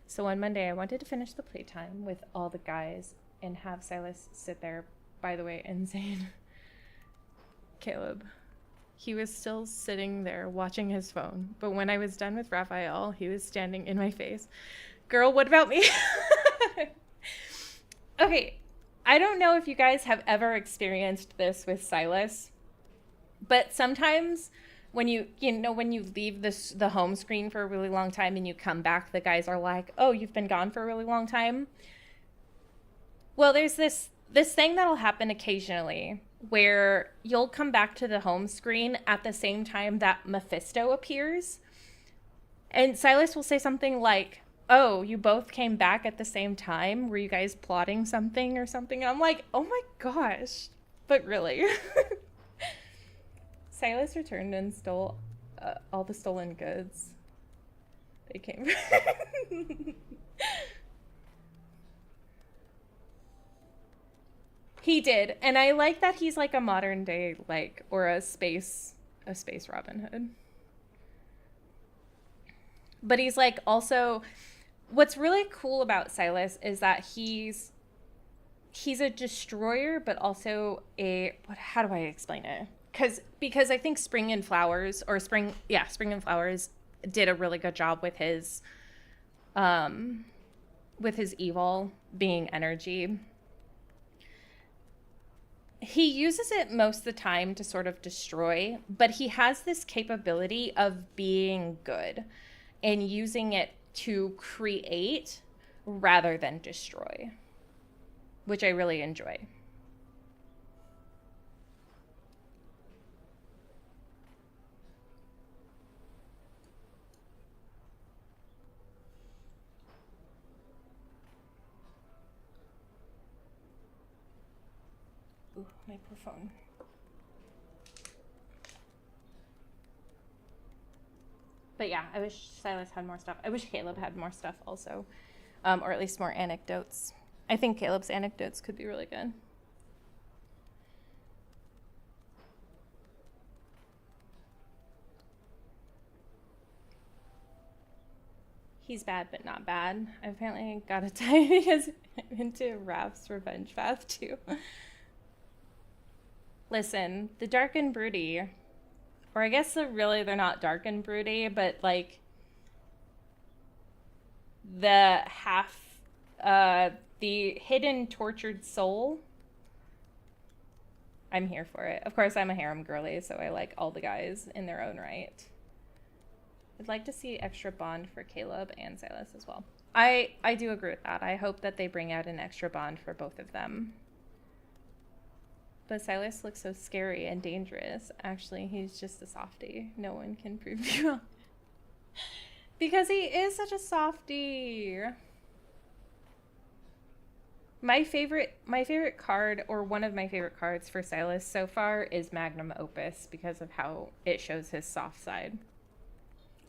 So on Monday, I wanted to finish the playtime with all the guys and have Silas sit there. By the way, insane. Caleb. He was still sitting there watching his phone. But when I was done with Rafayel, he was standing in my face. Girl, what about me? Okay, I don't know if you guys have ever experienced this with Silas, but sometimes when you leave the home screen for a really long time and you come back, the guys are like, "Oh, you've been gone for a really long time." Well, there's this thing that'll happen occasionally where you'll come back to the home screen at the same time that Mephisto appears. And Silas will say something like, "Oh, you both came back at the same time? Were you guys plotting something or something?" I'm like, "Oh my gosh." But really. Silas returned and stole all the stolen goods. They came. He did. And I like that he's like a modern day, like, or a space Robin Hood. But he's like also, what's really cool about Silas is that he's a destroyer, but also how do I explain it? Because I think Spring and Flowers did a really good job with his evil being energy. He uses it most of the time to sort of destroy, but he has this capability of being good and using it to create rather than destroy, which I really enjoy. Ooh, microphone. But yeah, I wish Silas had more stuff. I wish Caleb had more stuff also, or at least more anecdotes. I think Caleb's anecdotes could be really good. He's bad, but not bad. I apparently got a tie because I'm into Raph's revenge path too. Listen, the dark and broody, or I guess they're not dark and broody, but like the hidden tortured soul. I'm here for it. Of course, I'm a harem girly, so I like all the guys in their own right. I'd like to see extra bond for Caleb and Silas as well. I do agree with that. I hope that they bring out an extra bond for both of them. But Silas looks so scary and dangerous. Actually, he's just a softie. No one can prove you wrong. Because he is such a softie. My favorite card, or one of my favorite cards for Silas so far, is Magnum Opus because of how it shows his soft side.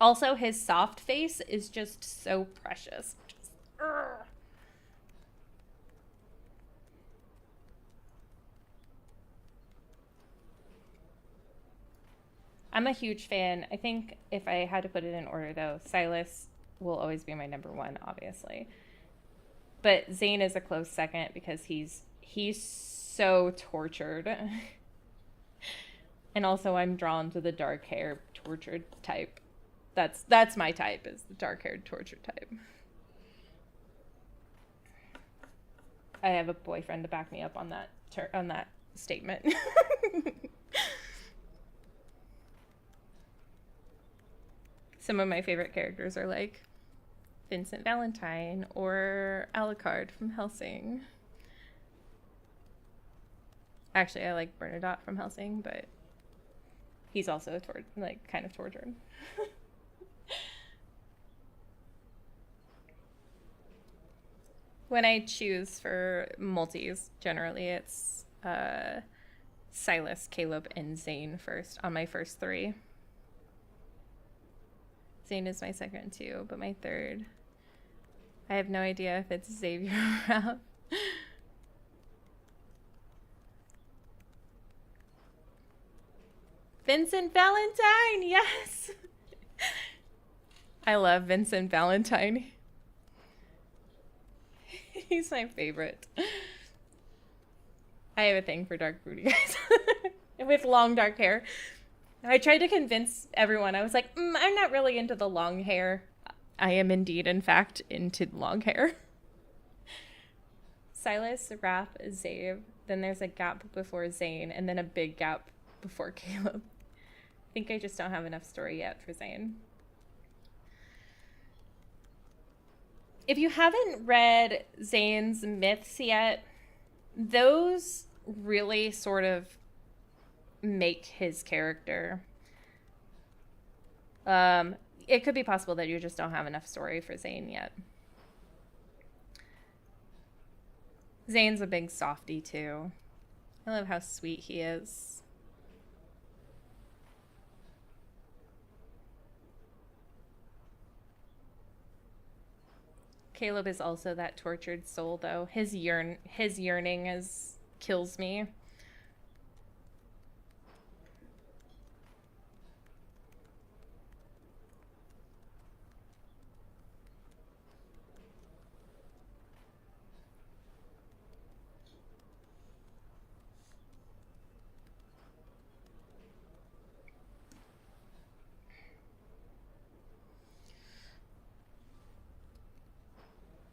Also, his soft face is just so precious. Just, I'm a huge fan. I think if I had to put it in order, though, Silas will always be my number one, obviously. But Zane is a close second because he's so tortured. And also, I'm drawn to the dark hair tortured type. That's my type, is the dark-haired tortured type. I have a boyfriend to back me up on that statement. Some of my favorite characters are like Vincent Valentine or Alucard from Hellsing. Actually, I like Bernadotte from Hellsing, but he's also kind of tortured. When I choose for multis, generally it's Silas, Caleb, and Zane first on my first three. Zane is my second too, but my third, I have no idea if it's Xavier or Raph. Vincent Valentine, yes! I love Vincent Valentine. He's my favorite. I have a thing for dark broody guys with long dark hair. I tried to convince everyone. I was like, I'm not really into the long hair. I am indeed, in fact, into long hair. Silas, Raph, Zave. Then there's a gap before Zane, and then a big gap before Caleb. I think I just don't have enough story yet for Zane. If you haven't read Zane's myths yet, those really sort of make his character. It could be possible that you just don't have enough story for Zane yet. Zane's a big softie too. I love how sweet he is. Caleb is also that tortured soul though. His yearning kills me.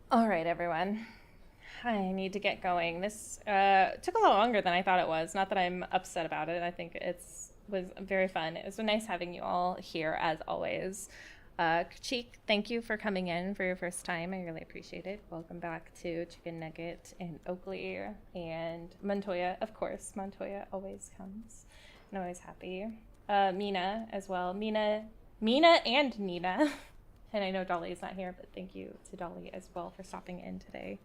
All right, everyone. I need to get going. This took a lot longer than I thought it was. Not that I'm upset about it. I think it was very fun. It was so nice having you all here, as always. Kachik, thank you for coming in for your first time. I really appreciate it. Welcome back to Chicken Nugget and Oakley and Montoya. Of course, Montoya always comes. I'm always happy. Mina as well. Mina and Nina. And I know Dolly is not here, but thank you to Dolly as well for stopping in today.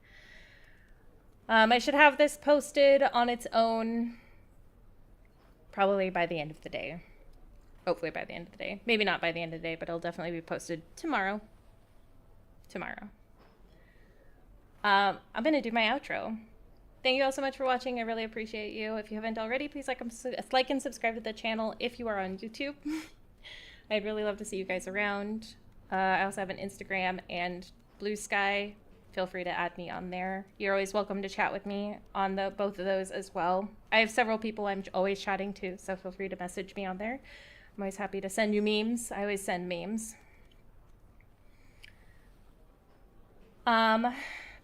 I should have this posted on its own probably by the end of the day. Hopefully by the end of the day. Maybe not by the end of the day, but it'll definitely be posted tomorrow. I'm going to do my outro. Thank you all so much for watching. I really appreciate you. If you haven't already, please like and subscribe to the channel if you are on YouTube. I'd really love to see you guys around. I also have an Instagram and Blue Sky. Feel free to add me on there. You're always welcome to chat with me on both of those as well. I have several people I'm always chatting to, so feel free to message me on there. I'm always happy to send you memes. I always send memes. But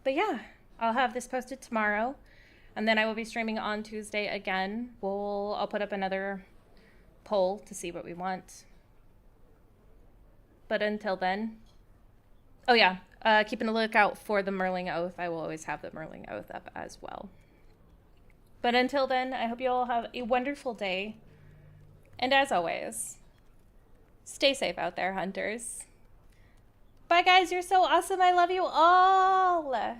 yeah, I'll have this posted tomorrow, and then I will be streaming on Tuesday again. I'll put up another poll to see what we want. But until then, oh yeah, keeping a lookout for the Merling Oath. I will always have the Merling Oath up as well. But until then, I hope you all have a wonderful day. And as always, stay safe out there, hunters. Bye guys, you're so awesome. I love you all.